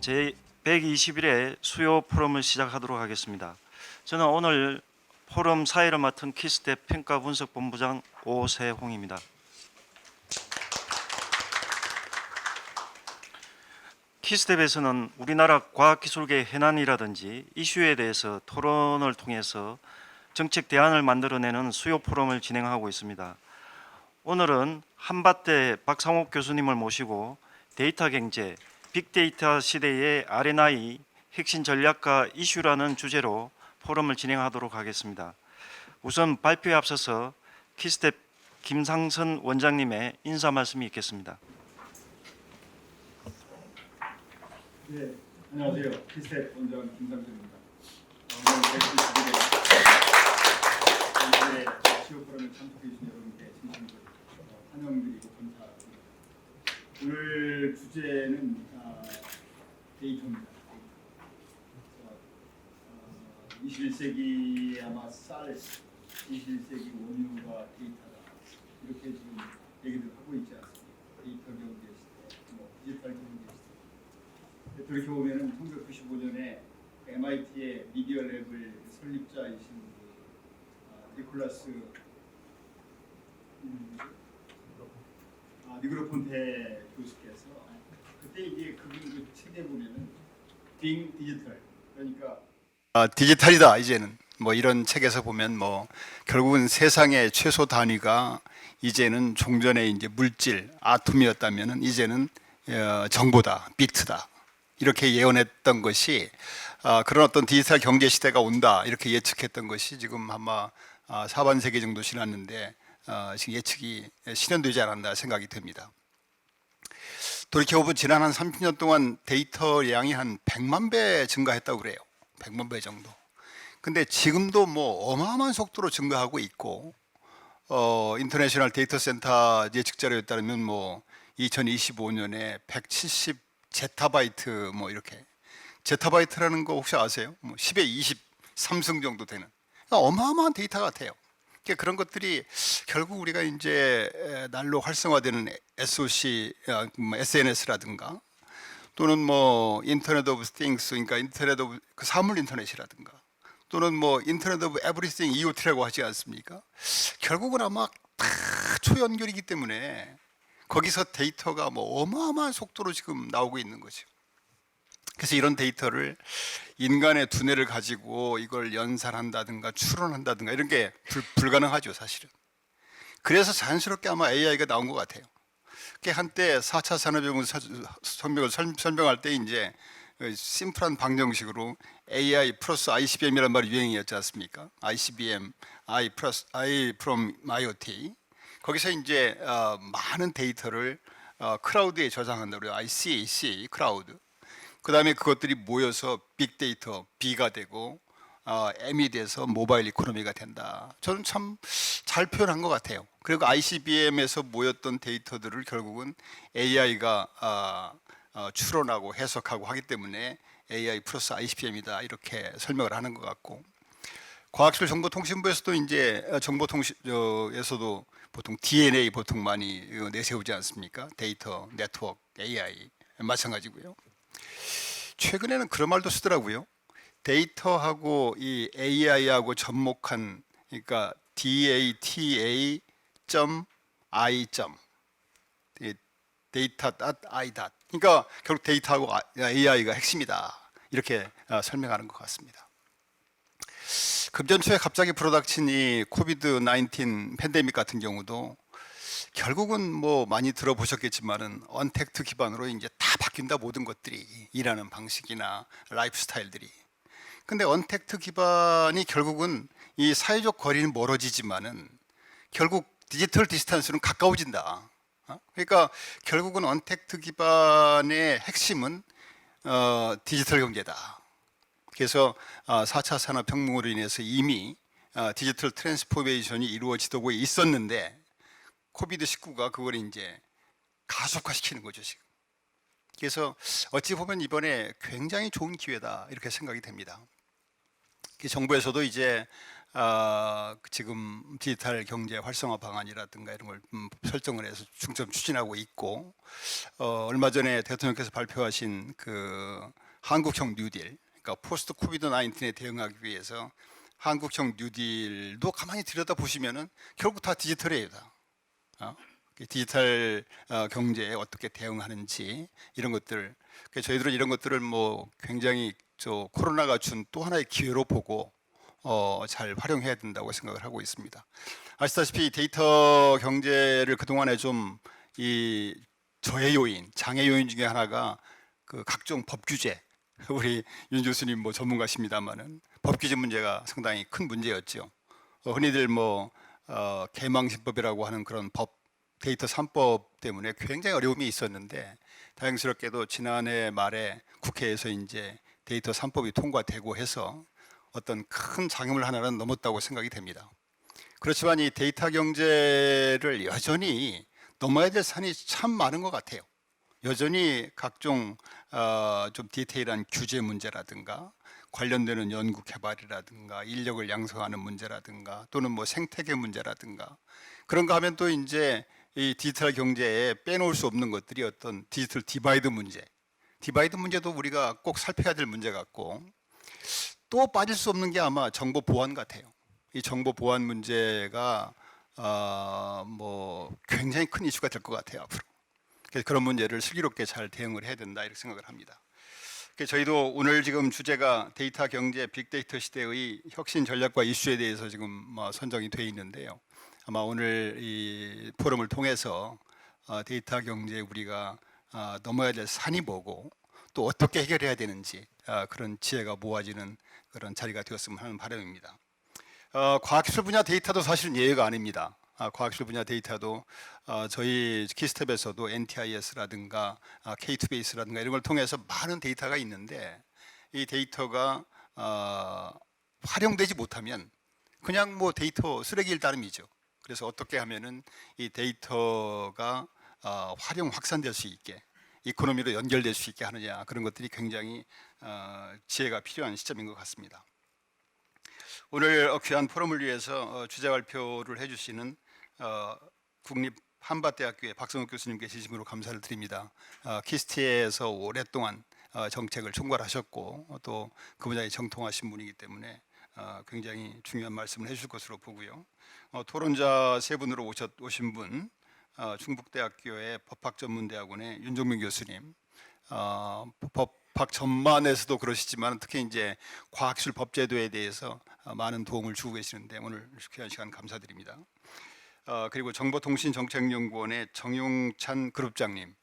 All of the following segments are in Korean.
제 121회 수요 포럼을 시작하도록 하겠습니다. 저는 오늘 포럼 사회를 맡은 키스텝 평가분석본부장 오세홍입니다. 키스텝에서는 우리나라 과학기술계의 현안이라든지 이슈에 대해서 토론을 통해서 정책 대안을 만들어내는 수요 포럼을 진행하고 있습니다. 오늘은 한밭대 박상옥 교수님을 모시고 데이터 경제, 빅데이터 시대의 R&I 핵심 전략과 이슈라는 주제로 포럼을 진행하도록 하겠습니다. 우선 발표에 앞서서 키스텝 김상선 원장님의 인사 말씀이 있겠습니다. 네, 안녕하세요. 키스텝 원장 김상준입니다. 오늘 121회 시오 포럼에 참석해 주신 여러분께 진심으로 환영드리고 감사드립니다. 오늘 주제는 데이터입니다. 21세기 아마 쌀, 21세기 원유가 데이터다 이렇게 지금 얘기를 하고 있지 않습니까? 데이터 경제 시대, 디지털 경제 시대. 그렇게 보면은 1995년에 MIT의 미디어 랩을 설립자이신 니콜라스 니그로폰테 교수께서 그때 이제 그 책에 보면은 빙 디지털 그러니까 디지털이다 이제는 뭐 이런 책에서 보면 뭐 결국은 세상의 최소 단위가 이제는 종전에 이제 물질 아톰이었다면은 이제는 정보다 비트다 이렇게 예언했던 것이 그런 어떤 디지털 경제 시대가 온다 이렇게 예측했던 것이 지금 아마 사반세기 정도 지났는데 지금 예측이 실현되지 않았나 생각이 됩니다. 돌이켜보면 지난 한 30년 동안 데이터 양이 한 100만 배 증가했다고 그래요. 100만 배 정도. 근데 지금도 뭐 어마어마한 속도로 증가하고 있고 인터내셔널 데이터 센터 예측 자료에 따르면 뭐 2025년에 170 제타바이트 뭐 이렇게 제타바이트라는 거 혹시 아세요? 뭐 10에 23승 정도 되는 그러니까 어마어마한 데이터 같아요. 그러니까 그런 것들이 결국 우리가 이제 날로 활성화되는 SOC, SNS라든가 또는 뭐 인터넷 오브 띵스, 그러니까 인터넷 오브 사물 인터넷이라든가 또는 뭐 인터넷 오브 에브리띵 IoT라고 하지 않습니까? 결국은 아마 다 초연결이기 때문에 거기서 데이터가 뭐 어마어마한 속도로 지금 나오고 있는 거죠. 그래서 이런 데이터를 인간의 두뇌를 가지고 이걸 연산한다든가 추론한다든가 이런 게 불가능하죠, 사실은. 그래서 자연스럽게 아마 AI가 나온 것 같아요. 한때 4차 산업혁명을 설명할 때 이제 심플한 방정식으로 AI 플러스 ICBM이라는 말이 유행이었지 않습니까? ICBM, I 플러스 I from IoT. 거기서 이제 많은 데이터를 클라우드에 저장한다 그래요. ICAC, 클라우드. 그 다음에 그것들이 모여서 빅데이터, B가 되고 M이 돼서 모바일 이코노미가 된다. 저는 참 잘 표현한 것 같아요. 그리고 ICBM에서 모였던 데이터들을 결국은 AI가 추론하고 해석하고 하기 때문에 AI 플러스 ICBM이다 이렇게 설명을 하는 것 같고 과학기술정보통신부에서도 이제 정보통신에서도 보통 DNA 보통 많이 내세우지 않습니까? 데이터, 네트워크, AI 마찬가지고요. 최근에는 그런 말도 쓰더라고요. 데이터하고 이 AI하고 접목한 그러니까 data.i. data.i. 그러니까 결국 데이터하고 AI가 핵심이다 이렇게 설명하는 것 같습니다. 급전초에 갑자기 불어닥친 이 코비드 19 팬데믹 같은 경우도 결국은 뭐 많이 들어보셨겠지만은 언택트 기반으로 이제 다 바뀐다 모든 것들이 일하는 방식이나 라이프 스타일들이. 근데 언택트 기반이 결국은 이 사회적 거리는 멀어지지만은 결국 디지털 디스턴스는 가까워진다. 그러니까 결국은 언택트 기반의 핵심은 디지털 경제다. 그래서 4차 산업혁명으로 인해서 이미 디지털 트랜스포메이션이 이루어지고 있었는데 코비드19가 그걸 이제 가속화시키는 거죠 지금. 그래서 어찌 보면 이번에 굉장히 좋은 기회다 이렇게 생각이 됩니다. 정부에서도 이제 지금 디지털 경제 활성화 방안이라든가 이런 걸 설정을 해서 중점 추진하고 있고, 얼마 전에 대통령께서 발표하신 그 한국형 뉴딜, 그러니까 포스트 코비드 19에 대응하기 위해서 한국형 뉴딜도 가만히 들여다 보시면은 결국 다 디지털이에요, 다. 디지털 경제에 어떻게 대응하는지 이런 것들. 그러니까 저희들은 이런 것들을 뭐 굉장히 코로나가 준 또 하나의 기회로 보고 잘 활용해야 된다고 생각을 하고 있습니다. 아시다시피 데이터 경제를 그동안에 좀 이 저해 요인, 장애 요인 중에 하나가 그 각종 법 규제. 우리 윤 교수님 뭐 전문가십니다만은 법 규제 문제가 상당히 큰 문제였죠. 흔히들 뭐 개망신법이라고 하는 그런 법, 데이터 3법 때문에 굉장히 어려움이 있었는데 다행스럽게도 지난해 말에 국회에서 이제 데이터 3법이 통과되고 해서 어떤 큰 장애물 하나는 넘었다고 생각이 됩니다. 그렇지만 이 데이터 경제를 여전히 넘어야 될 산이 참 많은 것 같아요. 여전히 각종 좀 디테일한 규제 문제라든가 관련되는 연구 개발이라든가 인력을 양성하는 문제라든가 또는 뭐 생태계 문제라든가 그런가 하면 또 이제 이 디지털 경제에 빼놓을 수 없는 것들이 어떤 디지털 디바이드 문제. 디바이드 문제도 우리가 꼭 살펴야 될 문제 같고 또 빠질 수 없는 게 아마 정보 보안 같아요. 이 정보 보안 문제가 뭐 굉장히 큰 이슈가 될 것 같아요, 앞으로. 그래서 그런 문제를 슬기롭게 잘 대응을 해야 된다 이렇게 생각을 합니다. 그래서 저희도 오늘 지금 주제가 데이터 경제 빅데이터 시대의 혁신 전략과 이슈에 대해서 지금 선정이 되어 있는데요. 아마 오늘 이 포럼을 통해서 데이터 경제에 우리가 넘어야 될 산이 뭐고 또 어떻게 해결해야 되는지 그런 지혜가 모아지는 그런 자리가 되었으면 하는 바람입니다. 과학기술 분야 데이터도 사실은 예외가 아닙니다. 과학기술 분야 데이터도 저희 키스텝에서도 NTIS라든가 K2베이스라든가 이런 걸 통해서 많은 데이터가 있는데 이 데이터가 활용되지 못하면 그냥 뭐 데이터 쓰레기일 따름이죠. 그래서 어떻게 하면은 이 데이터가 활용 확산될 수 있게 이코노미로 연결될 수 있게 하느냐 그런 것들이 굉장히 지혜가 필요한 시점인 것 같습니다. 오늘 귀한 포럼을 위해서 주제 발표를 해주시는 국립 한밭대학교의 박성욱 교수님께 진심으로 감사를 드립니다. 키스티에서 오랫동안 정책을 총괄하셨고 또 그 분야에 정통하신 분이기 때문에 굉장히 중요한 말씀을 해주실 것으로 보고요. 토론자 세 분으로 오신 분 충북대학교의 법학전문대학원의 윤종민 교수님, 법학 전반에서도 그러시지만 특히 이제 과학기술 법제도에 대해서 많은 도움을 주고 계시는데 오늘 귀한 시간 감사드립니다. 그리고 정보통신정책연구원의 정용찬 그룹장님,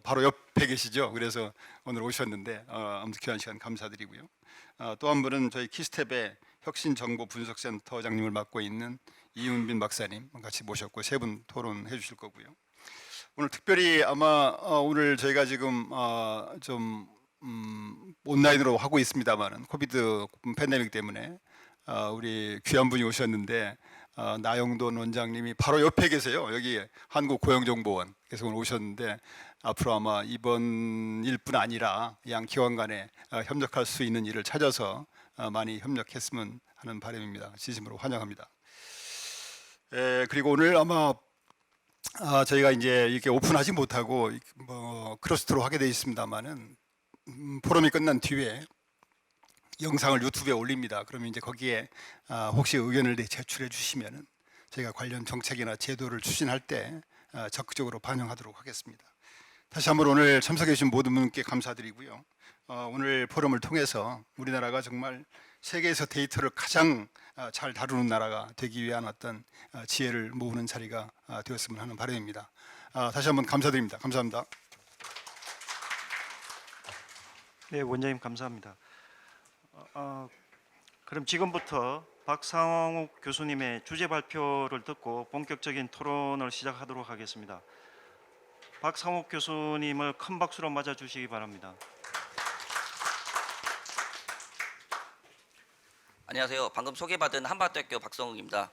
바로 옆에 계시죠. 그래서 오늘 오셨는데 아무튼 귀한 시간 감사드리고요. 또 한 분은 저희 키스텝의 혁신정보분석센터장님을 맡고 있는 이윤빈 박사님 같이 모셨고 세 분 토론해 주실 거고요. 오늘 특별히 아마 오늘 저희가 지금 좀 온라인으로 하고 있습니다만은 코비드 팬데믹 때문에 우리 귀한 분이 오셨는데 나영돈 원장님이 바로 옆에 계세요. 여기 한국고용정보원. 그래서 오늘 오셨는데 앞으로 아마 이번 일뿐 아니라 양 기관 간에 협력할 수 있는 일을 찾아서 많이 협력했으면 하는 바람입니다. 진심으로 환영합니다. 그리고 오늘 아마 저희가 이제 이렇게 오픈하지 못하고 뭐 크로스트로 하게 되어 있습니다만은 포럼이 끝난 뒤에 영상을 유튜브에 올립니다. 그러면 이제 거기에 혹시 의견을 제출해 주시면은 저희가 관련 정책이나 제도를 추진할 때 적극적으로 반영하도록 하겠습니다. 다시 한번 오늘 참석해 주신 모든 분께 감사드리고요. 오늘 포럼을 통해서 우리나라가 정말 세계에서 데이터를 가장 잘 다루는 나라가 되기 위한 어떤 지혜를 모으는 자리가 되었으면 하는 바람입니다. 다시 한번 감사드립니다. 감사합니다. 네, 원장님 감사합니다. 그럼 지금부터 박상욱 교수님의 주제 발표를 듣고 본격적인 토론을 시작하도록 하겠습니다. 박상욱 교수님을 큰 박수로 맞아주시기 바랍니다. 안녕하세요. 방금 소개받은 한밭대학교 박성욱입니다.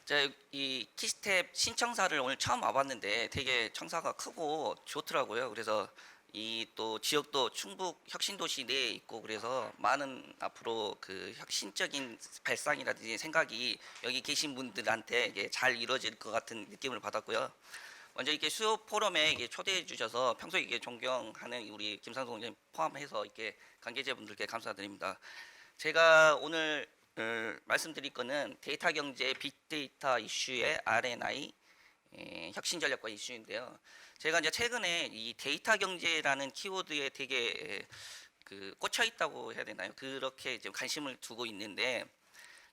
제가 이 키스텝 신청사를 오늘 처음 와봤는데 되게 청사가 크고 좋더라고요. 그래서 이 또 지역도 충북 혁신도시 내에 있고 그래서 많은 앞으로 그 혁신적인 발상이라든지 생각이 여기 계신 분들한테 이게 잘 이루어질 것 같은 느낌을 받았고요. 먼저 이렇게 수요 포럼에 이게 초대해 주셔서 평소에 이게 존경하는 우리 김상동 원장님 포함해서 이렇게 관계자분들께 감사드립니다. 제가 오늘 말씀드릴 거는 데이터 경제 빅데이터 이슈의 R&I 혁신 전략과 이슈인데요. 제가 이제 최근에 이 데이터 경제라는 키워드에 되게 그 꽂혀 있다고 해야 되나요? 그렇게 좀 관심을 두고 있는데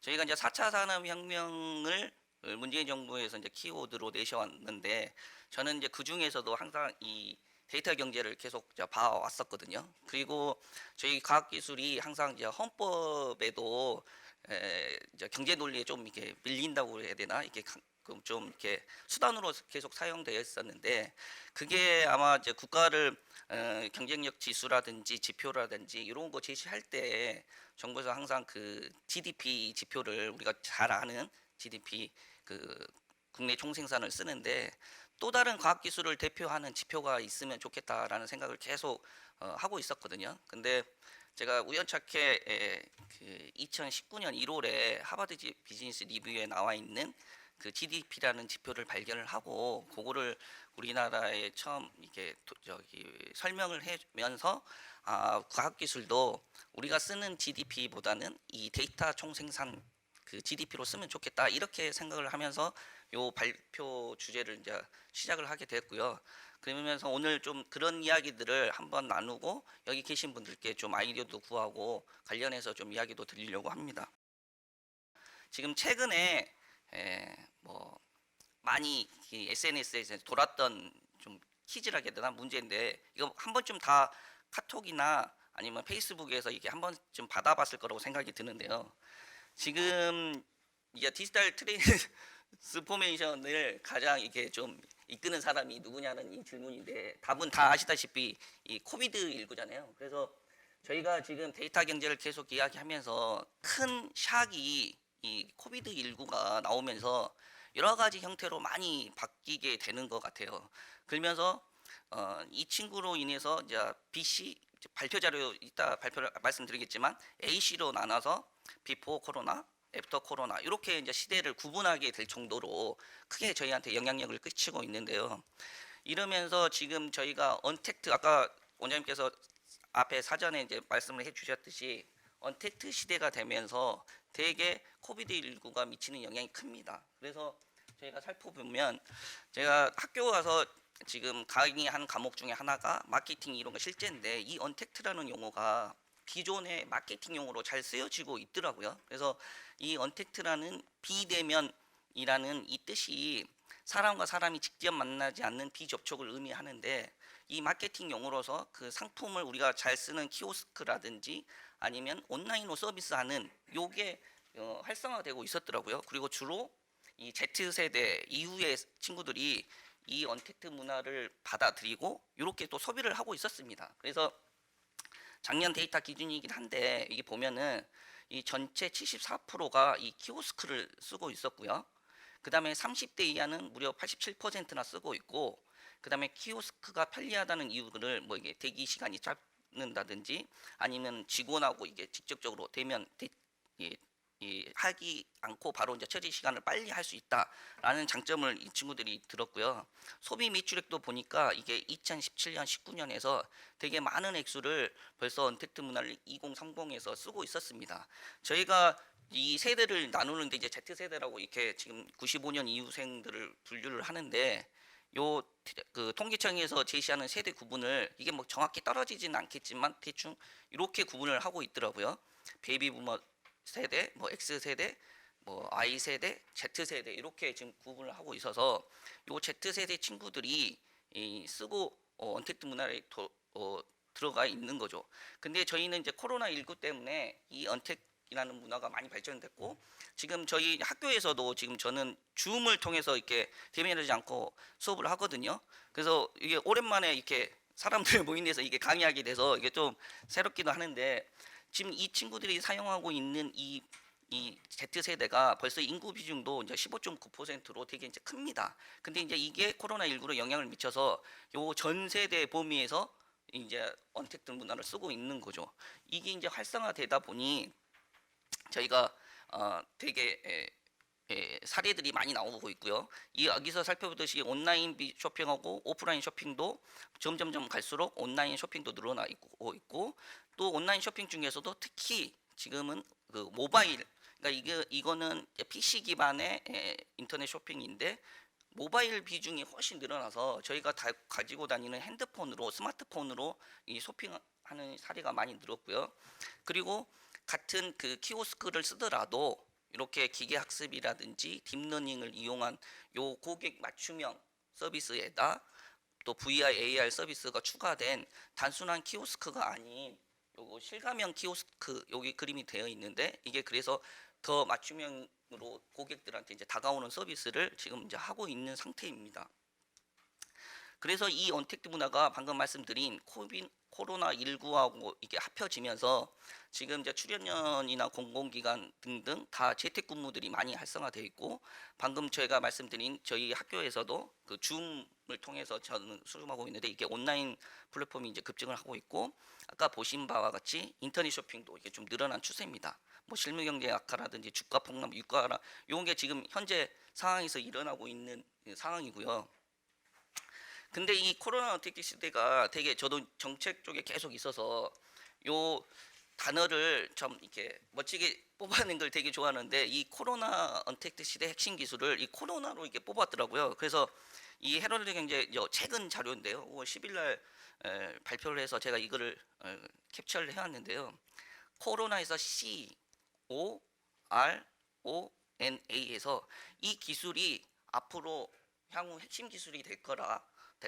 저희가 이제 4차 산업혁명을 문재인 정부에서 이제 키워드로 내셔왔는데 저는 이제 그 중에서도 항상 이 데이터 경제를 계속 봐왔었거든요. 그리고 저희 과학기술이 항상 이제 헌법에도 이제 경제 논리에 좀 이렇게 밀린다고 해야 되나 이렇게 좀 이렇게 수단으로 계속 사용되어 있었는데 그게 아마 이제 국가를 경쟁력 지수라든지 지표라든지 이런 거 제시할 때 정부에서 항상 그 GDP 지표를 우리가 잘 아는 GDP 그 국내 총생산을 쓰는데 또 다른 과학기술을 대표하는 지표가 있으면 좋겠다라는 생각을 계속 하고 있었거든요. 근데 제가 우연찮게 그 2019년 1월에 하버드 비즈니스 리뷰에 나와 있는 그 GDP라는 지표를 발견을 하고 그거를 우리나라에 처음 이렇게 설명을 해면서 과학기술도 우리가 쓰는 GDP보다는 이 데이터 총생산 그 GDP로 쓰면 좋겠다 이렇게 생각을 하면서 요 발표 주제를 이제 시작을 하게 됐고요. 그러면서 오늘 좀 그런 이야기들을 한번 나누고 여기 계신 분들께 좀 아이디어도 구하고 관련해서 좀 이야기도 드리려고 합니다. 지금 최근에 뭐 많이 SNS에서 돌았던 좀 퀴즈라고 해야 되나 문제인데 이거 한 번쯤 다 카톡이나 아니면 페이스북에서 이게 한 번쯤 받아봤을 거라고 생각이 드는데요. 지금 이제 디지털 트랜스포메이션을 가장 이렇게 좀 이끄는 사람이 누구냐는 이 질문인데 답은 다 아시다시피 이 코비드 19잖아요. 그래서 저희가 지금 데이터 경제를 계속 이야기하면서 큰 샥이 이 코비드 19가 나오면서 여러 가지 형태로 많이 바뀌게 되는 것 같아요. 그러면서 이 친구로 인해서 이제 BC 발표 자료 이따 발표를 말씀드리겠지만 AC로 나눠서 비포 코로나, 애프터 코로나 이렇게 이제 시대를 구분하게 될 정도로 크게 저희한테 영향력을 끼치고 있는데요. 이러면서 지금 저희가 언택트 아까 원장님께서 앞에 사전에 이제 말씀을 해주셨듯이 언택트 시대가 되면서 되게 코비드 19가 미치는 영향이 큽니다. 그래서 저희가 살펴보면 제가 학교 가서 지금 강의한 과목 중에 하나가 마케팅 이런 거 실제인데 이 언택트라는 용어가 기존의 마케팅 용어로 잘 쓰여지고 있더라고요. 그래서 이 언택트라는 비대면이라는 이 뜻이 사람과 사람이 직접 만나지 않는 비접촉을 의미하는데 이 마케팅 용어로서 그 상품을 우리가 잘 쓰는 키오스크라든지 아니면 온라인으로 서비스하는 요게 활성화되고 있었더라고요. 그리고 주로 이 Z세대 이후의 친구들이 이 언택트 문화를 받아들이고 이렇게 또 소비를 하고 있었습니다. 그래서 작년 데이터 기준이긴 한데 이게 보면은 이 전체 74%가 이 키오스크를 쓰고 있었고요. 그 다음에 30대 이하는 무려 87%나 쓰고 있고, 그 다음에 키오스크가 편리하다는 이유를 뭐 이게 대기 시간이 짧는다든지 아니면 직원하고 이게 직접적으로 대면 하기 않고 바로 이제 처리 시간을 빨리 할 수 있다라는 장점을 이 친구들이 들었고요. 소비 매출액도 보니까 이게 2017년, 19년에서 되게 많은 액수를 벌써 언택트 문화를 2030에서 쓰고 있었습니다. 저희가 이 세대를 나누는데 이제 Z세대라고 이렇게 지금 95년 이후생들을 분류를 하는데 요 그 통계청에서 제시하는 세대 구분을 이게 뭐 정확히 떨어지지는 않겠지만 대충 이렇게 구분을 하고 있더라고요. 베이비 부머 세대, 뭐 X 세대, 뭐 Y 세대, Z 세대 이렇게 지금 구분을 하고 있어서 요 Z 세대 친구들이 쓰고 언택트 문화에 들어가 있는 거죠. 근데 저희는 이제 코로나 19 때문에 이 언택이라는 문화가 많이 발전됐고 지금 저희 학교에서도 지금 저는 줌을 통해서 이렇게 대면하지 않고 수업을 하거든요. 그래서 이게 오랜만에 이렇게 사람들 모인 데서 이게 강의하게 돼서 이게 좀 새롭기도 하는데. 지금 이 친구들이 사용하고 있는 이 Z세대가 벌써 인구 비중도 이제 15.9%로 되게 이제 큽니다. 근데 이제 이게 코로나19로 영향을 미쳐서 요 전 세대 범위에서 이제 언택트 문화를 쓰고 있는 거죠. 이게 이제 활성화되다 보니 저희가 되게 사례들이 많이 나오고 있고요. 이 여기서 살펴보듯이 온라인 쇼핑하고 오프라인 쇼핑도 점점점 갈수록 온라인 쇼핑도 늘어나고 있고, 또 온라인 쇼핑 중에서도 특히 지금은 그 모바일, 그러니까 이거는 PC 기반의 인터넷 쇼핑인데 모바일 비중이 훨씬 늘어나서 저희가 다 가지고 다니는 핸드폰으로, 스마트폰으로 이 쇼핑하는 사례가 많이 늘었고요. 그리고 같은 그 키오스크를 쓰더라도 이렇게 기계 학습이라든지 딥러닝을 이용한 요 고객 맞춤형 서비스에다 또 VR, AR 서비스가 추가된 단순한 키오스크가 아닌 요거 실감형 키오스크, 여기 그림이 되어 있는데, 이게 그래서 더 맞춤형으로 고객들한테 이제 다가오는 서비스를 지금 이제 하고 있는 상태입니다. 그래서 이 언택트 문화가 방금 말씀드린 코로나19하고 이게 합쳐지면서 지금 이제 출연연이나 공공기관 등등 다 재택근무들이 많이 활성화되어 있고, 방금 제가 말씀드린 저희 학교에서도 그 줌을 통해서 저는 수업하고 있는데 이게 온라인 플랫폼이 이제 급증을 하고 있고, 아까 보신 바와 같이 인터넷 쇼핑도 이게 좀 늘어난 추세입니다. 뭐 실무경제 악화라든지 주가 폭락, 유가라 이런 게 지금 현재 상황에서 일어나고 있는 상황이고요. 근데 이 코로나 언택트 시대가 되게 저도 정책 쪽에 계속 있어서 요 단어를 좀 이렇게 멋지게 뽑아낸 걸 되게 좋아하는데, 이 코로나 언택트 시대 핵심 기술을 이 코로나로 이렇게 뽑았더라고요. 그래서 이 헤럴드 경제 최근 자료인데요. 5월 10일 날 발표를 해서 제가 이거를 캡처를 해왔는데요. 코로나에서 CORONA에서 이 기술이 앞으로 향후 핵심 기술이 될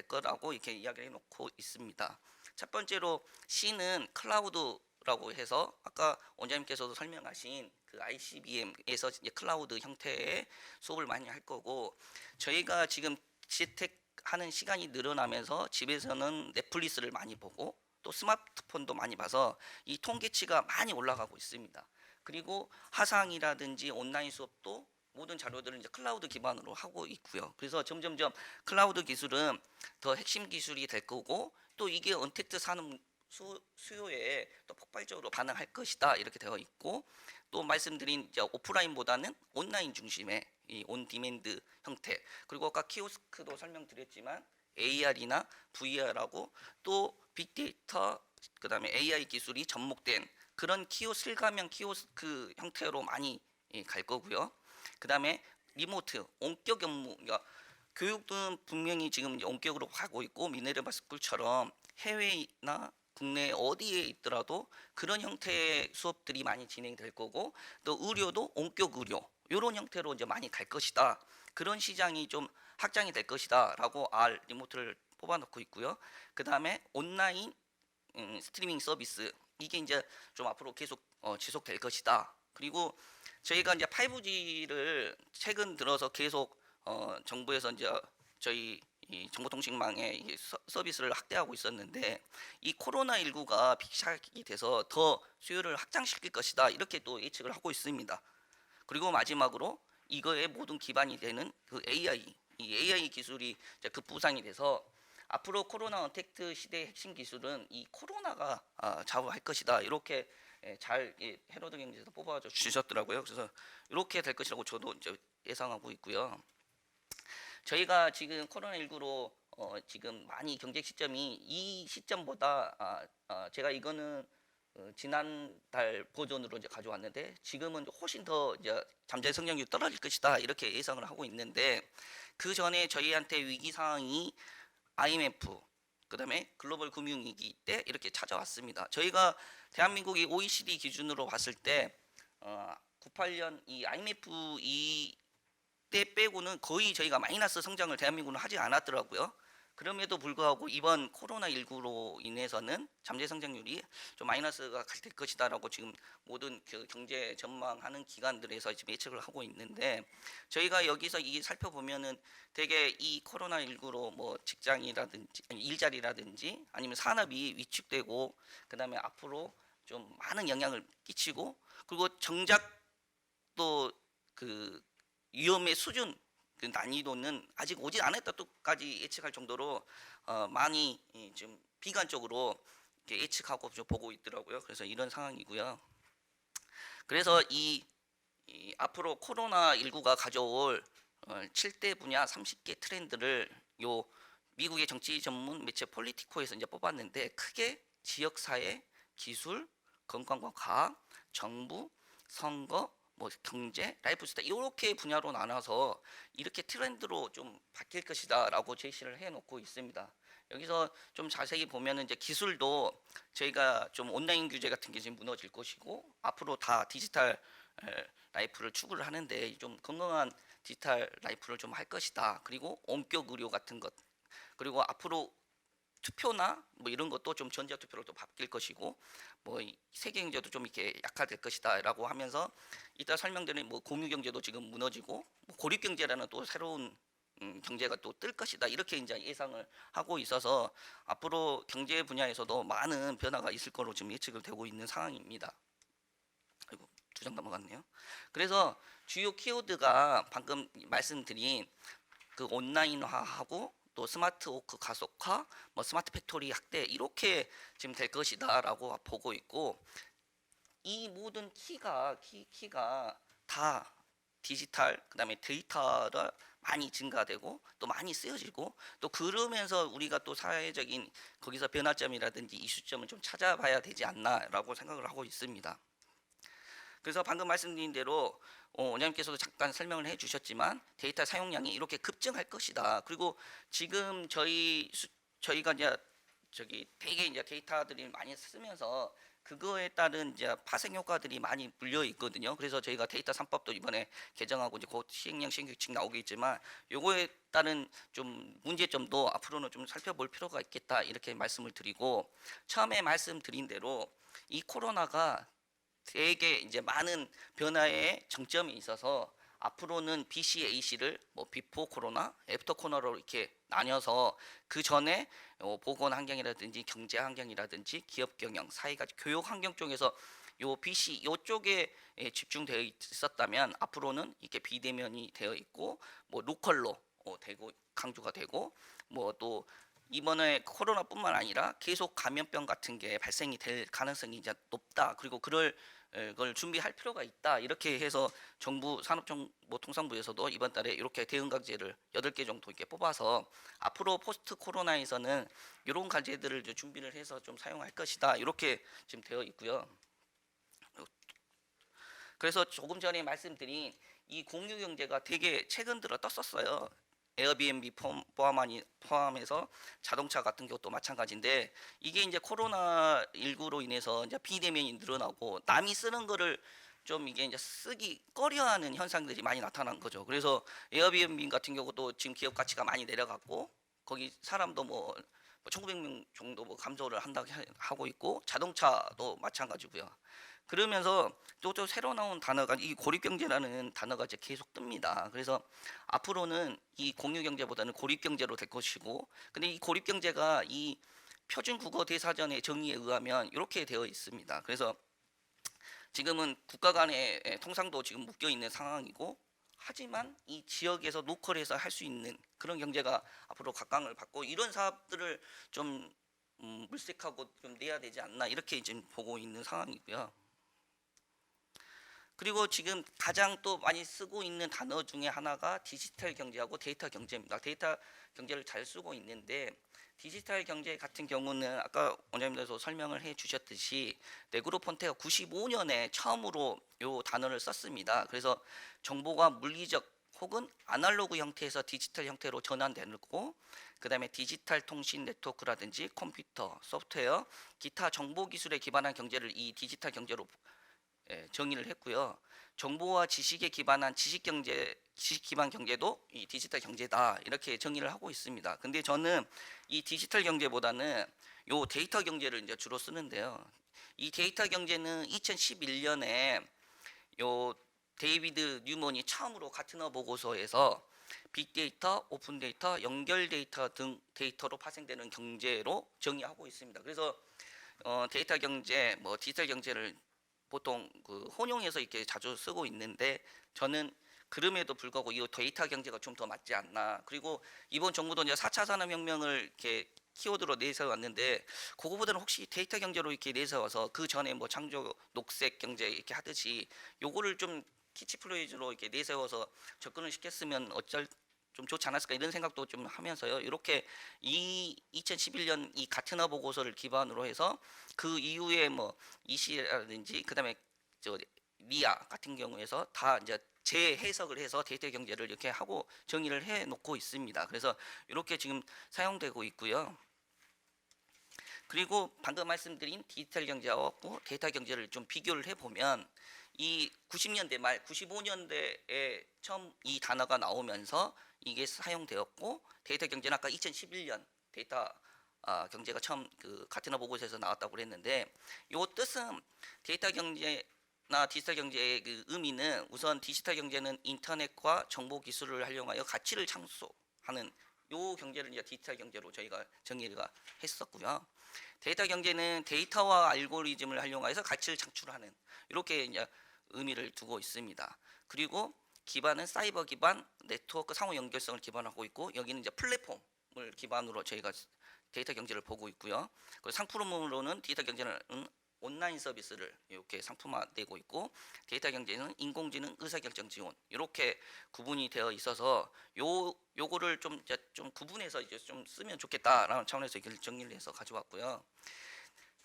거라고 이렇게 이야기를 해놓고 있습니다. 첫 번째로 C는 클라우드라고 해서 아까 원장님께서도 설명하신 그 ICBM에서 이제 클라우드 형태의 수업을 많이 할 거고, 저희가 지금 재택하는 시간이 늘어나면서 집에서는 넷플릭스를 많이 보고 또 스마트폰도 많이 봐서 이 통계치가 많이 올라가고 있습니다. 그리고 화상이라든지 온라인 수업도 모든 자료들을 이제 클라우드 기반으로 하고 있고요. 그래서 점점점 클라우드 기술은 더 핵심 기술이 될 거고, 또 이게 언택트 산업 수요에 또 폭발적으로 반응할 것이다 이렇게 되어 있고, 또 말씀드린 이제 오프라인보다는 온라인 중심의 이 온디맨드 형태, 그리고 아까 키오스크도 설명드렸지만 AR이나 VR하고 또 빅데이터, 그다음에 AI 기술이 접목된 그런 실감형 키오스크 형태로 많이 갈 거고요. 그다음에 리모트, 원격 업무, 그러니까 교육은 분명히 지금 이제 원격으로 가고 있고, 미네르바 스쿨처럼 해외나 국내 어디에 있더라도 그런 형태의 수업들이 많이 진행될 거고, 또 의료도 원격 의료 이런 형태로 이제 많이 갈 것이다. 그런 시장이 좀 확장이 될 것이다라고 R 리모트를 뽑아놓고 있고요. 그다음에 온라인 스트리밍 서비스, 이게 이제 좀 앞으로 계속 지속될 것이다. 그리고 저희가 이제 5G를 최근 들어서 계속 정부에서 이제 저희 이 정보통신망의 이 서비스를 확대하고 있었는데, 이 코로나19가 픽시작이 돼서 더 수요를 확장시킬 것이다 이렇게 또 예측을 하고 있습니다. 그리고 마지막으로 이거의 모든 기반이 되는 그 AI, 이 AI 기술이 이제 급부상이 돼서 앞으로 코로나 언택트 시대의 핵심 기술은 이 코로나가 좌우할 것이다 이렇게 잘 헤로드 경제에서 뽑아 주셨더라고요. 그래서 이렇게 될 것이라고 저도 이제 예상하고 있고요. 저희가 지금 코로나19로 지금 많이 경제 시점이 이 시점보다 제가 이거는 지난달 버전으로 이제 가져왔는데, 지금은 훨씬 더 이제 잠재 성장률이 떨어질 것이다 이렇게 예상을 하고 있는데, 그 전에 저희한테 위기 상황이 IMF, 그다음에 글로벌 금융위기 때 이렇게 찾아왔습니다. 저희가 대한민국이 OECD 기준으로 봤을 때 98년 이 IMF 이때 빼고는 거의 저희가 마이너스 성장을 대한민국은 하지 않았더라고요. 그럼에도 불구하고 이번 코로나19로 인해서는 잠재 성장률이 좀 마이너스가 될 것이다라고 지금 모든 그 경제 전망하는 기관들에서 지금 예측을 하고 있는데, 저희가 여기서 이 살펴보면은 되게 이 코로나19로 뭐 직장이라든지 일자리라든지 아니면 산업이 위축되고, 그다음에 앞으로 좀 많은 영향을 끼치고, 그리고 정작 또 그 위험의 수준, 그 난이도는 아직 오지 않았다까지 예측할 정도로 많이 좀 비관적으로 이렇게 예측하고 좀 보고 있더라고요. 그래서 이런 상황이고요. 그래서 이 앞으로 코로나19가 가져올 7대 분야 30개 트렌드를 요 미국의 정치 전문 매체 폴리티코에서 이제 뽑았는데 크게 지역사회, 기술, 건강과 과학, 정부, 선거, 뭐 경제, 라이프 스타일 이렇게 분야로 나눠서 이렇게 트렌드로 좀 바뀔 것이다라고 제시를 해놓고 있습니다. 여기서 좀 자세히 보면은 이제 기술도 저희가 좀 온라인 규제 같은 게 지금 무너질 것이고 앞으로 다 디지털 라이프를 추구를 하는데 좀 건강한 디지털 라이프를 좀 할 것이다. 그리고 원격 의료 같은 것 그리고 앞으로 투표나 뭐 이런 것도 좀 전자 투표로 또 바뀔 것이고 뭐 세계 경제도 좀 이렇게 약화될 것이다라고 하면서 이따 설명드린 뭐 공유 경제도 지금 무너지고 뭐 고립 경제라는 또 새로운 경제가 또 뜰 것이다 이렇게 이제 예상을 하고 있어서 앞으로 경제 분야에서도 많은 변화가 있을 거로 지금 예측을 되고 있는 상황입니다. 아이고 2장 넘어갔네요. 그래서 주요 키워드가 방금 말씀드린 그 온라인화하고 또 스마트 워크 가속화, 뭐 스마트 팩토리 확대 이렇게 지금 될 것이다라고 보고 있고 이 모든 키가 다 디지털 그다음에 데이터가 많이 증가되고 또 많이 쓰여지고 또 그러면서 우리가 또 사회적인 거기서 변화점이라든지 이슈점을 좀 찾아봐야 되지 않나라고 생각을 하고 있습니다. 그래서 방금 말씀드린 대로 원장님께서도 잠깐 설명을 해주셨지만 데이터 사용량이 이렇게 급증할 것이다. 그리고 지금 저희가 이제 되게 이제 데이터들이 많이 쓰면서 그거에 따른 이제 파생 효과들이 많이 물려 있거든요. 그래서 저희가 데이터 3법도 이번에 개정하고 이제 곧 시행령 신규칙 나오겠지만 요거에 따른 좀 문제점도 앞으로는 좀 살펴볼 필요가 있겠다 이렇게 말씀을 드리고 처음에 말씀드린 대로 이 코로나가 되게 이제 많은 변화의 정점이 있어서 앞으로는 BC, AC를 뭐 비포 코로나, 애프터 코로나로 이렇게 나뉘어서 그 전에 보건 환경이라든지 경제 환경이라든지 기업 경영, 사회가 교육 환경 쪽에서 요 BC 요쪽에 집중되어 있었다면 앞으로는 이렇게 비대면이 되어 있고 뭐 로컬로 되고 강조가 되고 뭐 또 이번에 코로나뿐만 아니라 계속 감염병 같은 게 발생이 될 가능성이 이제 높다. 그리고 그걸 준비할 필요가 있다. 이렇게 해서 정부 산업정보통상부에서도 이번 달에 이렇게 대응 과제를 8개 정도 이렇게 뽑아서 앞으로 포스트 코로나에서는 이런 과제들을 준비를 해서 좀 사용할 것이다. 이렇게 지금 되어 있고요. 그래서 조금 전에 말씀드린 이 공유 경제가 되게 최근 들어 떴었어요. 에어비앤비 포함해서 자동차 같은 것도 마찬가지인데 이게 이제 코로나19로 인해서 이제 비대면이 늘어나고 남이 쓰는 거를 좀 이게 이제 쓰기 꺼려하는 현상들이 많이 나타난 거죠. 그래서 에어비앤비 같은 경우도 지금 기업 가치가 많이 내려갔고 거기 사람도 뭐 1,900명 정도 뭐 감소를 한다고 하고 있고 자동차도 마찬가지고요. 그러면서 또 새로 나온 단어가 이 고립경제라는 단어가 이제 계속 뜹니다. 그래서 앞으로는 이 공유경제보다는 고립경제로 될 것이고, 근데 이 고립경제가 이 표준국어대사전의 정의에 의하면 이렇게 되어 있습니다. 그래서 지금은 국가 간의 통상도 지금 묶여 있는 상황이고, 하지만 이 지역에서 로컬에서 할 수 있는 그런 경제가 앞으로 각광을 받고 이런 사업들을 좀 물색하고 좀 내야 되지 않나 이렇게 지금 보고 있는 상황이고요. 그리고 지금 가장 또 많이 쓰고 있는 단어 중에 하나가 디지털 경제하고 데이터 경제입니다. 데이터 경제를 잘 쓰고 있는데 디지털 경제 같은 경우는 아까 원장님께서 설명을 해주셨듯이 네그로폰테가 95년에 처음으로 이 단어를 썼습니다. 그래서 정보가 물리적 혹은 아날로그 형태에서 디지털 형태로 전환되는 거고, 그 다음에 디지털 통신 네트워크라든지 컴퓨터, 소프트웨어, 기타 정보 기술에 기반한 경제를 이 디지털 경제로 정의를 했고요. 정보와 지식에 기반한 지식 기반 경제도 이 디지털 경제다 이렇게 정의를 하고 있습니다. 근데 저는 이 디지털 경제보다는 요 데이터 경제를 이제 주로 쓰는데요. 이 데이터 경제는 2011년에 요 데이비드 뉴먼이 처음으로 가트너 보고서에서 빅데이터, 오픈데이터, 연결 데이터 등 데이터로 파생되는 경제로 정의하고 있습니다. 그래서 데이터 경제, 뭐 디지털 경제를 보통 그 혼용해서 이렇게 자주 쓰고 있는데 저는 그럼에도 불구하고 이 데이터 경제가 좀 더 맞지 않나. 그리고 이번 정부도 이제 4차 산업혁명을 이렇게 키워드로 내세웠는데 그거보다는 혹시 데이터 경제로 이렇게 내세워서 그 전에 뭐 창조 녹색 경제 이렇게 하듯이 요거를 좀 키치프레이즈로 이렇게 내세워서 접근을 시켰으면 어쩔 좀 좋지 않았을까 이런 생각도 좀 하면서요. 이렇게 이 2011년 이 가트너 보고서를 기반으로 해서 그 이후에 뭐 이시라든지 그다음에 저 리아 같은 경우에서 다 이제 재해석을 해서 데이터 경제를 이렇게 하고 정의를 해 놓고 있습니다. 그래서 이렇게 지금 사용되고 있고요. 그리고 방금 말씀드린 디지털 경제와 데이터 경제를 좀 비교를 해보면 이 90년대 말 95년대에 처음 이 단어가 나오면서 이게 사용되었고 데이터 경제는 아까 2011년 데이터 경제가 처음 그 가트너 보고서에서 나왔다고 그랬는데 이 뜻은 데이터 경제나 디지털 경제의 그 의미는 우선 디지털 경제는 인터넷과 정보 기술을 활용하여 가치를 창출하는 요 경제를 이제 디지털 경제로 저희가 정의를 했었고요. 데이터 경제는 데이터와 알고리즘을 활용해서 가치를 창출하는 이렇게 이제 의미를 두고 있습니다. 그리고 기반은 사이버 기반 네트워크 상호 연결성을 기반하고 있고 여기는 이제 플랫폼을 기반으로 저희가 데이터 경제를 보고 있고요. 그리고 상품으로는 디지털 경제는 온라인 서비스를 이렇게 상품화되고 있고 데이터 경제는 인공지능 의사결정 지원 이렇게 구분이 되어 있어서 요거를 좀 구분해서 이제 좀 쓰면 좋겠다라는 차원에서 이걸 정리를 해서 가져왔고요.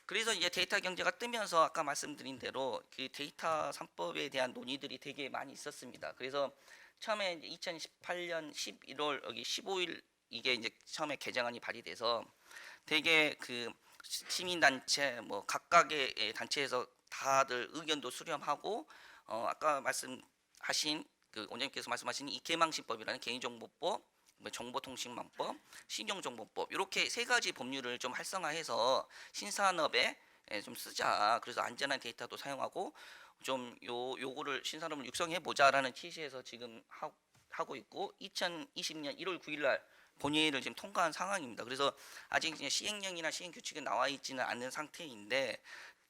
그래서 이제 데이터 경제가 뜨면서 아까 말씀드린 대로 그 데이터 3법에 대한 논의들이 되게 많이 있었습니다. 그래서 처음에 2018년 11월 여기 15일 이게 이제 처음에 개정안이 발의돼서 되게 그 시민단체 뭐 각각의 단체에서 다들 의견도 수렴하고 아까 말씀하신 그 원장님께서 말씀하신 이 개망신법이라는 개인정보법, 정보통신망법, 신용정보법 이렇게 세 가지 법률을 좀 활성화해서 신산업에 좀 쓰자. 그래서 안전한 데이터도 사용하고 좀 요거를 신산업을 육성해 보자라는 취지에서 지금 하고 있고 2020년 1월 9일 날 본회의를 지금 통과한 상황입니다. 그래서 아직 이제 시행령이나 시행 규칙이 나와 있지는 않는 상태인데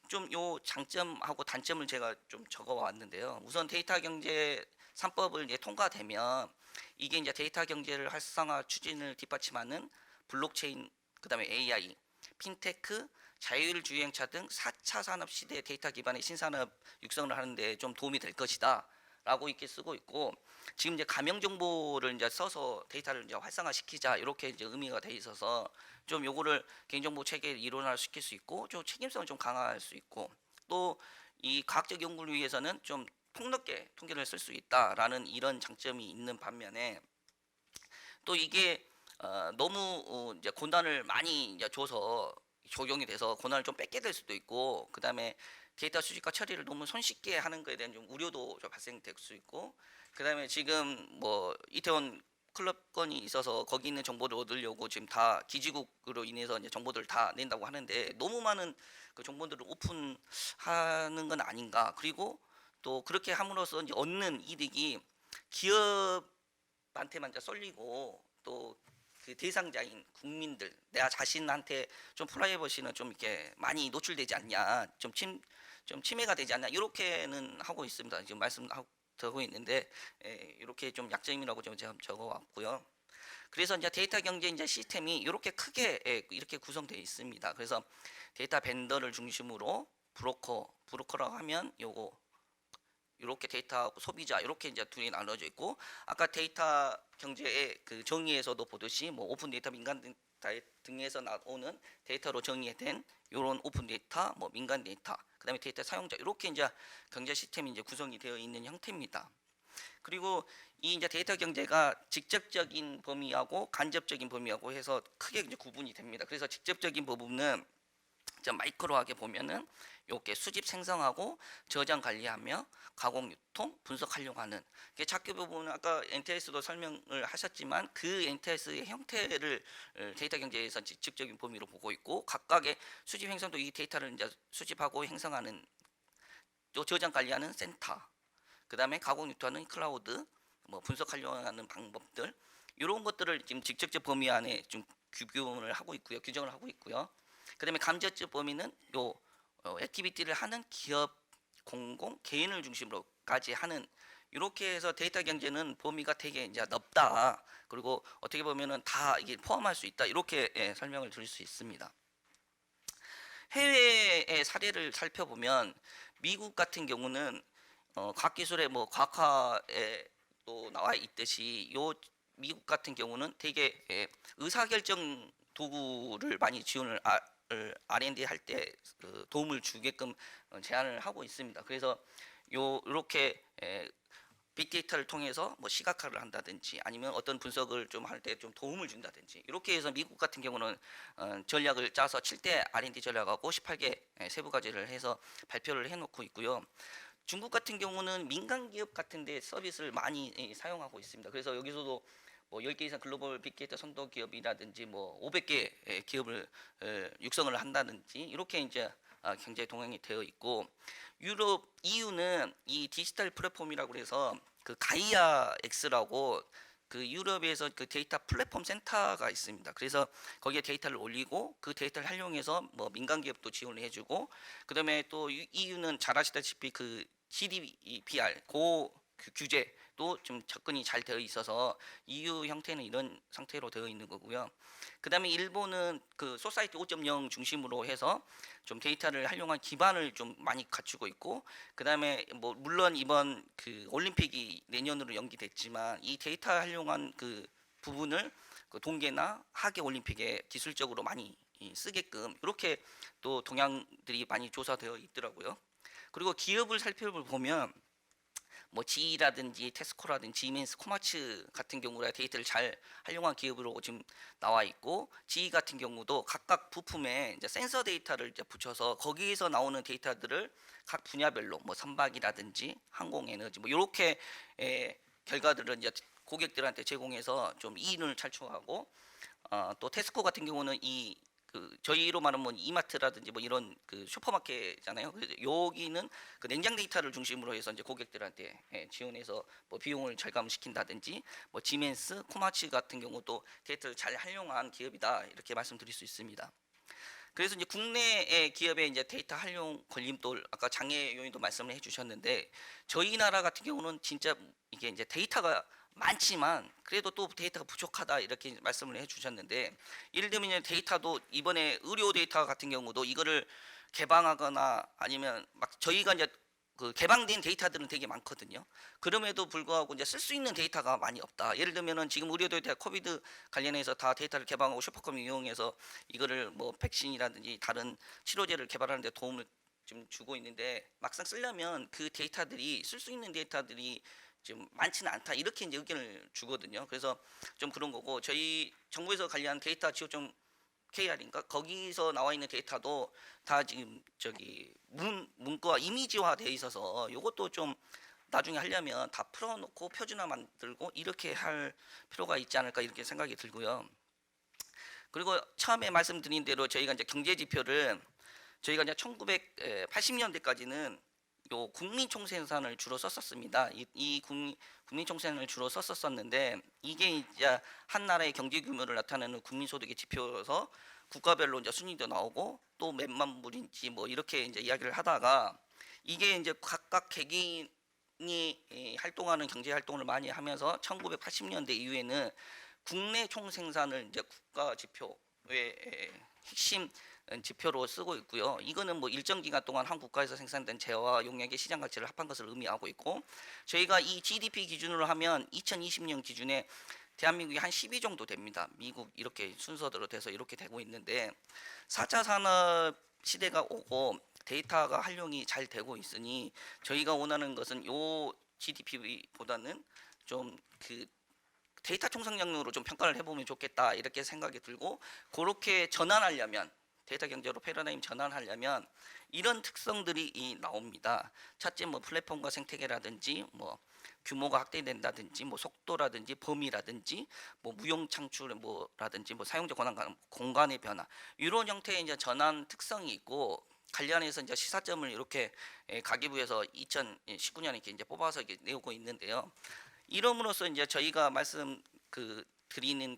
좀 요 장점하고 단점을 제가 좀 적어 왔는데요. 우선 데이터 경제 3법을 이제 통과되면 이게 이제 데이터 경제를 활성화 추진을 뒷받침하는 블록체인, 그다음에 AI, 핀테크, 자율주행차 등 4차 산업 시대 데이터 기반의 신산업 육성을 하는데 좀 도움이 될 것이다. 라고 이렇게 쓰고 있고 지금 이제 가명 정보를 이제 써서 데이터를 이제 활성화시키자 이렇게 이제 의미가 돼 있어서 좀 요거를 개인정보 체계를 일원화 시킬 수 있고 좀 책임성을 좀 강화할 수 있고 또 이 과학적 연구를 위해서는 좀 폭넓게 통계를 쓸 수 있다라는 이런 장점이 있는 반면에 또 이게 너무 이제 권한을 많이 이제 줘서 적용이 돼서 권한을 좀 뺏게 될 수도 있고 그다음에 데이터 수집과 처리를 너무 손쉽게 하는 것에 대한 좀 우려도 좀 발생될 수 있고 그다음에 지금 뭐 이태원 클럽 건이 있어서 거기 있는 정보를 얻으려고 지금 다 기지국으로 인해서 이제 정보들을 다 낸다고 하는데 너무 많은 그 정보들을 오픈하는 건 아닌가. 그리고 또 그렇게 함으로써 이제 얻는 이득이 기업한테만 이제 쏠리고 또 그 대상자인 국민들 내가 자신한테 좀 프라이버시는 좀 이렇게 많이 노출되지 않냐 좀 침해가 되지 않냐 이렇게는 하고 있습니다. 지금 말씀하고 있는데 이렇게 좀 약점이라고 좀 제가 적어왔고요. 그래서 이제 데이터 경제 이제 시스템이 이렇게 크게 이렇게 구성되어 있습니다. 그래서 데이터 벤더를 중심으로 브로커라고 하면 요거 이렇게 데이터 소비자 이렇게 이제 둘이 나눠져 있고 아까 데이터 경제의 그 정의에서도 보듯이 뭐 오픈 데이터 민간 데이터 등에서 나오는 데이터로 정의된 이런 오픈 데이터 뭐 민간 데이터 그다음에 데이터 사용자 이렇게 이제 경제 시스템이 이제 구성이 되어 있는 형태입니다. 그리고 이 이제 데이터 경제가 직접적인 범위하고 간접적인 범위하고 해서 크게 이제 구분이 됩니다. 그래서 직접적인 부분은 마이크로하게 보면은 이렇게 수집 생성하고 저장 관리하며 가공 유통 분석 활용하는 작게 보면 아까 NTS도 설명을 하셨지만 그 NTS의 형태를 데이터 경제에서 직접적인 범위로 보고 있고 각각의 수집 행성도 이 데이터를 이제 수집하고 행성하는 또 저장 관리하는 센터 그다음에 가공 유통하는 클라우드 뭐 분석 활용하는 방법들 이런 것들을 지금 직접적 범위 안에 좀 규정을 하고 있고요. 그다음에 간접적 범위는 요 액티비티를 하는 기업, 공공, 개인을 중심으로까지 하는 이렇게 해서 데이터 경제는 범위가 되게 이제 넓다. 그리고 어떻게 보면은 다 이게 포함할 수 있다. 이렇게 설명을 드릴 수 있습니다. 해외의 사례를 살펴보면 미국 같은 경우는 과학기술의 뭐 과학화에 또 나와 있듯이 요 미국 같은 경우는 되게 의사결정 도구를 많이 지원을 R&D 할 때 도움을 주게끔 제안을 하고 있습니다. 그래서 이렇게 빅데이터를 통해서 뭐 시각화를 한다든지 아니면 어떤 분석을 좀 할 때 좀 도움을 준다든지 이렇게 해서 미국 같은 경우는 전략을 짜서 7대 R&D 전략하고 18개 세부 과제를 해서 발표를 해놓고 있고요. 중국 같은 경우는 민간 기업 같은 데 서비스를 많이 사용하고 있습니다. 그래서 여기서도 뭐 10개 이상 글로벌 빅데이터 선도 기업이라든지 뭐 500개 기업을 육성을 한다든지 이렇게 이제 경제 동향이 되어 있고, 유럽 EU는 이 디지털 플랫폼이라고 해서 그 가이아 X라고 그 유럽에서 그 데이터 플랫폼 센터가 있습니다. 그래서 거기에 데이터를 올리고 그 데이터를 활용해서 뭐 민간 기업도 지원을 해주고, 그다음에 또 EU는 잘 아시다시피 그 GDPR 그 규제도 좀 접근이 잘 되어 있어서 EU 형태는 이런 상태로 되어 있는 거고요. 그다음에 일본은 그 소사이티 5.0 중심으로 해서 좀 데이터를 활용한 기반을 좀 많이 갖추고 있고, 그다음에 뭐 물론 이번 그 올림픽이 내년으로 연기됐지만 이 데이터 활용한 그 부분을 그 동계나 하계 올림픽에 기술적으로 많이 쓰게끔 이렇게 또 동향들이 많이 조사되어 있더라고요. 그리고 기업을 살펴보면 뭐 GE라든지 테스코라든지 지멘스, 코마츠 같은 경우에 데이터를 잘 활용한 기업으로 지금 나와 있고, GE 같은 경우도 각각 부품에 이제 센서 데이터를 이제 붙여서 거기에서 나오는 데이터들을 각 분야별로 뭐 선박이라든지 항공에너지 뭐 이렇게 결과들을 이제 고객들한테 제공해서 좀 이윤을 창출하고, 또 테스코 같은 경우는 그 저희로 말하면 뭐 이마트라든지 뭐 이런 그 슈퍼마켓잖아요. 그래서 여기는 그 냉장 데이터를 중심으로 해서 이제 고객들한테 지원해서 뭐 비용을 절감시킨다든지, 뭐 지멘스, 코마치 같은 경우도 데이터를 잘 활용한 기업이다 이렇게 말씀드릴 수 있습니다. 그래서 이제 국내의 기업의 이제 데이터 활용 걸림돌, 아까 장애 요인도 말씀을 해주셨는데, 저희 나라 같은 경우는 진짜 이게 이제 데이터가 많지만 그래도 또 데이터가 부족하다 이렇게 말씀을 해주셨는데, 예를 들면 이제 데이터도 이번에 의료 데이터 같은 경우도 이거를 개방하거나 아니면 막 저희가 이제 그 개방된 데이터들은 되게 많거든요. 그럼에도 불구하고 이제 쓸 수 있는 데이터가 많이 없다. 예를 들면은 지금 의료 데이터 코비드 관련해서 다 데이터를 개방하고 슈퍼컴 이용해서 이거를 뭐 백신이라든지 다른 치료제를 개발하는 데 도움을 좀 주고 있는데, 막상 쓰려면 그 데이터들이 쓸 수 있는 데이터들이 좀 많지는 않다 이렇게 이제 의견을 주거든요. 그래서 좀 그런 거고, 저희 정부에서 관리한 데이터 지원 KR인가 거기서 나와 있는 데이터도 다 지금 저기 문과 이미지화 돼 있어서 이것도 좀 나중에 하려면 다 풀어놓고 표준화 만들고 이렇게 할 필요가 있지 않을까 이렇게 생각이 들고요. 그리고 처음에 말씀드린 대로 저희가 이제 경제 지표를 저희가 이제 1980년대까지는 요 국민총생산을 주로 썼었습니다. 이 국민총생산을 주로 썼었는데, 이게 이제 한 나라의 경제 규모를 나타내는 국민소득의 지표여서 국가별로 이제 순위도 나오고 또 몇만 불인지 뭐 이렇게 이제 이야기를 하다가, 이게 이제 각각 개개인이 활동하는 경제 활동을 많이 하면서 1980년대 이후에는 국내 총생산을 이제 국가 지표의 핵심 지표로 쓰고 있고요. 이거는 뭐 일정 기간 동안 한 국가에서 생산된 재화와 용역의 시장 가치를 합한 것을 의미하고 있고, 저희가 이 GDP 기준으로 하면 2020년 기준에 대한민국이 한 10위 정도 됩니다. 미국 이렇게 순서대로 돼서 이렇게 되고 있는데, 4차 산업 시대가 오고 데이터가 활용이 잘 되고 있으니 저희가 원하는 것은 요 GDP보다는 좀 그 데이터 총성량으로 좀 평가를 해보면 좋겠다 이렇게 생각이 들고, 그렇게 전환하려면 데이터 경제로 패러다임 전환하려면 이런 특성들이 나옵니다. 첫째 뭐 플랫폼과 생태계라든지 뭐 규모가 확대된다든지 뭐 속도라든지 범위라든지 뭐 무용 창출 뭐라든지 뭐 사용자 권한 공간의 변화, 이런 형태의 이제 전환 특성이 있고, 관련해서 이제 시사점을 이렇게 가계부에서 2019년에 이렇게 이제 뽑아서 이렇게 내오고 있는데요. 이름으로써 이제 저희가 말씀 드리는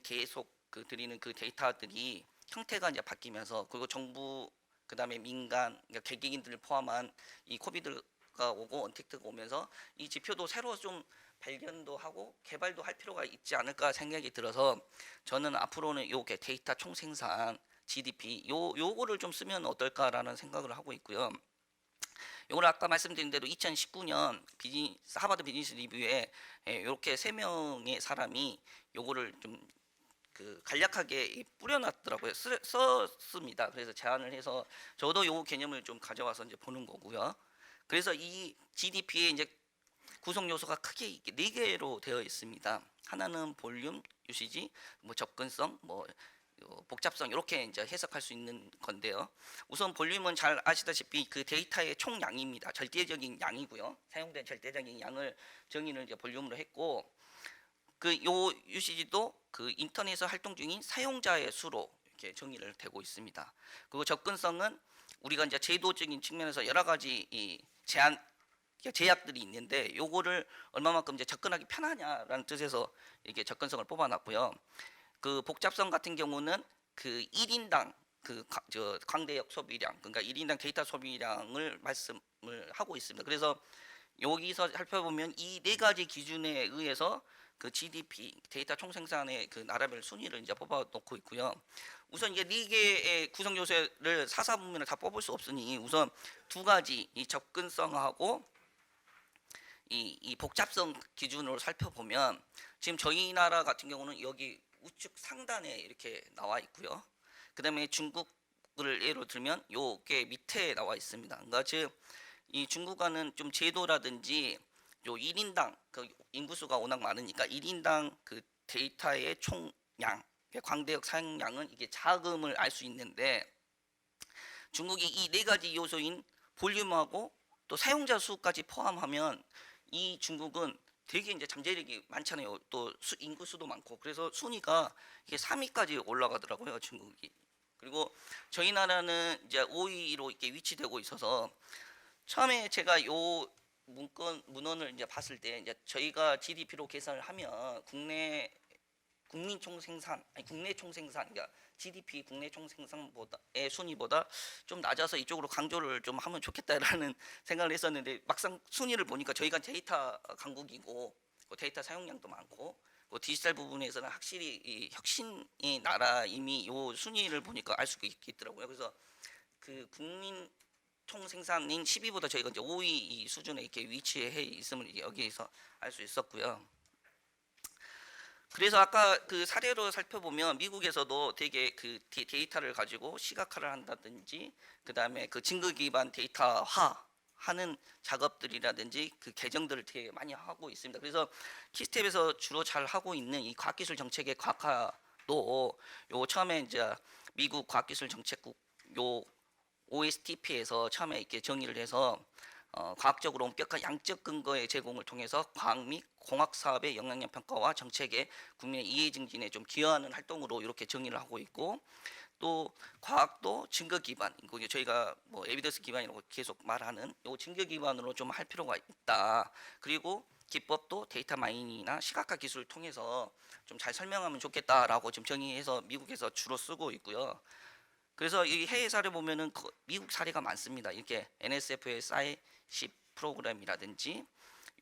드리는 그 데이터들이 형태가 이제 바뀌면서, 그리고 정부 그다음에 민간, 그러니까 개개인들을 포함한 이 코비드가 가 오고 언택트가 오면서 이 지표도 새로 좀 발견도 하고 개발도 할 필요가 있지 않을까 생각이 들어서 저는 앞으로는 요게 데이터 총생산 GDP 요거를 좀 쓰면 어떨까라는 생각을 하고 있고요. 요걸 아까 말씀드린 대로 2019년 하버드 비즈니스 리뷰에 이렇게 3명의 사람이 요거를 좀 그 간략하게 뿌려놨더라고요. 썼습니다. 그래서 제안을 해서 저도 요 개념을 좀 가져와서 이제 보는 거고요. 그래서 이 GDP에 이제 구성 요소가 크게 이렇게 4개로 되어 있습니다. 하나는 볼륨, 유시지, 뭐 접근성, 뭐 복잡성 이렇게 이제 해석할 수 있는 건데요. 우선 볼륨은 잘 아시다시피 그 데이터의 총량입니다. 절대적인 양이고요. 사용된 절대적인 양을 정의를 이제 볼륨으로 했고, 그 요 유시지도 그 인터넷에서 활동 중인 사용자의 수로 이렇게 정의를 되고 있습니다. 그리고 접근성은 우리가 이제 제도적인 측면에서 여러 가지 이 제약들이 있는데 요거를 얼마만큼 이제 접근하기 편하냐라는 뜻에서 이게 접근성을 뽑아놨고요. 그 복잡성 같은 경우는 그 1인당 그 광대역 소비량, 그러니까 1인당 데이터 소비량을 말씀을 하고 있습니다. 그래서 여기서 살펴보면 이 4가지 기준에 의해서 그 GDP 데이터 총생산의 그 나라별 순위를 이제 뽑아 놓고 있고요. 우선 이게 4개의 구성 요소를 사사분면을 다 뽑을 수 없으니 우선 2가지 이 접근성하고 이 복잡성 기준으로 살펴보면 지금 저희 나라 같은 경우는 여기 우측 상단에 이렇게 나와 있고요. 그다음에 중국을 예로 들면 요게 밑에 나와 있습니다. 그러니까 즉 이 중국과는 좀 제도라든지 요 1인당 그 인구수가 워낙 많으니까 1인당 그 데이터의 총량, 광대역 사용량은 이게 자금을 알 수 있는데 중국이 이 4가지 요소인 볼륨하고 또 사용자 수까지 포함하면 이 중국은 되게 이제 잠재력이 많잖아요. 또 인구 수도 많고 그래서 순위가 이게 3위까지 올라가더라고요, 중국이. 그리고 저희 나라는 이제 5위로 이렇게 위치되고 있어서 처음에 제가 요 문헌을 이제 봤을 때 이제 저희가 GDP로 계산을 하면 국내 총생산, 그러니까 GDP 국내 총생산보다의 순위보다 좀 낮아서 이쪽으로 강조를 좀 하면 좋겠다라는 생각을 했었는데 막상 순위를 보니까 저희가 데이터 강국이고 데이터 사용량도 많고 디지털 부분에서는 확실히 이 혁신의 나라 이미 요 순위를 보니까 알 수가 있더라고요. 그래서 그 국민 총생산인 10위보다 저희가 이제 5위 수준에 이렇게 위치해 있음을 여기에서 알 수 있었고요. 그래서 아까 그 사례로 살펴보면 미국에서도 되게 그 데이터를 가지고 시각화를 한다든지 그다음에 그 증거 기반 데이터화 하는 작업들이라든지 그 개정들을 되게 많이 하고 있습니다. 그래서 키스텝에서 주로 잘 하고 있는 이 과학기술 정책의 과학화도 요 처음에 이제 미국 과학기술 정책국 요 OSTP에서 처음에 이렇게 정의를 해서 과학적으로 엄격한 양적 근거의 제공을 통해서 과학 및 공학 사업의 영향력 평가와 정책의 국민의 이해 증진에 좀 기여하는 활동으로 이렇게 정의를 하고 있고 또 과학도 증거 기반, 저희가 뭐 에비던스 기반이라고 계속 말하는 요 증거 기반으로 좀 할 필요가 있다. 그리고 기법도 데이터 마이닝이나 시각화 기술을 통해서 좀 잘 설명하면 좋겠다라고 지금 정의해서 미국에서 주로 쓰고 있고요. 그래서 이 해외 사례 보면은 미국 사례가 많습니다. 이렇게 NSF의 사이십 프로그램이라든지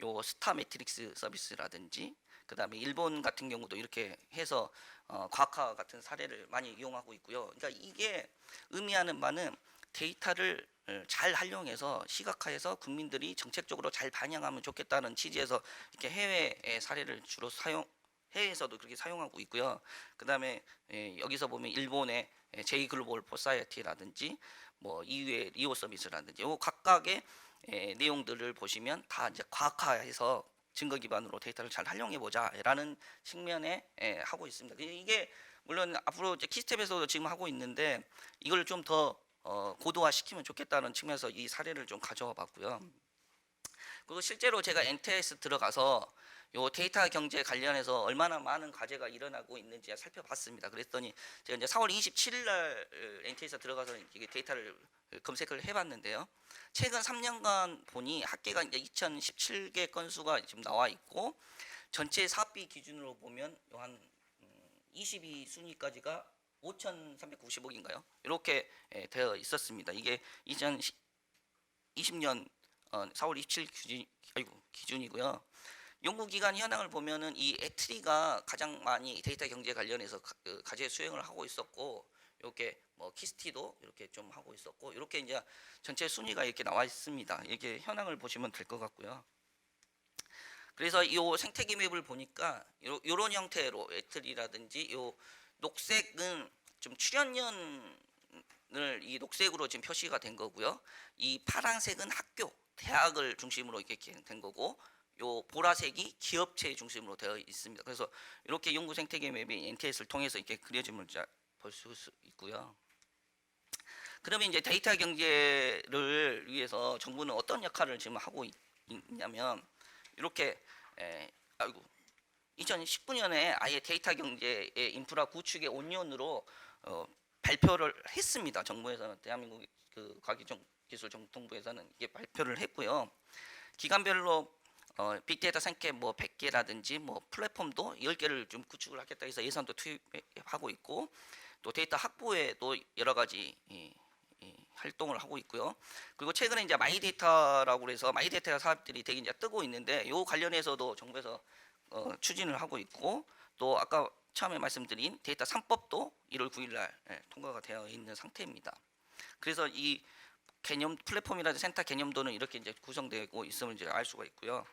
요 스타 매트릭스 서비스라든지 그다음에 일본 같은 경우도 이렇게 해서 과학화 같은 사례를 많이 이용하고 있고요. 그러니까 이게 의미하는 바는 데이터를 잘 활용해서 시각화해서 국민들이 정책적으로 잘 반영하면 좋겠다는 취지에서 이렇게 해외의 사례를 주로 해외에서도 그렇게 사용하고 있고요. 그다음에 여기서 보면 일본의 J 글로벌 포사이어티라든지 뭐 EU의 리오 서비스라든지 요 각각의 내용들을 보시면 다 이제 과학화해서 증거 기반으로 데이터를 잘 활용해 보자라는 측면에 하고 있습니다. 이게 물론 앞으로 이제 키스텝에서도 지금 하고 있는데 이걸 좀 더 고도화시키면 좋겠다는 측면에서 이 사례를 좀 가져와 봤고요. 그리고 실제로 제가 NTS 들어가서 요 데이터 경제 관련해서 얼마나 많은 과제가 일어나고 있는지 살펴봤습니다. 그랬더니 제가 이제 4월 27일 날 NTS에 들어가서 이게 데이터를 검색을 해봤는데요. 최근 3년간 보니 합계가 이제 2017개 건수가 지금 나와 있고 전체 사업비 기준으로 보면 한 22순위까지가 5,390억인가요? 이렇게 되어 있었습니다. 이게 2020년 4월 27일 기준이고요. 연구기관 현황을 보면은 이 애트리가 가장 많이 데이터 경제 관련해서 과제 수행을 하고 있었고, 이렇게 뭐 키스티도 이렇게 좀 하고 있었고, 이렇게 이제 전체 순위가 이렇게 나와 있습니다. 이렇게 현황을 보시면 될 것 같고요. 그래서 이 생태계 맵을 보니까 이런 형태로 애트리라든지 요 녹색은 좀 출연년을 이 녹색으로 지금 표시가 된 거고요. 이 파란색은 학교, 대학을 중심으로 이렇게 된 거고, 요 보라색이 기업체 중심으로 되어 있습니다. 그래서 이렇게 연구 생태계 맵이 NTS를 통해서 이렇게 그려짐을 볼 수 있고요. 그러면 이제 데이터 경제를 위해서 정부는 어떤 역할을 지금 하고 있냐면, 이렇게 2019년에 아예 데이터 경제의 인프라 구축의 5년으로 발표를 했습니다. 정부에서는, 대한민국 그 과기기술정통부에서는 이게 발표를 했고요. 기관별로 빅데이터 생태 뭐 100개라든지 뭐 플랫폼도 10개를 좀 구축을 하겠다 해서 예산도 투입하고 있고, 또 데이터 확보에도 여러 가지 활동을 하고 있고요. 그리고 최근에 이제 마이데이터라고 해서 마이데이터 사업들이 되게 이제 뜨고 있는데, 요 관련해서도 정부에서 추진을 하고 있고, 또 아까 처음에 말씀드린 데이터 3법도 1월 9일 날 통과가 되어 있는 상태입니다. 그래서 이 개념 플랫폼이라든지 센터 개념도는 이렇게 이제 구성되고 있음을 이제 알 수가 있고요.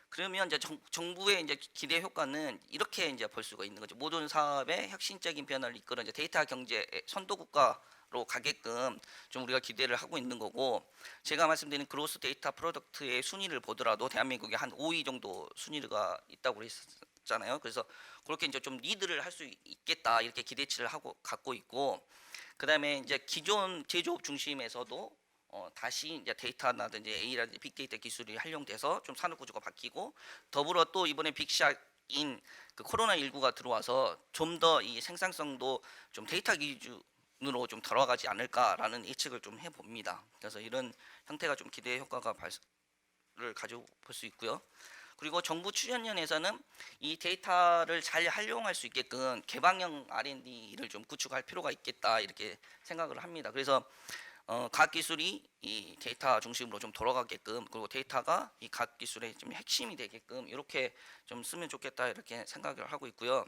그러면 이제 정부의 이제 기대 효과는 이렇게 이제 볼 수가 있는 거죠. 모든 사업의 혁신적인 변화를 이끌어 이제 데이터 경제 선도 국가로 가게끔 좀 우리가 기대를 하고 있는 거고, 제가 말씀드린 그로스 데이터 프로덕트의 순위를 보더라도 대한민국에 한 5위 정도 순위가 있다고 그랬잖아요. 그래서 그렇게 이제 좀 리드를 할 수 있겠다 이렇게 기대치를 갖고 있고, 그다음에 이제 기존 제조업 중심에서도 다시 이제 데이터라든지 AI라든지 빅데이터 기술이 활용돼서 좀 산업 구조가 바뀌고, 더불어 또 이번에 빅샷인 그 코로나19가 들어와서 좀 더 이 생산성도 좀 데이터 기준으로 좀 들어가지 않을까라는 예측을 좀 해봅니다. 그래서 이런 형태가 좀 기대 효과가 를 가지고 볼 수 있고요. 그리고 정부 출연연에서는 이 데이터를 잘 활용할 수 있게끔 개방형 R&D를 좀 구축할 필요가 있겠다 이렇게 생각을 합니다. 그래서 과학기술이 이 데이터 중심으로 좀 돌아가게끔, 그리고 데이터가 이 과학기술의 좀 핵심이 되게끔 이렇게 좀 쓰면 좋겠다 이렇게 생각을 하고 있고요.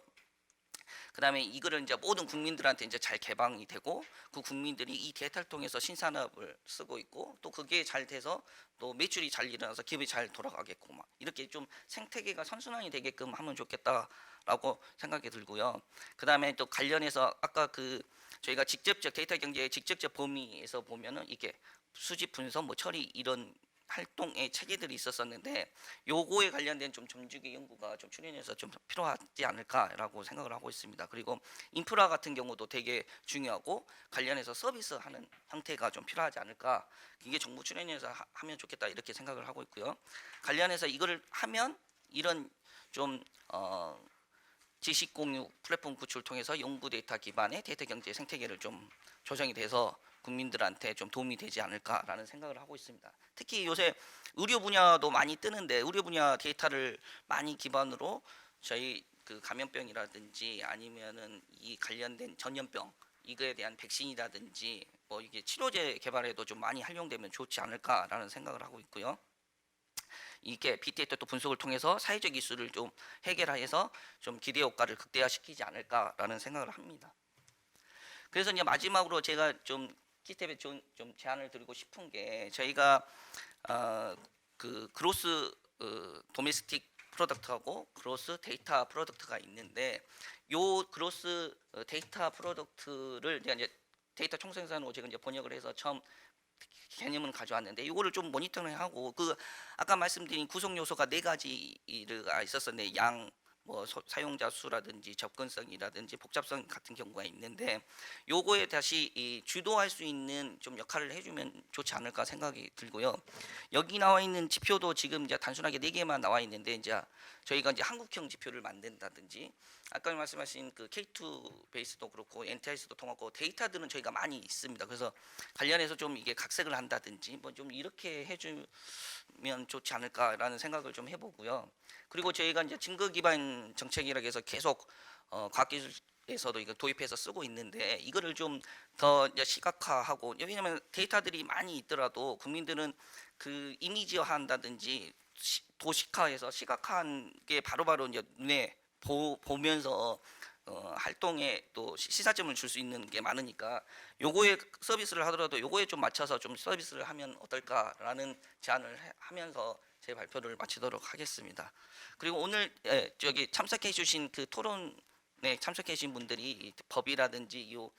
그다음에 이거를 이제 모든 국민들한테 이제 잘 개방이 되고, 그 국민들이 이 데이터를 통해서 신산업을 쓰고 있고, 또 그게 잘 돼서 또 매출이 잘 일어나서 기업이 잘 돌아가겠고, 막 이렇게 좀 생태계가 선순환이 되게끔 하면 좋겠다라고 생각이 들고요. 그다음에 또 관련해서 아까 그 저희가 직접적 데이터 경제의 직접적 범위에서 보면은 이게 수집 분석 뭐 처리 이런 활동의 체계들이 있었었는데, 요거에 관련된 좀 점주기 연구가 좀 출연해서 좀 필요하지 않을까라고 생각을 하고 있습니다. 그리고 인프라 같은 경우도 되게 중요하고, 관련해서 서비스하는 형태가 좀 필요하지 않을까, 이게 정부 출연해서 하면 좋겠다 이렇게 생각을 하고 있고요. 관련해서 이거를 하면 이런 좀 지식 공유 플랫폼 구축을 통해서 연구 데이터 기반의 데이터 경제 생태계를 좀 조성이 돼서 국민들한테 좀 도움이 되지 않을까라는 생각을 하고 있습니다. 특히 요새 의료 분야도 많이 뜨는데, 의료 분야 데이터를 많이 기반으로 저희 그 감염병이라든지 아니면은 이 관련된 전염병 이거에 대한 백신이라든지 뭐 이게 치료제 개발에도 좀 많이 활용되면 좋지 않을까라는 생각을 하고 있고요. 이게 빅데이터 또 분석을 통해서 사회적 이슈를 좀 해결해서 좀 기대 효과를 극대화시키지 않을까라는 생각을 합니다. 그래서 이제 마지막으로 제가 좀 키스텝에 좀 제안을 드리고 싶은 게, 저희가 그 그로스 도메스틱 프로덕트하고 그로스 데이터 프로덕트가 있는데, 요 그로스 데이터 프로덕트를 이제 데이터 총생산으로 제가 이제 번역을 해서 처음 개념은 가져왔는데, 이거를 좀 모니터링하고, 그 아까 말씀드린 구성 요소가 4가지가 있었었는데, 뭐 사용자 수라든지 접근성이라든지 복잡성 같은 경우가 있는데, 요거에 다시 주도할 수 있는 좀 역할을 해주면 좋지 않을까 생각이 들고요. 여기 나와 있는 지표도 지금 이제 단순하게 4개만 나와 있는데, 이제 저희가 이제 한국형 지표를 만든다든지, 아까 말씀하신 그 K2 베이스도 그렇고 NTIS도 통하고 데이터들은 저희가 많이 있습니다. 그래서 관련해서 좀 이게 각색을 한다든지 뭐 좀 이렇게 해주면 좋지 않을까라는 생각을 좀 해보고요. 그리고 저희가 이제 증거 기반 정책이라고 해서 계속 과학기술 에서도 이거 도입해서 쓰고 있는데 이거를 좀 더 시각화하고, 왜냐하면 데이터들이 많이 있더라도 국민들은 그 이미지화한다든지 도식화해서 시각화한 게 바로바로 이제 눈에 보면서 활동에 또 시사점을 줄 수 있는 게 많으니까 요거에 서비스를 하더라도 요거에 좀 맞춰서 좀 서비스를 하면 어떨까라는 제안을 하면서 제 발표를 마치도록 하겠습니다. 그리고 오늘 저기 참석해 주신 그 토론에 참석해 주신 분들이 이 법이라든지 요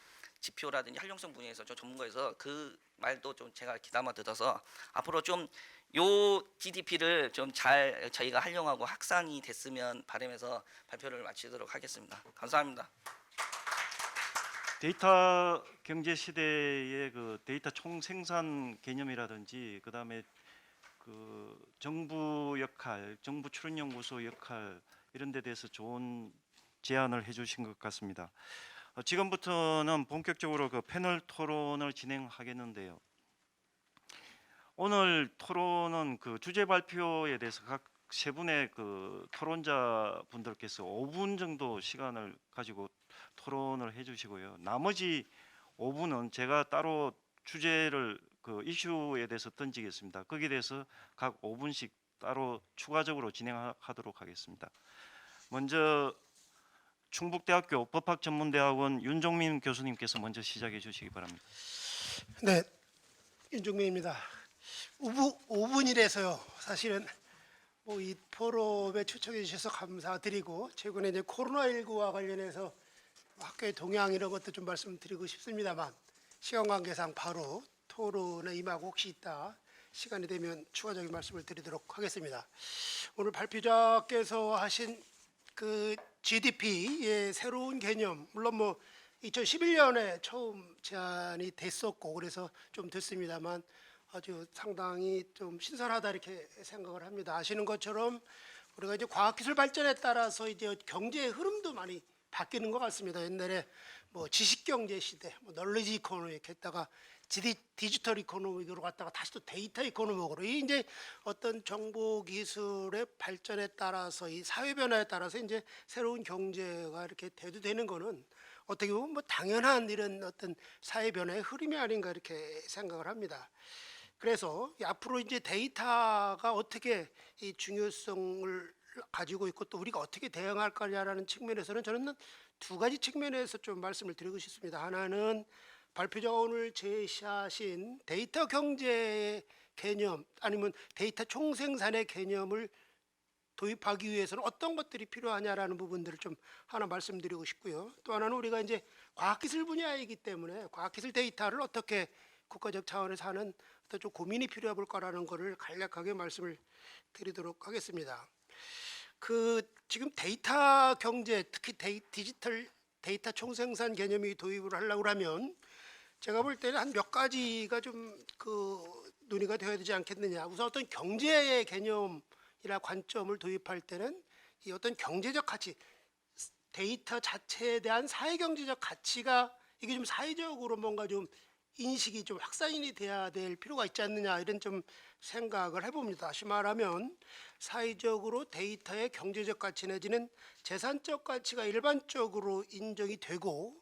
지표라든지 활용성 분야에서 좀 전문가에서 그 말도 좀 제가 귀담아 들어서 앞으로 좀 요 GDP를 좀 잘 저희가 활용하고 확산이 됐으면 바람에서 발표를 마치도록 하겠습니다. 감사합니다. 데이터 경제 시대의 그 데이터 총생산 개념이라든지 그다음에 그 정부 역할, 정부 출연연구소 역할 이런 데 대해서 좋은 제안을 해주신 것 같습니다. 지금부터는 본격적으로 그 패널 토론을 진행하겠는데요. 오늘 토론은 그 주제 발표에 대해서 각 세 분의 그 토론자 분들께서 5분 정도 시간을 가지고 토론을 해주시고요. 나머지 5분은 제가 따로 주제를 그 이슈에 대해서 던지겠습니다. 거기에 대해서 각 5분씩 따로 추가적으로 진행하도록 하겠습니다. 먼저 충북대학교 법학전문대학원 윤종민 교수님께서 먼저 시작해 주시기 바랍니다. 네, 윤종민입니다. 5분이라서요. 사실은 뭐 이 포럼에 초청해 주셔서 감사드리고 최근에 이제 코로나19와 관련해서 학교의 동향 이런 것도 좀 말씀드리고 싶습니다만 시간 관계상 바로 토론에 임하고 혹시 있다 시간이 되면 추가적인 말씀을 드리도록 하겠습니다. 오늘 발표자께서 하신 그 GDP의 새로운 개념, 물론 뭐 2011년에 처음 제안이 됐었고 그래서 좀 됐습니다만 아주 상당히 좀 신선하다 이렇게 생각을 합니다. 아시는 것처럼 우리가 이제 과학기술 발전에 따라서 이제 경제의 흐름도 많이 바뀌는 것 같습니다. 옛날에 뭐 지식경제 시대, 뭐 널리지 이코노믹 했다가 디지털 이코노믹으로 갔다가 다시 또 데이터 이코노믹으로 이 이제 어떤 정보 기술의 발전에 따라서 이 사회 변화에 따라서 이제 새로운 경제가 이렇게 대두되는 거는 어떻게 보면 뭐 당연한 이런 어떤 사회 변화의 흐름이 아닌가 이렇게 생각을 합니다. 그래서 앞으로 이제 데이터가 어떻게 이 중요성을 가지고 있고 또 우리가 어떻게 대응할 거냐라는 측면에서는 저는 두 가지 측면에서 좀 말씀을 드리고 싶습니다. 하나는 발표자가 오늘 제시하신 데이터 경제의 개념 아니면 데이터 총생산의 개념을 도입하기 위해서는 어떤 것들이 필요하냐라는 부분들을 좀 하나 말씀드리고 싶고요. 또 하나는 우리가 이제 과학기술 분야이기 때문에 과학기술 데이터를 어떻게 국가적 차원에서 하는 어떤 좀 고민이 필요할 거라는 것을 간략하게 말씀을 드리도록 하겠습니다. 그 지금 데이터 경제 특히 디지털 데이터 총생산 개념이 도입을 하려고 하면 제가 볼 때는 한 몇 가지가 좀 그 논의가 되어야 되지 않겠느냐. 우선 어떤 경제의 개념이나 관점을 도입할 때는 이 어떤 경제적 가치, 데이터 자체에 대한 사회경제적 가치가 이게 좀 사회적으로 뭔가 좀 인식이 좀 확산이 돼야 될 필요가 있지 않느냐 이런 좀 생각을 해봅니다. 다시 말하면 사회적으로 데이터의 경제적 가치 내지는 재산적 가치가 일반적으로 인정이 되고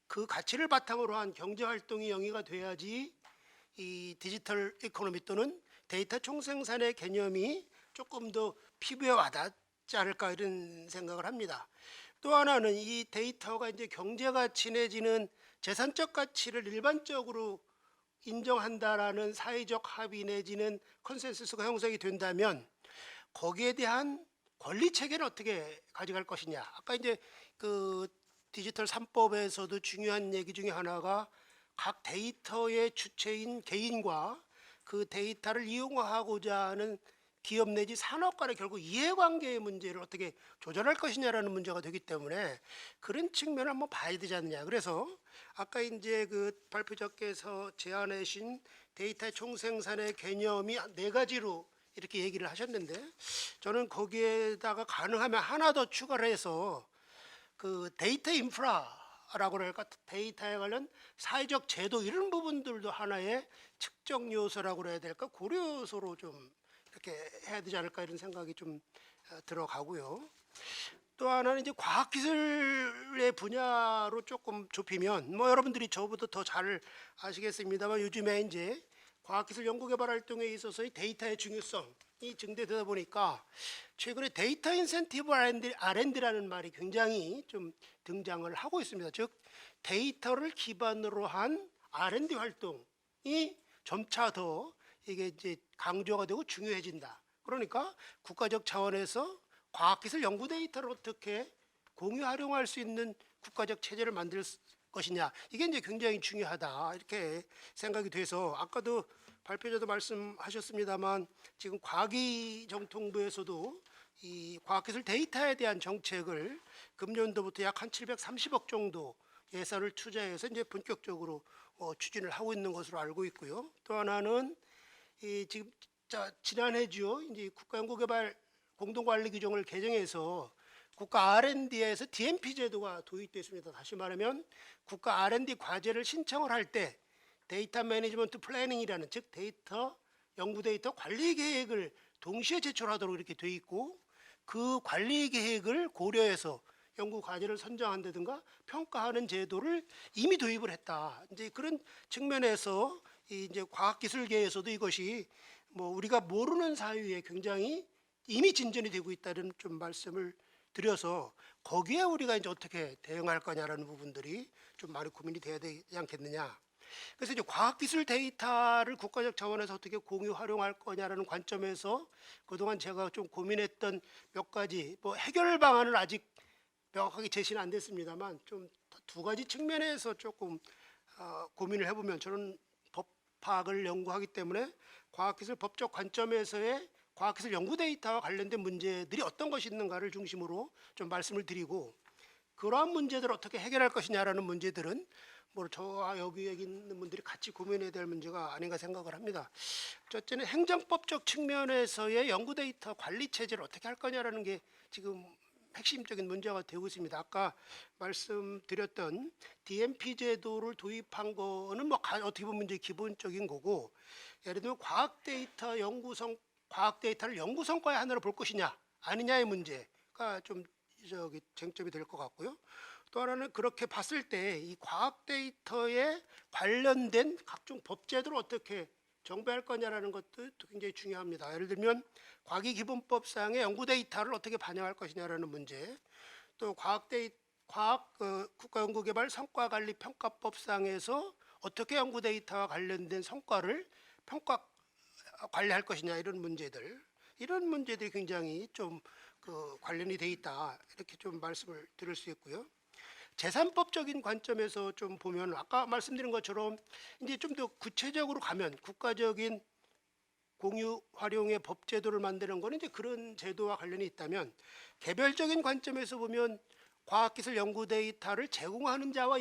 그 가치를 바탕으로 한 경제활동이 영위가 돼야지 이 디지털 이코노미 또는 데이터 총생산의 개념이 조금 더 피부에 와닿지 않을까 이런 생각을 합니다. 또 하나는 이 데이터가 이제 경제가치 내지는 재산적 가치를 일반적으로 인정한다라는 사회적 합의 내지는 컨센서스가 형성이 된다면 거기에 대한 권리 체계를 어떻게 가져갈 것이냐. 아까 이제 그 디지털 3법에서도 중요한 얘기 중에 하나가 각 데이터의 주체인 개인과 그 데이터를 이용하고자 하는 기업 내지 산업 간의 결국 이해관계의 문제를 어떻게 조절할 것이냐라는 문제가 되기 때문에 그런 측면을 한번 봐야 되지 않느냐. 그래서 아까 이제 그 발표자께서 제안하신 데이터 총생산의 개념이 네 가지로 이렇게 얘기를 하셨는데 저는 거기에다가 가능하면 하나 더 추가를 해서 그 데이터 인프라라고 할까 데이터에 관련 사회적 제도 이런 부분들도 하나의 측정 요소라고 해야 될까 고려 요소로 좀 이렇게 해야 되지 않을까 이런 생각이 좀 들어가고요. 또 하나는 이제 과학기술의 분야로 조금 좁히면 뭐 여러분들이 저보다 더 잘 아시겠습니다만 요즘에 이제 과학기술 연구개발 활동에 있어서의 데이터의 중요성이 증대되다 보니까 최근에 데이터 인센티브 R&D라는 말이 굉장히 좀 등장을 하고 있습니다. 즉 데이터를 기반으로 한 R&D 활동이 점차 더 이게 이제 강조가 되고 중요해진다. 그러니까 국가적 차원에서 과학기술 연구 데이터를 어떻게 공유 활용할 수 있는 국가적 체제를 만들 것이냐, 이게 이제 굉장히 중요하다 이렇게 생각이 돼서 아까도 발표자도 말씀하셨습니다만 지금 과기정통부에서도 이 과학기술 데이터에 대한 정책을 금년도부터 약 한 730억 정도 예산을 투자해서 이제 본격적으로 추진을 하고 있는 것으로 알고 있고요. 또 하나는 이 지금 지난해죠. 이제 국가연구개발 공동관리 규정을 개정해서 국가 R&D에서 DMP 제도가 도입됐습니다. 다시 말하면 국가 R&D 과제를 신청을 할 때 데이터 매니지먼트 플래닝이라는 즉 데이터 연구 데이터 관리 계획을 동시에 제출하도록 이렇게 돼 있고 그 관리 계획을 고려해서 연구 과제를 선정한다든가 평가하는 제도를 이미 도입을 했다. 이제 그런 측면에서 이제 과학기술계에서도 이것이 뭐 우리가 모르는 사이에 굉장히 이미 진전이 되고 있다는 좀 말씀을 드려서 거기에 우리가 이제 어떻게 대응할 거냐라는 부분들이 좀 많이 고민이 돼야 되지 않겠느냐. 그래서 이제 과학기술 데이터를 국가적 차원에서 어떻게 공유 활용할 거냐라는 관점에서 그동안 제가 좀 고민했던 몇 가지 뭐 해결 방안은 아직 명확하게 제시는 안 됐습니다만 좀 두 가지 측면에서 조금 고민을 해보면 저는 법학을 연구하기 때문에 과학기술 법적 관점에서의 과학기술 연구 데이터와 관련된 문제들이 어떤 것이 있는가를 중심으로 좀 말씀을 드리고 그러한 문제들을 어떻게 해결할 것이냐라는 문제들은 뭐 저와 여기 있는 분들이 같이 고민해야 될 문제가 아닌가 생각을 합니다. 첫째는 행정법적 측면에서의 연구 데이터 관리 체제를 어떻게 할 거냐라는 게 지금 핵심적인 문제가 되고 있습니다. 아까 말씀드렸던 DMP 제도를 도입한 거는 뭐 어떻게 보면 이제 기본적인 거고 예를 들면 과학 데이터를 연구 성과의 하나로 볼 것이냐 아니냐의 문제가 좀 쟁점이 될 것 같고요. 또 하나는 그렇게 봤을 때 이 과학 데이터에 관련된 각종 법제도를 어떻게 정비할 거냐라는 것도 굉장히 중요합니다. 예를 들면 과기기본법상의 연구 데이터를 어떻게 반영할 것이냐라는 문제, 또 국가연구개발 성과관리평가법상에서 어떻게 연구 데이터와 관련된 성과를 관리할 것이냐 이런 문제들이 굉장히 좀 관련이 돼 있다 이렇게 좀 말씀을 드릴 수 있고요. 재산법적인 관점에서 좀 보면 아까 말씀드린 것처럼 이제 좀 더 구체적으로 가면 국가적인 공유 활용의 법 제도를 만드는 거는 이제 그런 제도와 관련이 있다면 개별적인 관점에서 보면 과학기술 연구 데이터를 제공하는 자와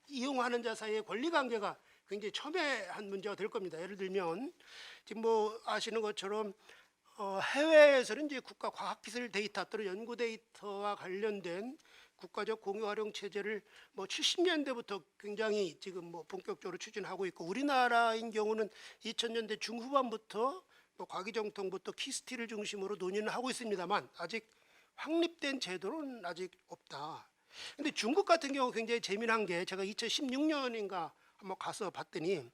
이용하는 자 사이의 권리 관계가 굉장히 첨예한 문제가 될 겁니다. 예를 들면 지금 뭐 아시는 것처럼 해외에서는 이제 국가 과학기술 데이터 또는 연구 데이터와 관련된 국가적 공유 활용 체제를 뭐 70년대부터 굉장히 지금 뭐 본격적으로 추진하고 있고 우리나라인 경우는 2000년대 중후반부터 뭐 과기정통부터 키스티를 중심으로 논의는 하고 있습니다만 아직 확립된 제도는 아직 없다. 근데 중국 같은 경우 굉장히 재미난 게 제가 2016년인가 한번 가서 봤더니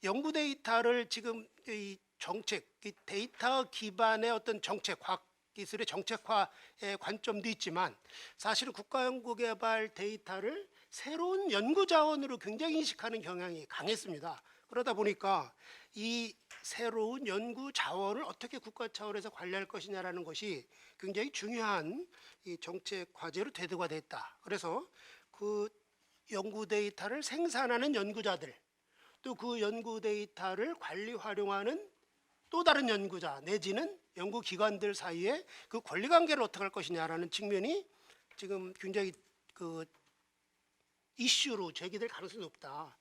연구 데이터를 지금 이 정책, 이 데이터 기반의 어떤 정책, 과학 기술의 정책화의 관점도 있지만 사실은 국가연구개발 데이터를 새로운 연구 자원으로 굉장히 인식하는 경향이 강했습니다. 그러다 보니까 이 새로운 연구 자원을 어떻게 국가 차원에서 관리할 것이냐라는 것이 굉장히 중요한 이 정책 과제로 대두가 됐다. 그래서 그 연구 데이터를 생산하는 연구자들 또 그 연구 데이터를 관리 활용하는 또 다른 연구자 내지는 연구기관들 사이에 그 권리관계를 어떻게 할 것이냐라는 측면이 지금 굉장히 그 이슈로 제기될 가능성이 높다.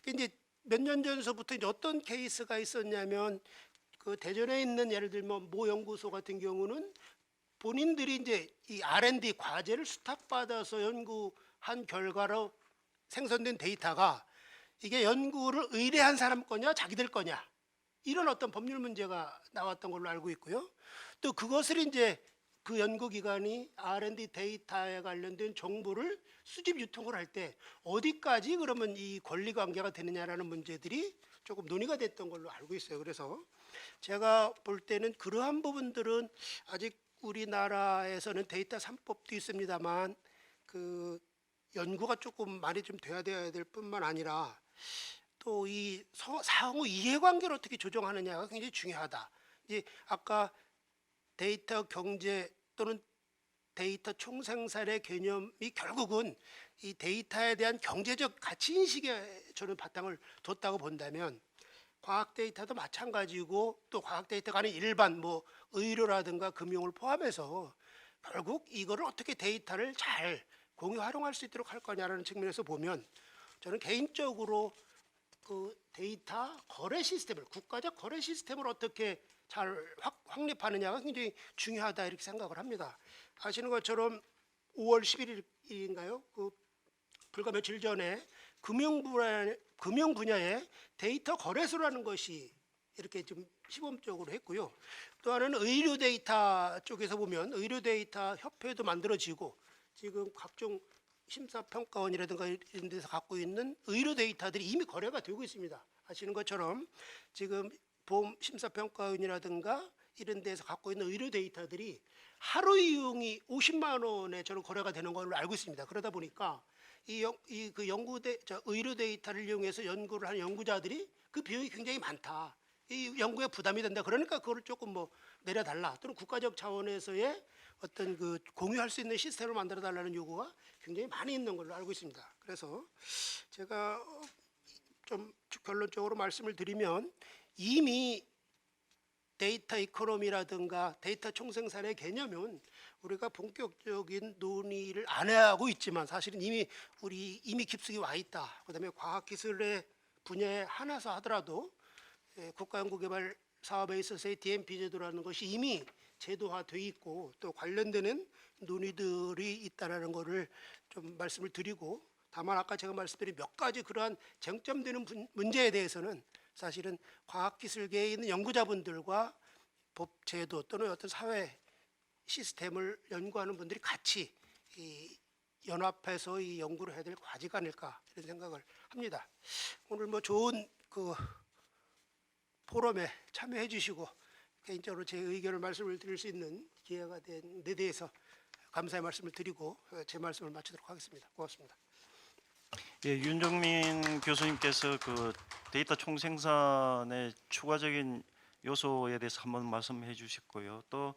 이제 몇 년 전서부터 이제 어떤 케이스가 있었냐면 그 대전에 있는 예를 들면 모 연구소 같은 경우는 본인들이 이제 이 R&D 과제를 수탁받아서 연구한 결과로 생성된 데이터가 이게 연구를 의뢰한 사람 거냐 자기들 거냐 이런 어떤 법률 문제가 나왔던 걸로 알고 있고요. 또 그것을 이제 그 연구기관이 R&D 데이터에 관련된 정보를 수집 유통을 할 때 어디까지 그러면 이 권리 관계가 되느냐라는 문제들이 조금 논의가 됐던 걸로 알고 있어요. 그래서 제가 볼 때는 그러한 부분들은 아직 우리나라에서는 데이터 3법도 있습니다만 그 연구가 조금 많이 좀 돼야 될 뿐만 아니라 또 이 상호 이해관계를 어떻게 조정하느냐가 굉장히 중요하다. 이제 아까 데이터 경제 또는 데이터 총생산의 개념이 결국은 이 데이터에 대한 경제적 가치 인식에 저는 바탕을 뒀다고 본다면 과학 데이터도 마찬가지고 또 과학 데이터가 아닌 일반 뭐 의료라든가 금융을 포함해서 결국 이거를 어떻게 데이터를 잘 공유 활용할 수 있도록 할 거냐라는 측면에서 보면 저는 개인적으로 그 데이터 거래 시스템을 국가적 거래 시스템을 어떻게 잘 확립하느냐가 굉장히 중요하다 이렇게 생각을 합니다. 아시는 것처럼 5월 11일인가요? 그 불과 며칠 전에 금융 분야에 데이터 거래소라는 것이 이렇게 좀 시범적으로 했고요. 또 하나는 의료 데이터 쪽에서 보면 의료 데이터 협회도 만들어지고 지금 각종 심사평가원이라든가 이런 데서 갖고 있는 의료 데이터들이 이미 거래가 되고 있습니다. 아시는 것처럼 지금 보험 심사평가원이라든가 이런 데서 갖고 있는 의료 데이터들이 하루 이용이 50만 원에 저는 거래가 되는 걸로 알고 있습니다. 그러다 보니까 의료 데이터를 이용해서 연구를 하는 연구자들이 그 비용이 굉장히 많다. 이 연구에 부담이 된다. 그러니까 그거를 조금 뭐 내려달라. 또는 국가적 차원에서의 어떤 그 공유할 수 있는 시스템을 만들어 달라는 요구가 굉장히 많이 있는 걸로 알고 있습니다. 그래서 제가 좀 결론적으로 말씀을 드리면 이미 데이터 이코노미라든가 데이터 총생산의 개념은 우리가 본격적인 논의를 안 하고 있지만 사실은 이미 깊숙이 와 있다. 그다음에 과학기술의 분야에 한해서 하더라도 국가연구개발 사업에 있어서의 DMP 제도라는 것이 이미 제도화돼 있고 또 관련되는 논의들이 있다라는 것을 좀 말씀을 드리고 다만 아까 제가 말씀드린 몇 가지 그러한 쟁점되는 문제에 대해서는 사실은 과학기술계에 있는 연구자분들과 법 제도 또는 어떤 사회 시스템을 연구하는 분들이 같이 연합해서 이 연구를 해야 될 과제가 아닐까 이런 생각을 합니다. 오늘 뭐 좋은 그 포럼에 참여해 주시고 개인적으로 제 의견을 말씀을 드릴 수 있는 기회가 된 데 대해서 감사의 말씀을 드리고 제 말씀을 마치도록 하겠습니다. 고맙습니다. 예, 윤정민 교수님께서 그 데이터 총생산의 추가적인 요소에 대해서 한번 말씀해 주셨고요. 또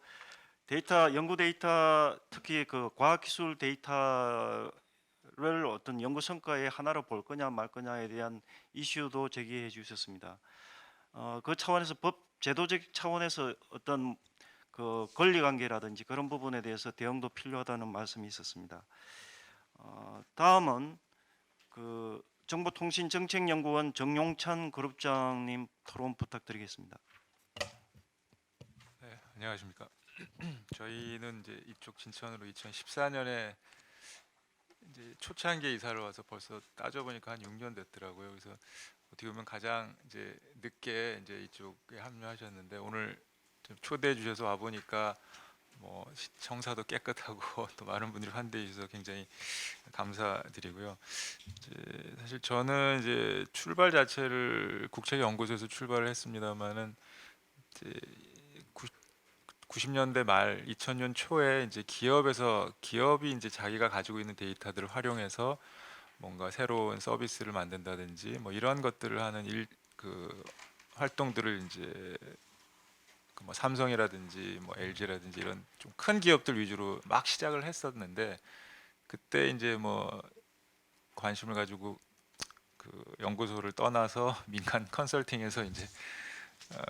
데이터 연구 데이터 특히 그 과학기술 데이터를 어떤 연구 성과의 하나로 볼 거냐 말 거냐에 대한 이슈도 제기해 주셨습니다. 그 차원에서 법 제도적 차원에서 어떤 그 권리관계라든지 그런 부분에 대해서 대응도 필요하다는 말씀이 있었습니다. 다음은 그 정보통신정책연구원 정용찬 그룹장님 토론 부탁드리겠습니다. 네, 안녕하십니까. 저희는 이제 이쪽 진천으로 2014년에 이제 초창기에 이사를 와서 벌써 따져보니까 한 6년 됐더라고요. 그래서 어떻게 보면 가장 이제 늦게 이제 이쪽에 합류하셨는데 오늘 좀 초대해 주셔서 와 보니까 뭐 청사도 깨끗하고 또 많은 분들이 환대해 주셔서 굉장히 감사드리고요. 이제 사실 저는 이제 출발 자체를 국책연구소에서 출발을 했습니다만은 이제 90년대 말 2000년 초에 이제 기업이 이제 자기가 가지고 있는 데이터들을 활용해서 뭔가 새로운 서비스를 만든다든지 뭐 이런 것들을 하는 그 활동들을 이제 뭐 삼성이라든지 뭐 LG라든지 이런 좀 큰 기업들 위주로 막 시작을 했었는데 그때 이제 뭐 관심을 가지고 그 연구소를 떠나서 민간 컨설팅에서 이제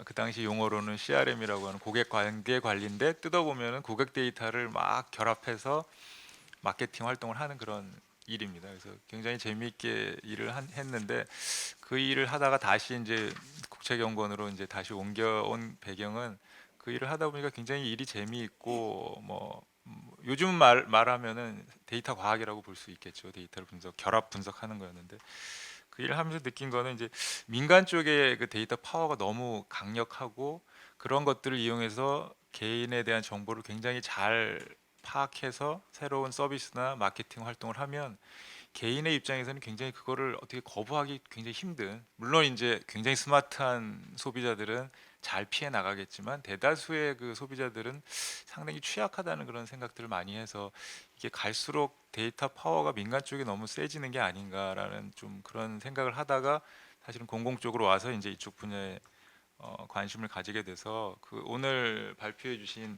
그 당시 용어로는 CRM이라고 하는 고객 관계 관리인데 뜯어보면은 고객 데이터를 막 결합해서 마케팅 활동을 하는 그런 일입니다. 그래서 굉장히 재미있게 일을 했는데 그 일을 하다가 다시 이제 국책연구원으로 이제 다시 옮겨온 배경은 그 일을 하다 보니까 굉장히 일이 재미있고 뭐 요즘 말하면은 데이터 과학이라고 볼 수 있겠죠. 데이터를 결합 분석하는 거였는데 그 일을 하면서 느낀 거는 이제 민간 쪽의 그 데이터 파워가 너무 강력하고 그런 것들을 이용해서 개인에 대한 정보를 굉장히 잘 파악해서 새로운 서비스나 마케팅 활동을 하면 개인의 입장에서는 굉장히 그거를 어떻게 거부하기 굉장히 힘든, 물론 이제 굉장히 스마트한 소비자들은 잘 피해 나가겠지만 대다수의 그 소비자들은 상당히 취약하다는 그런 생각들을 많이 해서 이게 갈수록 데이터 파워가 민간 쪽에 너무 세지는 게 아닌가라는 좀 그런 생각을 하다가 사실은 공공 쪽으로 와서 이제 이쪽 분야에 관심을 가지게 돼서 그 오늘 발표해 주신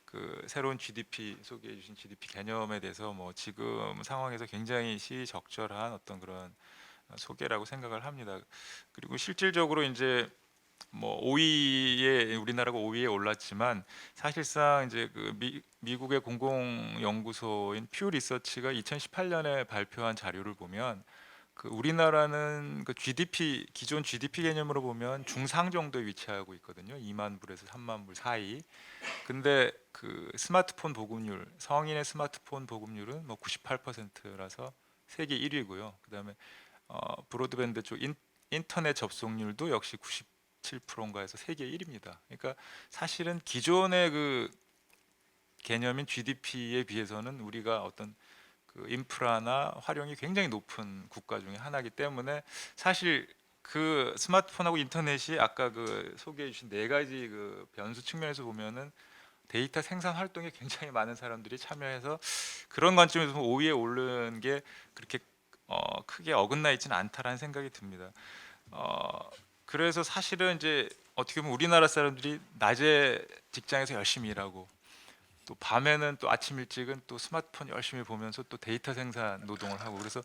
그 새로운 GDP 소개해 주신 GDP 개념에 대해서 뭐 지금 상황에서 굉장히 시적절한 어떤 그런 소개라고 생각을 합니다. 그리고 실질적으로 이제 뭐 5위에 우리나라가 5위에 올랐지만 사실상 이제 그 미국의 공공 연구소인 퓨 리서치가 2018년에 발표한 자료를 보면 그 우리나라는 그 GDP 기존 GDP 개념으로 보면 중상 정도에 위치하고 있거든요. 2만 불에서 3만 불 사이. 근데 그 스마트폰 보급률, 성인의 스마트폰 보급률은 뭐 98%라서 세계 1위고요. 그다음에 브로드밴드 쪽 인터넷 접속률도 역시 97%인가 해서 세계 1위입니다. 그러니까 사실은 기존의 그 개념인 GDP에 비해서는 우리가 어떤 그 인프라나 활용이 굉장히 높은 국가 중에 하나이기 때문에 사실 그 스마트폰하고 인터넷이 아까 그 소개해 주신 네 가지 그 변수 측면에서 보면은 데이터 생산 활동에 굉장히 많은 사람들이 참여해서 그런 관점에서 5위에 오른 게 그렇게 크게 어긋나 있지는 않다라는 생각이 듭니다. 그래서 사실은 이제 어떻게 보면 우리나라 사람들이 낮에 직장에서 열심히 일하고 또 밤에는 또 아침 일찍은 또 스마트폰 열심히 보면서 또 데이터 생산 노동을 하고 그래서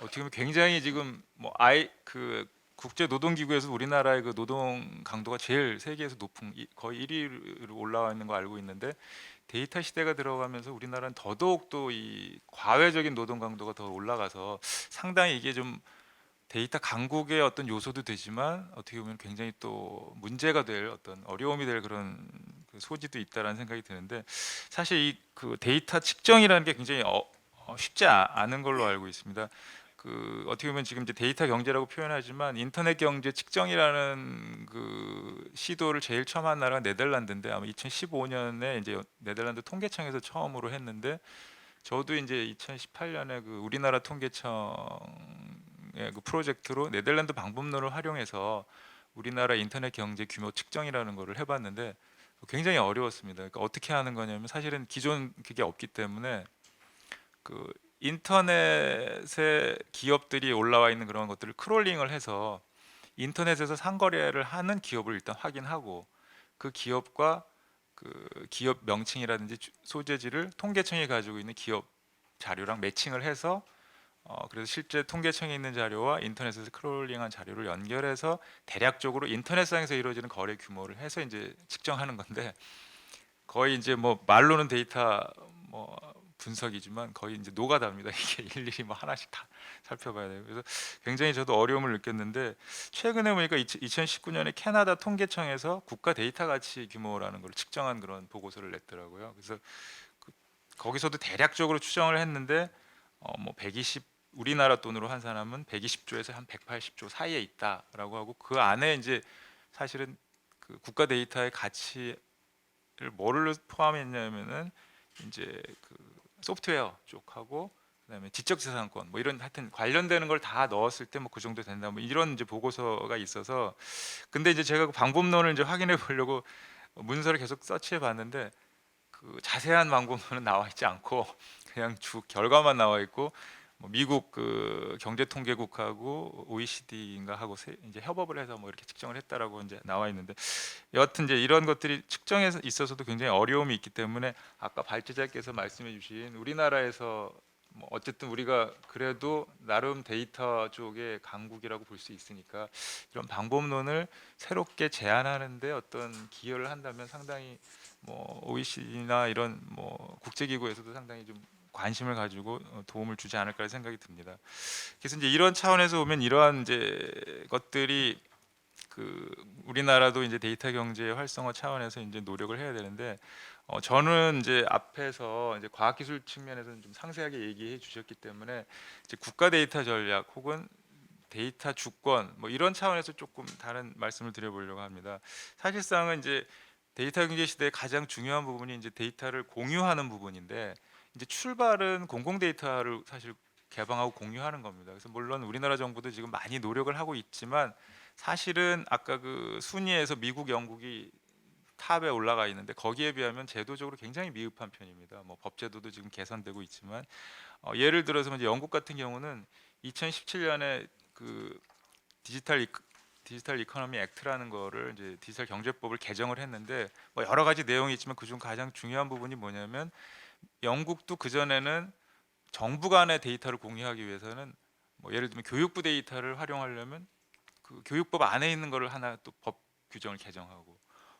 어떻게 보면 굉장히 지금 뭐 그 국제 노동 기구에서 우리나라의 그 노동 강도가 제일 세계에서 높은 거의 1위로 올라와 있는 거 알고 있는데 데이터 시대가 들어가면서 우리나라는 더더욱 또 이 과외적인 노동 강도가 더 올라가서 상당히 이게 좀 데이터 강국의 어떤 요소도 되지만 어떻게 보면 굉장히 또 문제가 될 어떤 어려움이 될 그런 그 소지도 있다라는 생각이 드는데 사실 이 그 데이터 측정이라는 게 굉장히 쉽지 않은 걸로 알고 있습니다. 그 어떻게 보면 지금 이제 데이터 경제라고 표현하지만 인터넷 경제 측정이라는 그 시도를 제일 처음 한 나라가 네덜란드인데 아마 2015년에 이제 네덜란드 통계청에서 처음으로 했는데 저도 이제 2018년에 그 우리나라 통계청의 그 프로젝트로 네덜란드 방법론을 활용해서 우리나라 인터넷 경제 규모 측정이라는 거를 해봤는데 굉장히 어려웠습니다. 그러니까 어떻게 하는 거냐면 사실은 기존 그게 없기 때문에 그 인터넷에 기업들이 올라와 있는 그런 것들을 크롤링을 해서 인터넷에서 상거래를 하는 기업을 일단 확인하고 그 기업과 그 기업 명칭이라든지 소재지를 통계청이 가지고 있는 기업 자료랑 매칭을 해서 그래서 실제 통계청에 있는 자료와 인터넷에서 크롤링한 자료를 연결해서 대략적으로 인터넷상에서 이루어지는 거래 규모를 해서 이제 측정하는 건데 거의 이제 뭐 말로는 데이터 뭐 분석이지만 거의 이제 노가다입니다. 이게 일일이 뭐 하나씩 다 살펴봐야 돼요. 그래서 굉장히 저도 어려움을 느꼈는데 최근에 보니까 2019년에 캐나다 통계청에서 국가 데이터 가치 규모라는 걸 측정한 그런 보고서를 냈더라고요. 그래서 거기서도 대략적으로 추정을 했는데 뭐 120 우리나라 돈으로 한 사람은 120조에서 한 180조 사이에 있다라고 하고 그 안에 이제 사실은 그 국가 데이터의 가치를 뭐를 포함했냐면은 이제 그 소프트웨어 쪽하고 그다음에 지적재산권 뭐 이런 하여튼 관련되는 걸 다 넣었을 때 뭐 그 정도 된다 뭐 이런 이제 보고서가 있어서 근데 이제 제가 그 방법론을 이제 확인해 보려고 문서를 계속 서치해 봤는데 그 자세한 방법론은 나와 있지 않고 그냥 주 결과만 나와 있고 뭐 미국 그 경제통계국하고 OECD인가 하고 이제 협업을 해서 뭐 이렇게 측정을 했다라고 이제 나와 있는데 여하튼 이제 이런 것들이 측정에 있어서도 굉장히 어려움이 있기 때문에 아까 발제자께서 말씀해주신 우리나라에서 뭐 어쨌든 우리가 그래도 나름 데이터 쪽의 강국이라고 볼 수 있으니까 이런 방법론을 새롭게 제안하는데 어떤 기여를 한다면 상당히 뭐 OECD나 이런 뭐 국제기구에서도 상당히 좀 관심을 가지고 도움을 주지 않을까 생각이 듭니다. 그래서 이제 이런 차원에서 보면 이러한 이제 것들이 그 우리나라도 이제 데이터 경제 활성화 차원에서 이제 노력을 해야 되는데 저는 이제 앞에서 이제 과학기술 측면에서는 좀 상세하게 얘기해 주셨기 때문에 이제 국가 데이터 전략 혹은 데이터 주권 뭐 이런 차원에서 조금 다른 말씀을 드려보려고 합니다. 사실상은 이제 데이터 경제 시대의 가장 중요한 부분이 이제 데이터를 공유하는 부분인데 이제 출발은 공공 데이터를 사실 개방하고 공유하는 겁니다. 그래서 물론 우리나라 정부도 지금 많이 노력을 하고 있지만 사실은 아까 그 순위에서 미국, 영국이 탑에 올라가 있는데 거기에 비하면 제도적으로 굉장히 미흡한 편입니다. 뭐 법제도도 지금 개선되고 있지만 예를 들어서 이제 영국 같은 경우는 2017년에 그 디지털 이코노미 액트라는 거를 이제 디지털 경제법을 개정을 했는데 뭐 여러 가지 내용이 있지만 그중 가장 중요한 부분이 뭐냐면 영국도 그 전에는 정부 간의 데이터를 공유하기 위해서는 뭐 예를 들면 교육부 데이터를 활용하려면 그 교육법 안에 있는 거를 하나 또 법 규정을 개정하고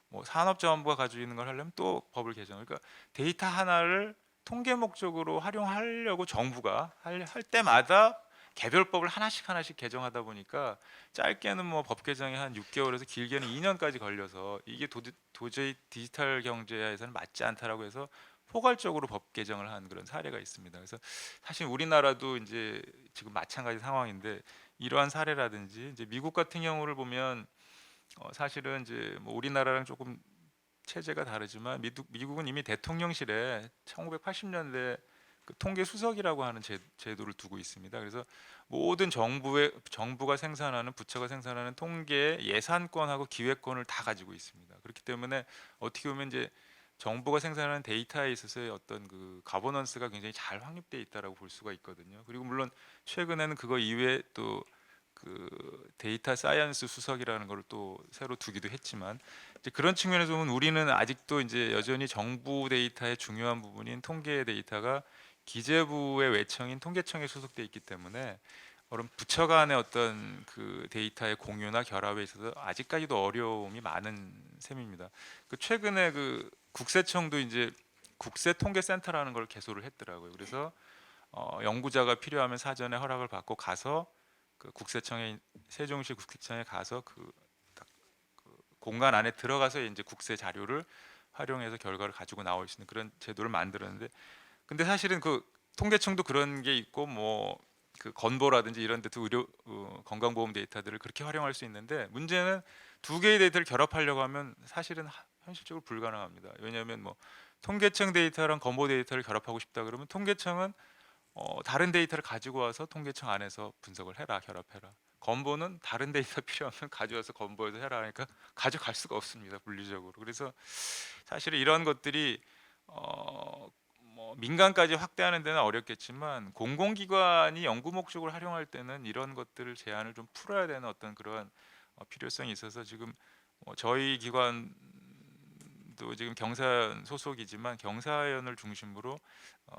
뭐 산업자원부가 가지고 있는 걸 하려면 또 법을 개정. 그러니까 데이터 하나를 통계 목적으로 활용하려고 정부가 할 때마다 개별법을 하나씩 개정하다 보니까 짧게는 뭐 법 개정이 한 6개월에서 길게는 2년까지 걸려서 이게 도저히 디지털 경제에서는 맞지 않다라고 해서 포괄적으로 법 개정을 한 그런 사례가 있습니다. 그래서 사실 우리나라도 이제 지금 마찬가지 상황인데 이러한 사례라든지 이제 미국 같은 경우를 보면 사실은 이제 뭐 우리나라랑 조금 체제가 다르지만 미국은 이미 대통령실에 1980년대 그 통계 수석이라고 하는 제도를 두고 있습니다. 그래서 모든 정부가 생산하는 부처가 생산하는 통계 예산권하고 기획권을 다 가지고 있습니다. 그렇기 때문에 어떻게 보면 이제 정부가 생산하는 데이터에 있어서의 어떤 그 가버넌스가 굉장히 잘 확립되어 있다라고 볼 수가 있거든요. 그리고 물론 최근에는 그거 이외에 또 그 데이터 사이언스 수석이라는 걸 또 새로 두기도 했지만 이제 그런 측면에서 보면 우리는 아직도 이제 여전히 정부 데이터의 중요한 부분인 통계 데이터가 기재부의 외청인 통계청에 소속돼 있기 때문에 그런 부처 간의 어떤 그 데이터의 공유나 결합에 있어서 아직까지도 어려움이 많은 셈입니다. 그 최근에 그 국세청도 이제 국세통계센터라는 걸 개소를 했더라고요. 그래서 연구자가 필요하면 사전에 허락을 받고 가서 그 국세청에 세종시 국세청에 가서 딱 그 공간 안에 들어가서 이제 국세 자료를 활용해서 결과를 가지고 나올 수 있는 그런 제도를 만들었는데 근데 사실은 그 통계청도 그런 게 있고 뭐 그 건보라든지 이런 데도 의료 건강보험 데이터들을 그렇게 활용할 수 있는데 문제는 두 개의 데이터를 결합하려고 하면 사실은 현실적으로 불가능합니다. 왜냐하면 뭐 통계청 데이터랑 건보 데이터를 결합하고 싶다 그러면 통계청은 다른 데이터를 가지고 와서 통계청 안에서 분석을 해라, 결합해라. 건보는 다른 데이터 필요하면 가져와서 건보에서 해라 하니까 가져갈 수가 없습니다, 물리적으로. 그래서 사실 이런 것들이 뭐 민간까지 확대하는 데는 어렵겠지만 공공기관이 연구 목적으로 활용할 때는 이런 것들을 제한을 좀 풀어야 되는 어떤 그런 필요성이 있어서 지금 저희 기관도 지금 경사연 소속이지만 경사연을 중심으로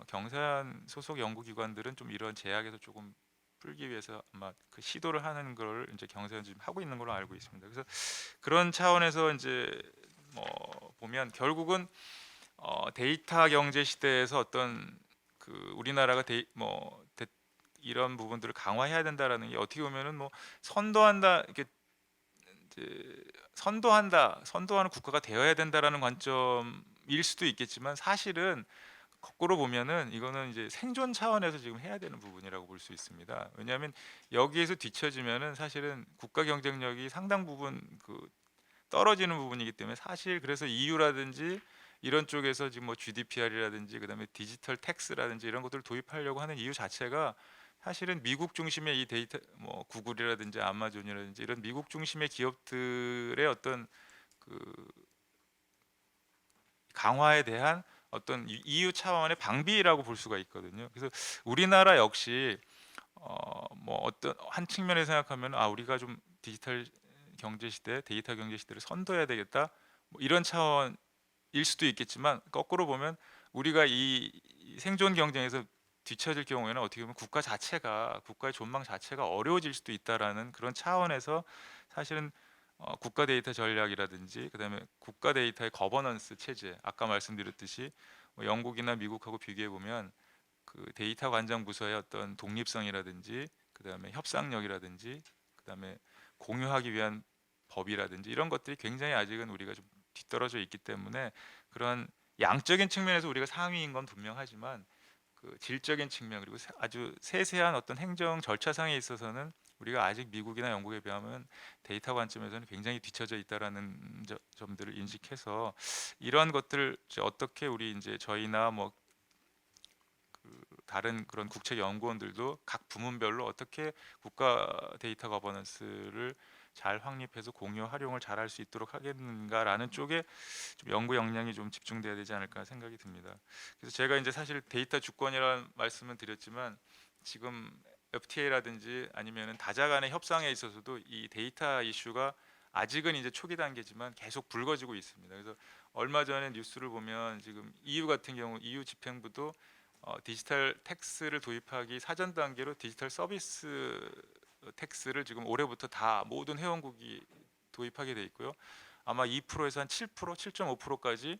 경사연 소속 연구기관들은 좀 이런 제약에서 조금 풀기 위해서 아마 그 시도를 하는 걸 이제 경사연 지금 하고 있는 걸로 알고 있습니다. 그래서 그런 차원에서 이제 보면 결국은 데이터 경제 시대에서 어떤 그 우리나라가 이런 부분들을 강화해야 된다라는 게 어떻게 보면은 뭐 선도한다 이렇게 이제 선도하는 국가가 되어야 된다라는 관점일 수도 있겠지만 사실은 거꾸로 보면은 이거는 이제 생존 차원에서 지금 해야 되는 부분이라고 볼 수 있습니다. 왜냐하면 여기에서 뒤처지면은 사실은 국가 경쟁력이 상당 부분 그 떨어지는 부분이기 때문에 사실 그래서 EU라든지 이런 쪽에서 지금 뭐 GDPR이라든지 그다음에 디지털 텍스라든지 이런 것들을 도입하려고 하는 이유 자체가 사실은 미국 중심의 이 데이터 뭐 구글이라든지 아마존이라든지 이런 미국 중심의 기업들의 어떤 그 강화에 대한 어떤 EU 차원의 방비라고 볼 수가 있거든요. 그래서 우리나라 역시 뭐 어떤 한 측면에 생각하면 우리가 좀 디지털 경제 시대, 데이터 경제 시대를 선도해야 되겠다. 뭐 이런 차원일 수도 있겠지만 거꾸로 보면 우리가 이 생존 경쟁에서 뒤처질 경우에는 어떻게 보면 국가의 존망 자체가 어려워질 수도 있다라는 그런 차원에서 사실은 국가 데이터 전략이라든지 그다음에 국가 데이터의 거버넌스 체제 아까 말씀드렸듯이 뭐 영국이나 미국하고 비교해 보면 그 데이터 관장 부서의 어떤 독립성이라든지 그다음에 협상력이라든지 그다음에 공유하기 위한 법이라든지 이런 것들이 굉장히 아직은 우리가 좀 뒤떨어져 있기 때문에 그런 양적인 측면에서 우리가 상위인 건 분명하지만 그 질적인 측면 그리고 아주 세세한 어떤 행정 절차상에 있어서는 우리가 아직 미국이나 영국에 비하면 데이터 관점에서는 굉장히 뒤처져 있다라는 점들을 인식해서 이러한 것들을 이제 어떻게 우리 이제 저희나 뭐 다른 그런 국책 연구원들도 각 부문별로 어떻게 국가 데이터 거버넌스를 잘 확립해서 공유 활용을 잘 할 수 있도록 하겠는가라는 쪽에 좀 연구 역량이 좀 집중돼야 되지 않을까 생각이 듭니다. 그래서 제가 이제 사실 데이터 주권이라는 말씀을 드렸지만 지금 FTA라든지 아니면은 다자 간의 협상에 있어서도 이 데이터 이슈가 아직은 이제 초기 단계지만 계속 불거지고 있습니다. 그래서 얼마 전에 뉴스를 보면 지금 EU 같은 경우 EU 집행부도 디지털 텍스를 도입하기 사전 단계로 디지털 서비스 텍스를 지금 올해부터 다 모든 회원국이 도입하게 돼 있고요. 아마 2%에서 한 7%, 7.5%까지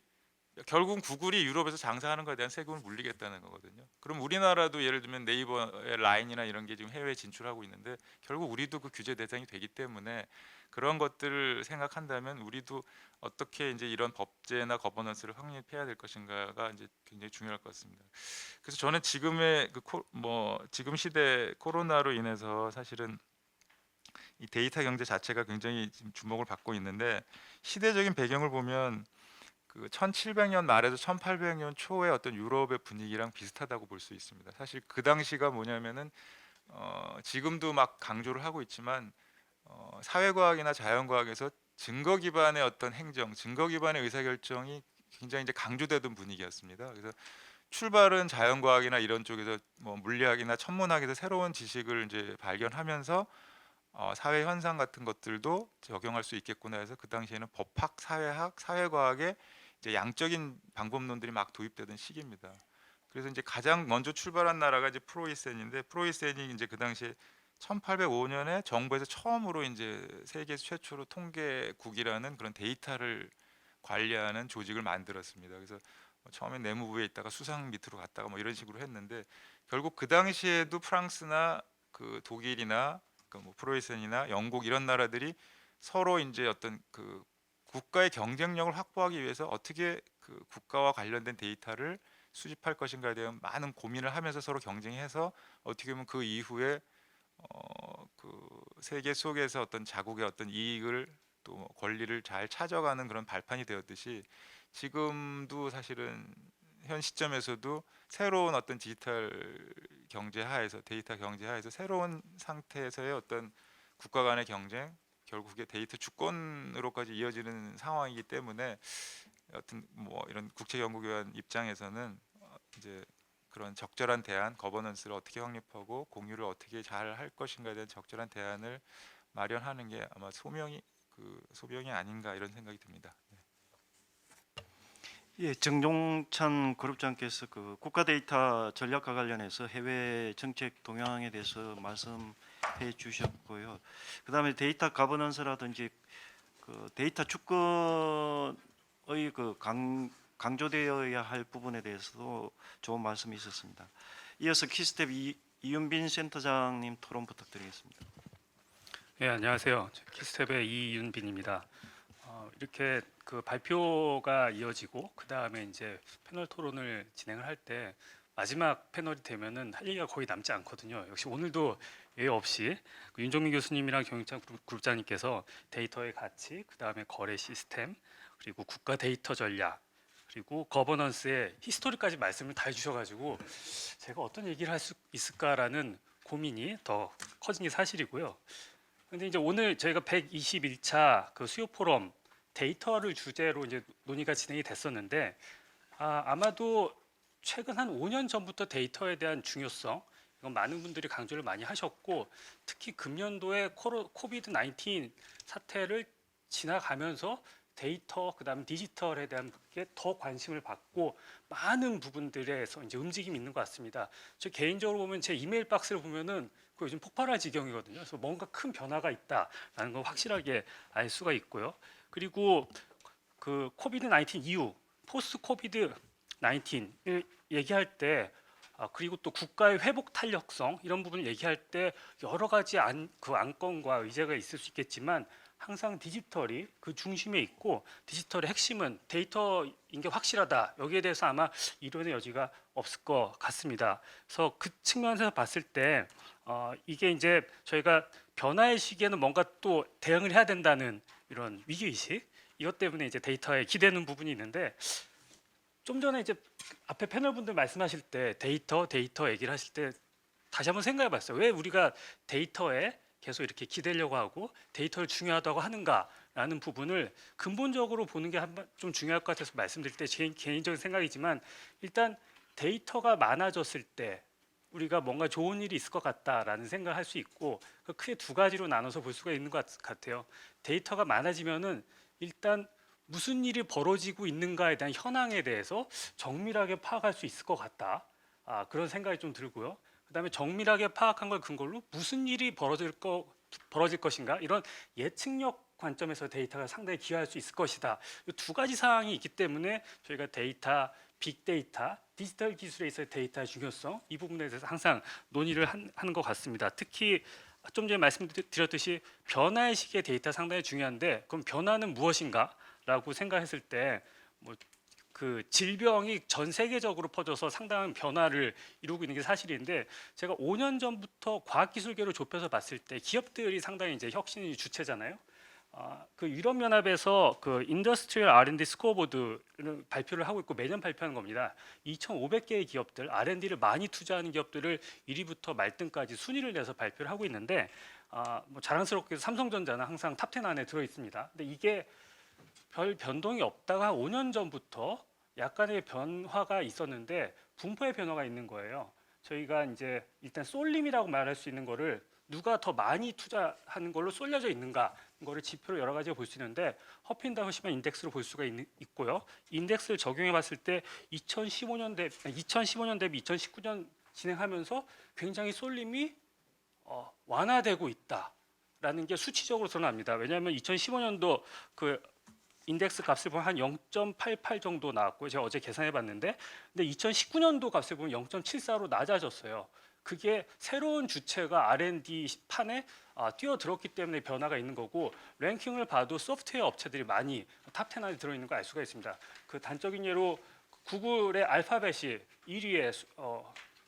결국 구글이 유럽에서 장사하는 것에 대한 세금을 물리겠다는 거거든요. 그럼 우리나라도 예를 들면 네이버의 라인이나 이런 게 지금 해외에 진출하고 있는데 결국 우리도 그 규제 대상이 되기 때문에 그런 것들을 생각한다면 우리도 어떻게 이제 이런 법제나 거버넌스를 확립해야 될 것인가가 이제 굉장히 중요할 것 같습니다. 그래서 저는 지금의 지금 시대 코로나로 인해서 사실은 이 데이터 경제 자체가 굉장히 지금 주목을 받고 있는데 시대적인 배경을 보면 그 1700년 말에서 1800년 초의 어떤 유럽의 분위기랑 비슷하다고 볼 수 있습니다. 사실 그 당시가 뭐냐면은 지금도 막 강조를 하고 있지만 사회과학이나 자연과학에서 증거 기반의 어떤 행정, 증거 기반의 의사결정이 굉장히 이제 강조되던 분위기였습니다. 그래서 출발은 자연과학이나 이런 쪽에서 뭐 물리학이나 천문학에서 새로운 지식을 이제 발견하면서 사회 현상 같은 것들도 적용할 수 있겠구나 해서 그 당시에는 법학, 사회학, 사회과학의 이제 양적인 방법론들이 막 도입되던 시기입니다. 그래서 이제 가장 먼저 출발한 나라가 이제 프로이센인데 프로이센이 이제 그 당시에 1805년에 정부에서 처음으로 이제 세계 최초로 통계국이라는 그런 데이터를 관리하는 조직을 만들었습니다. 그래서 처음에 내무부에 있다가 수상 밑으로 갔다가 뭐 이런 식으로 했는데 결국 그 당시에도 프랑스나 그 독일이나 그 뭐 프로이센이나 영국 이런 나라들이 서로 이제 어떤 그 국가의 경쟁력을 확보하기 위해서 어떻게 그 국가와 관련된 데이터를 수집할 것인가에 대한 많은 고민을 하면서 서로 경쟁해서 어떻게 보면 그 이후에 그 세계 속에서 어떤 자국의 어떤 이익을 또 권리를 잘 찾아가는 그런 발판이 되었듯이 지금도 사실은 현 시점에서도 새로운 어떤 디지털 경제 하에서 데이터 경제 하에서 새로운 상태에서의 어떤 국가 간의 경쟁 결국에 데이터 주권으로까지 이어지는 상황이기 때문에 어떤 뭐 이런 국제연구교환 입장에서는 이제 그런 적절한 대안, 거버넌스를 어떻게 확립하고 공유를 어떻게 잘 할 것인가에 대한 적절한 대안을 마련하는 게 아마 소명이 아닌가 이런 생각이 듭니다. 네. 예, 정종찬 그룹장께서 그 국가 데이터 전략과 관련해서 해외 정책 동향에 대해서 말씀해 주셨고요. 그다음에 데이터 가버넌스라든지 그 데이터 주권의 그 강조되어야 할 부분에 대해서도 좋은 말씀이 있었습니다. 이어서 키스텝 이윤빈 센터장님 토론 부탁드리겠습니다. 네, 안녕하세요. 키스텝의 이윤빈입니다. 이렇게 그 발표가 이어지고 그 다음에 이제 패널 토론을 진행을 할 때 마지막 패널이 되면은 할 얘기가 거의 남지 않거든요. 역시 오늘도 예외 없이 그 윤종민 교수님이랑 경영창 그룹장님께서 데이터의 가치, 그 다음에 거래 시스템, 그리고 국가 데이터 전략, 그리고 거버넌스의 히스토리까지 말씀을 다 해주셔가지고 제가 어떤 얘기를 할 수 있을까라는 고민이 더 커진 게 사실이고요. 근데 이제 오늘 저희가 121차 그 수요 포럼 데이터를 주제로 이제 논의가 진행이 됐었는데 아마도 최근 한 5년 전부터 데이터에 대한 중요성 이건 많은 분들이 강조를 많이 하셨고 특히 금년도에 코비드 19 사태를 지나가면서 데이터 그다음 디지털에 대한 게 더 관심을 받고 많은 부분들에서 이제 움직임이 있는 것 같습니다. 저 개인적으로 보면 제 이메일 박스를 보면은 그 요즘 폭발할 지경이거든요. 그래서 뭔가 큰 변화가 있다라는 걸 확실하게 알 수가 있고요. 그리고 그 코비드 19 이후 포스트 코비드 19을 얘기할 때 그리고 또 국가의 회복 탄력성 이런 부분을 얘기할 때 여러 가지 안건과 의제가 있을 수 있겠지만 항상 디지털이 그 중심에 있고 디지털의 핵심은 데이터인 게 확실하다. 여기에 대해서 아마 이론의 여지가 없을 것 같습니다. 그래서 그 측면에서 봤을 때 이게 이제 저희가 변화의 시기에는 뭔가 또 대응을 해야 된다는 이런 위기의식, 이것 때문에 이제 데이터에 기대는 부분이 있는데, 좀 전에 이제 앞에 패널분들 말씀하실 때 데이터 얘기를 하실 때 다시 한번 생각해봤어요. 왜 우리가 데이터에 계속 이렇게 기대려고 하고 데이터를 중요하다고 하는가라는 부분을 근본적으로 보는 게 좀 중요할 것 같아서 말씀드릴 때 제 개인적인 생각이지만, 일단 데이터가 많아졌을 때 우리가 뭔가 좋은 일이 있을 것 같다라는 생각을 할 수 있고, 크게 두 가지로 나눠서 볼 수가 있는 것 같아요. 데이터가 많아지면은 일단 무슨 일이 벌어지고 있는가에 대한 현황에 대해서 정밀하게 파악할 수 있을 것 같다. 그런 생각이 좀 들고요. 그다음에 정밀하게 파악한 걸 근거로 무슨 일이 벌어질 것인가, 이런 예측력 관점에서 데이터가 상당히 기여할 수 있을 것이다. 이 두 가지 사항이 있기 때문에 저희가 데이터, 빅데이터, 디지털 기술에 있어서 데이터의 중요성, 이 부분에 대해서 항상 논의를 하는 것 같습니다. 특히 좀 전에 말씀드렸듯이 변화의 시기에 데이터 상당히 중요한데, 그럼 변화는 무엇인가라고 생각했을 때 그 질병이 전 세계적으로 퍼져서 상당한 변화를 이루고 있는 게 사실인데, 제가 5년 전부터 과학기술계로 좁혀서 봤을 때 기업들이 상당히 이제 혁신이 주체잖아요. 그 유럽연합에서 그 인더스트리얼 R&D 스코어보드를 발표를 하고 있고 매년 발표하는 겁니다. 2,500개의 기업들, R&D를 많이 투자하는 기업들을 1위부터 말등까지 순위를 내서 발표를 하고 있는데, 뭐 자랑스럽게 삼성전자는 항상 탑10 안에 들어 있습니다. 근데 이게 별 변동이 없다가 5년 전부터 약간의 변화가 있었는데 분포의 변화가 있는 거예요. 저희가 이제 일단 쏠림이라고 말할 수 있는 거를 누가 더 많이 투자하는 걸로 쏠려져 있는가, 이거를 지표로 여러 가지로 볼 수 있는데, 허핀다 허시만 인덱스로 볼 수가 있고요. 인덱스를 적용해 봤을 때 2015년 대비 2019년 진행하면서 굉장히 쏠림이 완화되고 있다라는 게 수치적으로 드러납니다. 왜냐하면 2015년도 그 인덱스 값을 보면 한 0.88 정도 나왔고요. 제가 어제 계산해 봤는데, 근데 2019년도 값을 보면 0.74로 낮아졌어요. 그게 새로운 주체가 R&D 판에 뛰어들었기 때문에 변화가 있는 거고, 랭킹을 봐도 소프트웨어 업체들이 많이 탑10 안에 들어있는 걸 알 수가 있습니다. 그 단적인 예로 구글의 알파벳이 1위에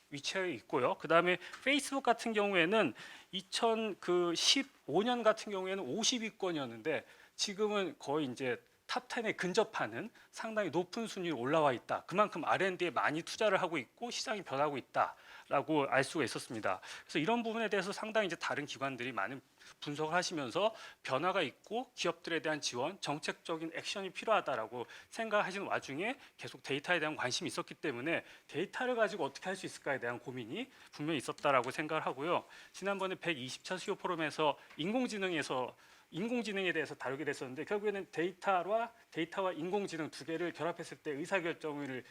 위치해 있고요. 그 다음에 페이스북 같은 경우에는 2015년 같은 경우에는 50위권이었는데 지금은 거의 이제 탑10에 근접하는 상당히 높은 순위로 올라와 있다. 그만큼 R&D에 많이 투자를 하고 있고 시장이 변하고 있다라고 알 수가 있었습니다. 그래서 이런 부분에 대해서 상당히 이제 다른 기관들이 많은 분석을 하시면서 변화가 있고 기업들에 대한 지원, 정책적인 액션이 필요하다라고 생각하시는 와중에 계속 데이터에 대한 관심이 있었기 때문에 데이터를 가지고 어떻게 할 수 있을까에 대한 고민이 분명히 있었다라고 생각을 하고요. 지난번에 120차 수요 포럼에서 인공지능에 대해서 다루게 됐었는데, 결국에는 데이터와 인공지능 두 개를 결합했을 때 의사결정을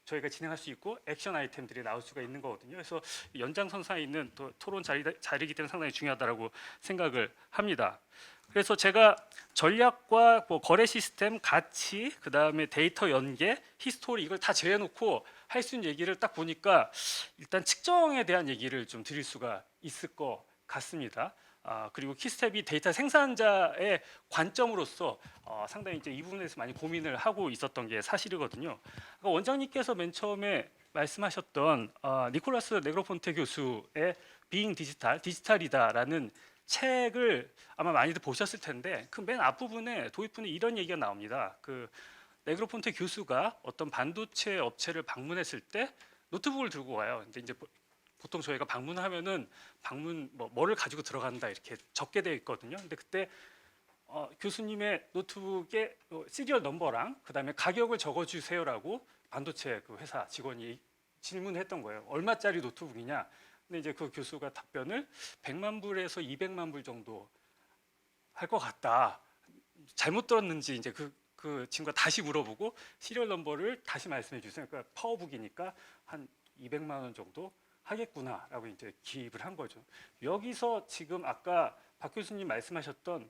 저희가 진행할 수 있고 액션 아이템들이 나올 수가 있는 거거든요. 그래서 연장선상에 있는 또 토론 자리이기 때문에 상당히 중요하다고 생각을 합니다. 그래서 제가 전략과 뭐 거래 시스템, 가치, 그 다음에 데이터 연계, 히스토리, 이걸 다 제해놓고 할 수 있는 얘기를 딱 보니까 일단 측정에 대한 얘기를 좀 드릴 수가 있을 것 같습니다. 그리고 키스텝이 데이터 생산자의 관점으로서 상당히 이제 이 부분에서 많이 고민을 하고 있었던 게 사실이거든요. 원장님께서 맨 처음에 말씀하셨던 니콜라스 네그로폰테 교수의 Being 디지털이다라는 책을 아마 많이들 보셨을 텐데, 그 맨 앞부분에 도입부에 이런 얘기가 나옵니다. 그 네그로폰테 교수가 어떤 반도체 업체를 방문했을 때 노트북을 들고 가요. 근데 이제 보통 저희가 방문하면은 뭐를 가지고 들어간다 이렇게 적게 되어 있거든요. 근데 그때 교수님의 노트북에 시리얼 넘버랑 그다음에 가격을 적어주세요라고 반도체 그 회사 직원이 질문했던 거예요. 얼마짜리 노트북이냐? 근데 이제 그 교수가 답변을 100만 불에서 200만 불 정도 할 것 같다. 잘못 들었는지 이제 그 친구가 다시 물어보고 시리얼 넘버를 다시 말씀해 주세요. 그러니까 파워북이니까 한 200만 원 정도 하겠구나라고 이제 기입을 한 거죠. 여기서 지금 아까 박 교수님 말씀하셨던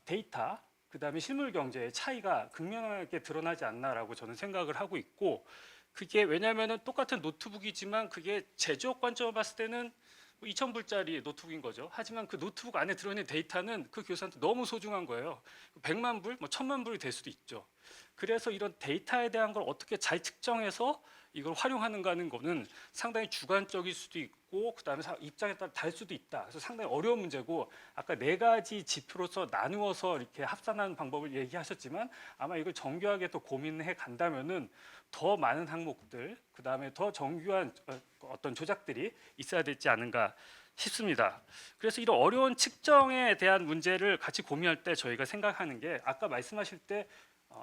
데이터, 그다음에 실물 경제의 차이가 극명하게 드러나지 않나라고 저는 생각을 하고 있고, 그게 왜냐하면은 똑같은 노트북이지만 그게 제조업 관점을 봤을 때는 2,000불짜리 노트북인 거죠. 하지만 그 노트북 안에 들어있는 데이터는 그 교수한테 너무 소중한 거예요. 100만 불, 1,000만 불이 될 수도 있죠. 그래서 이런 데이터에 대한 걸 어떻게 잘 측정해서 이걸 활용하는가 하는 거는 상당히 주관적일 수도 있고 그다음에 입장에 따라 다를 수도 있다. 그래서 상당히 어려운 문제고 아까 네 가지 지표로서 나누어서 이렇게 합산하는 방법을 얘기하셨지만 아마 이걸 정교하게 또 고민해 간다면은 더 많은 항목들 그다음에 더 정교한 어떤 조작들이 있어야 되지 않은가 싶습니다. 그래서 이런 어려운 측정에 대한 문제를 같이 고민할 때 저희가 생각하는 게 아까 말씀하실 때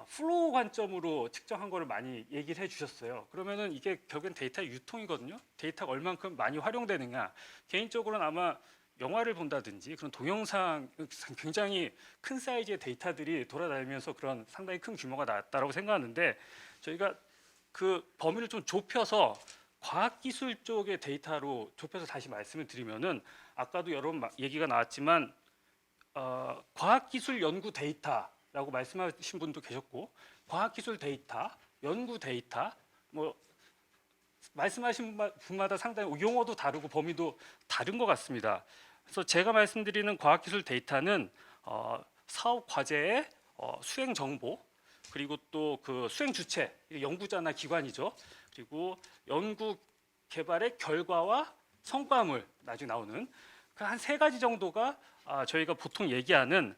플로우 관점으로 측정한 거를 많이 얘기를 해주셨어요. 그러면은 이게 결국엔 데이터의 유통이거든요. 데이터가 얼만큼 많이 활용되느냐. 개인적으로는 아마 영화를 본다든지 그런 동영상 굉장히 큰 사이즈의 데이터들이 돌아다니면서 그런 상당히 큰 규모가 나왔다라고 생각하는데 저희가 그 범위를 좀 좁혀서 과학기술 쪽의 데이터로 좁혀서 다시 말씀을 드리면은 아까도 여러 번 얘기가 나왔지만 과학기술 연구 데이터라고 말씀하신 분도 계셨고 과학기술 데이터, 연구 데이터 뭐 말씀하신 분마다 상당히 용어도 다르고 범위도 다른 것 같습니다. 그래서 제가 말씀드리는 과학기술 데이터는 사업 과제의 수행 정보 그리고 또 그 수행 주체 연구자나 기관이죠. 그리고 연구 개발의 결과와 성과물 나중에 나오는 그 한 세 가지 정도가 저희가 보통 얘기하는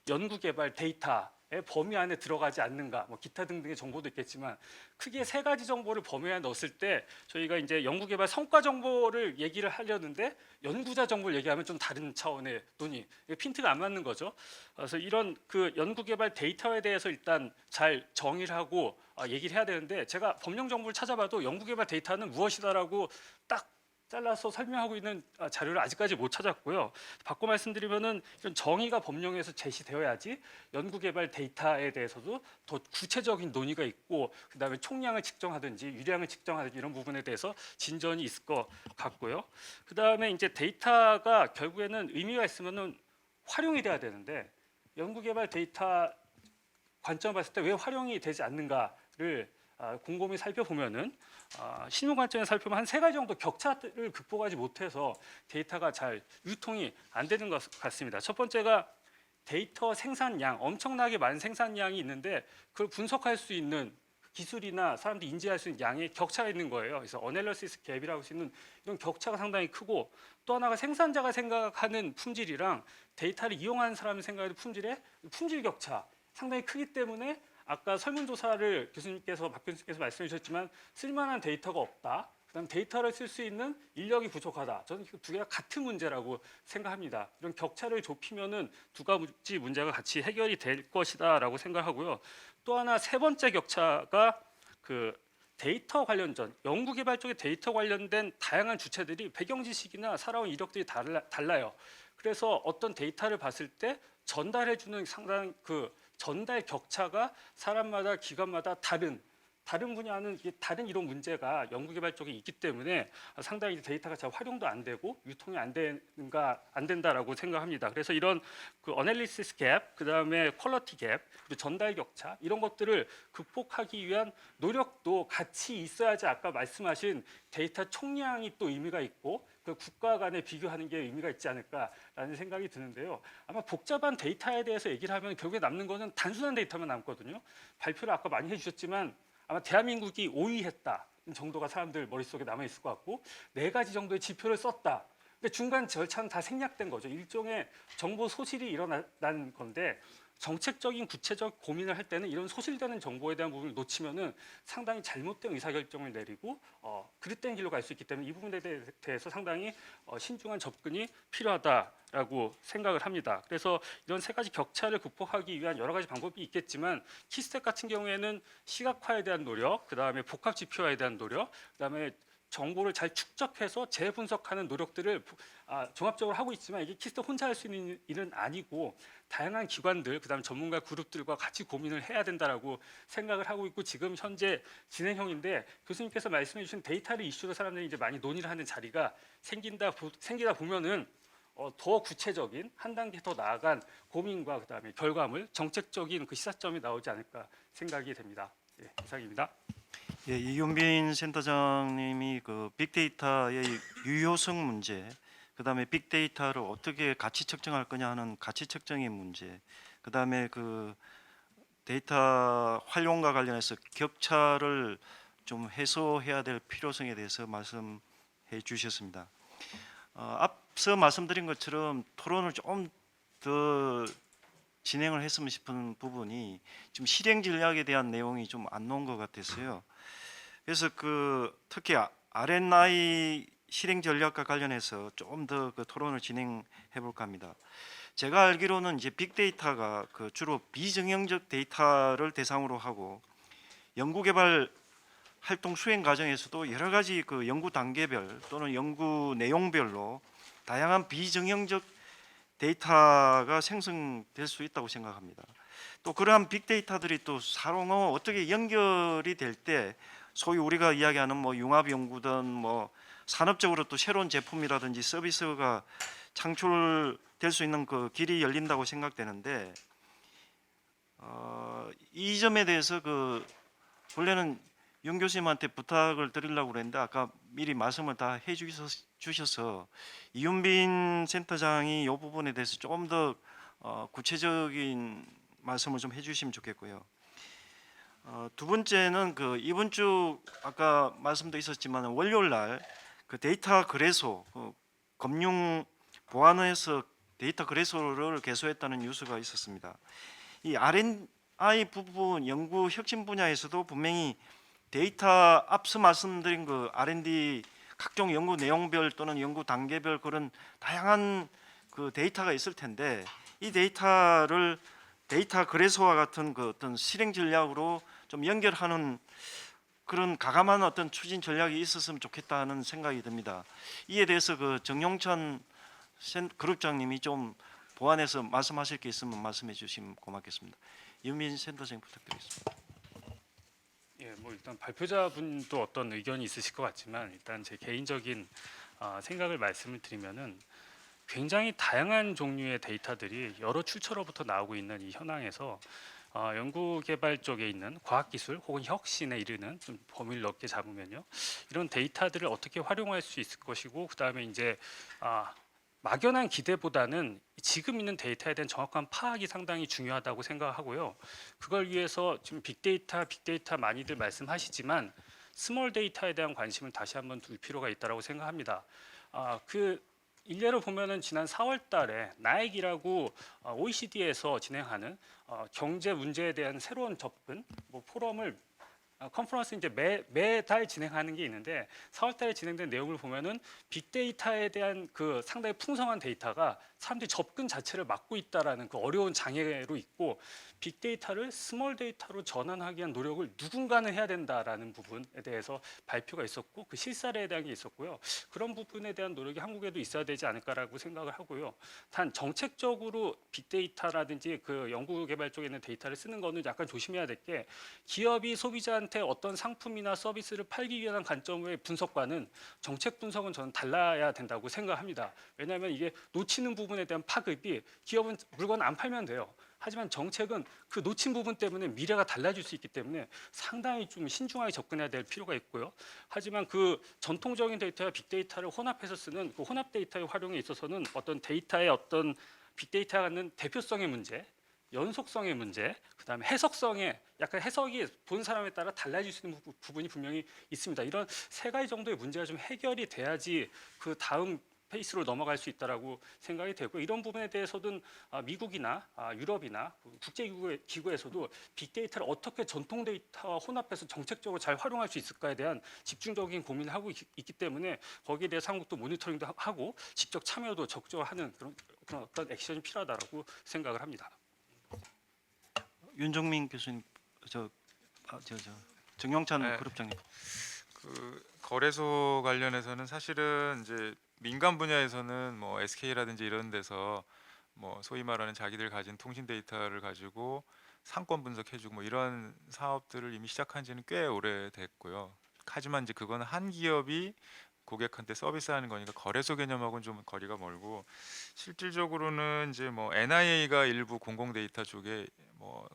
연구 개발 데이터의 범위 안에 들어가지 않는가, 뭐 기타 등등의 정보도 있겠지만 크게 세 가지 정보를 범위 안에 넣었을 때 저희가 이제 연구 개발 성과 정보를 얘기를 하려는데 연구자 정보를 얘기하면 좀 다른 차원의 논의, 핀트가 안 맞는 거죠. 그래서 이런 그 연구 개발 데이터에 대해서 일단 잘 정의를 하고 얘기를 해야 되는데 제가 법령 정보를 찾아봐도 연구 개발 데이터는 무엇이다라고 딱 잘라서 설명하고 있는 자료를 아직까지 못 찾았고요. 바꿔 말씀드리면은 이런 정의가 법령에서 제시되어야지 연구개발 데이터에 대해서도 더 구체적인 논의가 있고 그다음에 총량을 측정하든지 유량을 측정하든지 이런 부분에 대해서 진전이 있을 것 같고요. 그다음에 이제 데이터가 결국에는 의미가 있으면은 활용이 돼야 되는데 연구개발 데이터 관점 봤을 때 왜 활용이 되지 않는가를 곰곰이 살펴보면은 신용 관점에서 살펴보면 한 세 가지 정도 격차를 극복하지 못해서 데이터가 잘 유통이 안 되는 것 같습니다. 첫 번째가 데이터 생산량, 엄청나게 많은 생산량이 있는데 그걸 분석할 수 있는 기술이나 사람들이 인지할 수 있는 양의 격차가 있는 거예요. 그래서 어널리시스 갭이라고 할 수 있는 이런 격차가 상당히 크고 또 하나가 생산자가 생각하는 품질이랑 데이터를 이용하는 사람이 생각하는 품질의 품질 격차 상당히 크기 때문에 아까 설문조사를 박 교수님께서 말씀해 주셨지만 쓸만한 데이터가 없다. 그다음 데이터를 쓸 수 있는 인력이 부족하다. 저는 두 개가 같은 문제라고 생각합니다. 이런 격차를 좁히면은 두 가지 문제가 같이 해결이 될 것이다라고 생각하고요. 또 하나 세 번째 격차가 그 데이터 관련전, 연구개발 쪽의 데이터 관련된 다양한 주체들이 배경 지식이나 살아온 이력들이 달라요. 그래서 어떤 데이터를 봤을 때 전달해주는 상당 그 전달 격차가 사람마다 기관마다 다른 분야는 다른 이런 문제가 연구개발 쪽에 있기 때문에 상당히 데이터가 잘 활용도 안 되고 유통이 안 된다라고 생각합니다. 그래서 이런 그 어널리시스 갭, 그다음에 퀄리티 갭, 그리고 전달 격차 이런 것들을 극복하기 위한 노력도 같이 있어야지 아까 말씀하신 데이터 총량이 또 의미가 있고 그 국가 간에 비교하는 게 의미가 있지 않을까라는 생각이 드는데요. 아마 복잡한 데이터에 대해서 얘기를 하면 결국에 남는 거는 단순한 데이터만 남거든요. 발표를 아까 많이 해주셨지만 아마 대한민국이 5위 했다 정도가 사람들 머릿속에 남아있을 것 같고 네 가지 정도의 지표를 썼다. 근데 중간 절차는 다 생략된 거죠. 일종의 정보 소실이 일어난 건데 정책적인 구체적 고민을 할 때는 이런 소실되는 정보에 대한 부분을 놓치면은 상당히 잘못된 의사결정을 내리고 그릇된 길로 갈 수 있기 때문에 이 부분에 대해서 상당히 신중한 접근이 필요하다라고 생각을 합니다. 그래서 이런 세 가지 격차를 극복하기 위한 여러 가지 방법이 있겠지만 키스텍 같은 경우에는 시각화에 대한 노력, 그다음에 복합 지표화에 대한 노력, 그다음에 정보를 잘 축적해서 재분석하는 노력들을 종합적으로 하고 있지만 이게 키스텍 혼자 할 수 있는 일은 아니고 다양한 기관들, 그다음 전문가 그룹들과 같이 고민을 해야 된다라고 생각을 하고 있고 지금 현재 진행형인데 교수님께서 말씀해 주신 데이터를 이슈로 사람들이 이제 많이 논의를 하는 자리가 생기다 보면은 더 구체적인 한 단계 더 나아간 고민과 그다음에 결과물, 정책적인 그 시사점이 나오지 않을까 생각이 됩니다. 예, 이상입니다. 예, 이윤빈 센터장님이 그 빅데이터의 유효성 문제, 그다음에 빅데이터를 어떻게 가치 측정할 거냐 하는 가치 측정의 문제, 그다음에 그 데이터 활용과 관련해서 격차를 좀 해소해야 될 필요성에 대해서 말씀해 주셨습니다. 앞서 말씀드린 것처럼 토론을 좀 더 진행을 했으면 싶은 부분이 지금 실행 전략에 대한 내용이 좀 안 나온 것 같았어요. 그래서 특히 R&I 실행 전략과 관련해서 좀 더 그 토론을 진행해 볼까 합니다. 제가 알기로는 이제 빅데이터가 주로 비정형적 데이터를 대상으로 하고 연구개발 활동 수행 과정에서도 여러 가지 연구 단계별 또는 연구 내용별로 다양한 비정형적 데이터가 생성될 수 있다고 생각합니다. 또 그러한 빅데이터들이 또 서로 어떻게 연결이 될 때 소위 우리가 이야기하는 융합 연구든 산업적으로 또 새로운 제품이라든지 서비스가 창출될 수 있는 길이 열린다고 생각되는데 이 점에 대해서 원래는 윤 교수님한테 부탁을 드리려고 그랬는데 아까 미리 말씀을 다 해주셔서 이윤빈 센터장이 이 부분에 대해서 조금 더 구체적인 말씀을 좀 해주시면 좋겠고요. 두 번째는 이번 주 아까 말씀도 있었지만 월요일 날 데이터 거래소 금융 보안에서 데이터 거래소를 개소했다는 뉴스가 있었습니다. 이 R&I 부분 연구 혁신 분야에서도 분명히 데이터 앞서 말씀드린 R&D 각종 연구 내용별 또는 연구 단계별 그런 다양한 데이터가 있을 텐데 이 데이터를 데이터 거래소와 같은 어떤 실행 전략으로 좀 연결하는 그런 가감한 어떤 추진 전략이 있었으면 좋겠다는 생각이 듭니다. 이에 대해서 정용찬 그룹장님이 좀 보완해서 말씀하실 게 있으면 말씀해 주시면 고맙겠습니다. 이윤빈 센터장 부탁드리겠습니다. 예, 일단 발표자분도 어떤 의견이 있으실 것 같지만 일단 제 개인적인 생각을 말씀을 드리면은 굉장히 다양한 종류의 데이터들이 여러 출처로부터 나오고 있는 이 현황에서 연구개발 쪽에 있는 과학기술 혹은 혁신에 이르는 좀 범위를 넓게 잡으면요, 이런 데이터들을 어떻게 활용할 수 있을 것이고 그다음에 이제 막연한 기대보다는 지금 있는 데이터에 대한 정확한 파악이 상당히 중요하다고 생각하고요. 그걸 위해서 지금 빅데이터 많이들 말씀하시지만 스몰 데이터에 대한 관심을 다시 한번 둘 필요가 있다고 생각합니다. 일례로 보면은 지난 4월달에 나액이라고 OECD에서 진행하는 경제 문제에 대한 새로운 접근 포럼을 컨퍼런스 이제 매달 진행하는 게 있는데 4월달에 진행된 내용을 보면은 빅데이터에 대한 상당히 풍성한 데이터가 사람들이 접근 자체를 막고 있다라는 어려운 장애로 있고 빅데이터를 스몰 데이터로 전환하기 위한 노력을 누군가는 해야 된다라는 부분에 대해서 발표가 있었고 그 실사례에 대한 게 있었고요. 그런 부분에 대한 노력이 한국에도 있어야 되지 않을까라고 생각을 하고요. 단 정책적으로 빅데이터라든지 연구개발 쪽에 있는 데이터를 쓰는 거는 약간 조심해야 될 게 기업이 소비자한테 어떤 상품이나 서비스를 팔기 위한 관점의 분석과는 정책 분석은 저는 달라야 된다고 생각합니다. 왜냐하면 이게 놓치는 부분에 대한 파급이 기업은 물건 안 팔면 돼요. 하지만 정책은 그 놓친 부분 때문에 미래가 달라질 수 있기 때문에 상당히 좀 신중하게 접근해야 될 필요가 있고요. 하지만 전통적인 데이터와 빅데이터를 혼합해서 쓰는 혼합 데이터의 활용에 있어서는 어떤 데이터의 어떤 빅데이터가 갖는 대표성의 문제, 연속성의 문제, 그다음에 해석성의 약간 해석이 본 사람에 따라 달라질 수 있는 부분이 분명히 있습니다. 이런 세 가지 정도의 문제가 좀 해결이 돼야지 다음 페이스로 넘어갈 수 있다라고 생각이 되고 이런 부분에 대해서는 미국이나 유럽이나 국제기구에서도 빅데이터를 어떻게 전통 데이터와 혼합해서 정책적으로 잘 활용할 수 있을까에 대한 집중적인 고민을 하고 있기 때문에 거기에 대해서 한국도 모니터링도 하고 직접 참여도 적극적으로 하는 그런 어떤 액션이 필요하다라고 생각을 합니다. 윤종민 교수님, 정용찬 네. 그룹장님. 거래소 관련해서는 사실은 이제 민간 분야에서는 SK라든지 이런 데서 소위 말하는 자기들 가진 통신 데이터를 가지고 상권 분석해주고 이런 사업들을 이미 시작한 지는 꽤 오래됐고요. 하지만 이제 그거는 한 기업이 고객한테 서비스하는 거니까 거래소 개념하고는 좀 거리가 멀고 실질적으로는 이제 NIA가 일부 공공 데이터 쪽에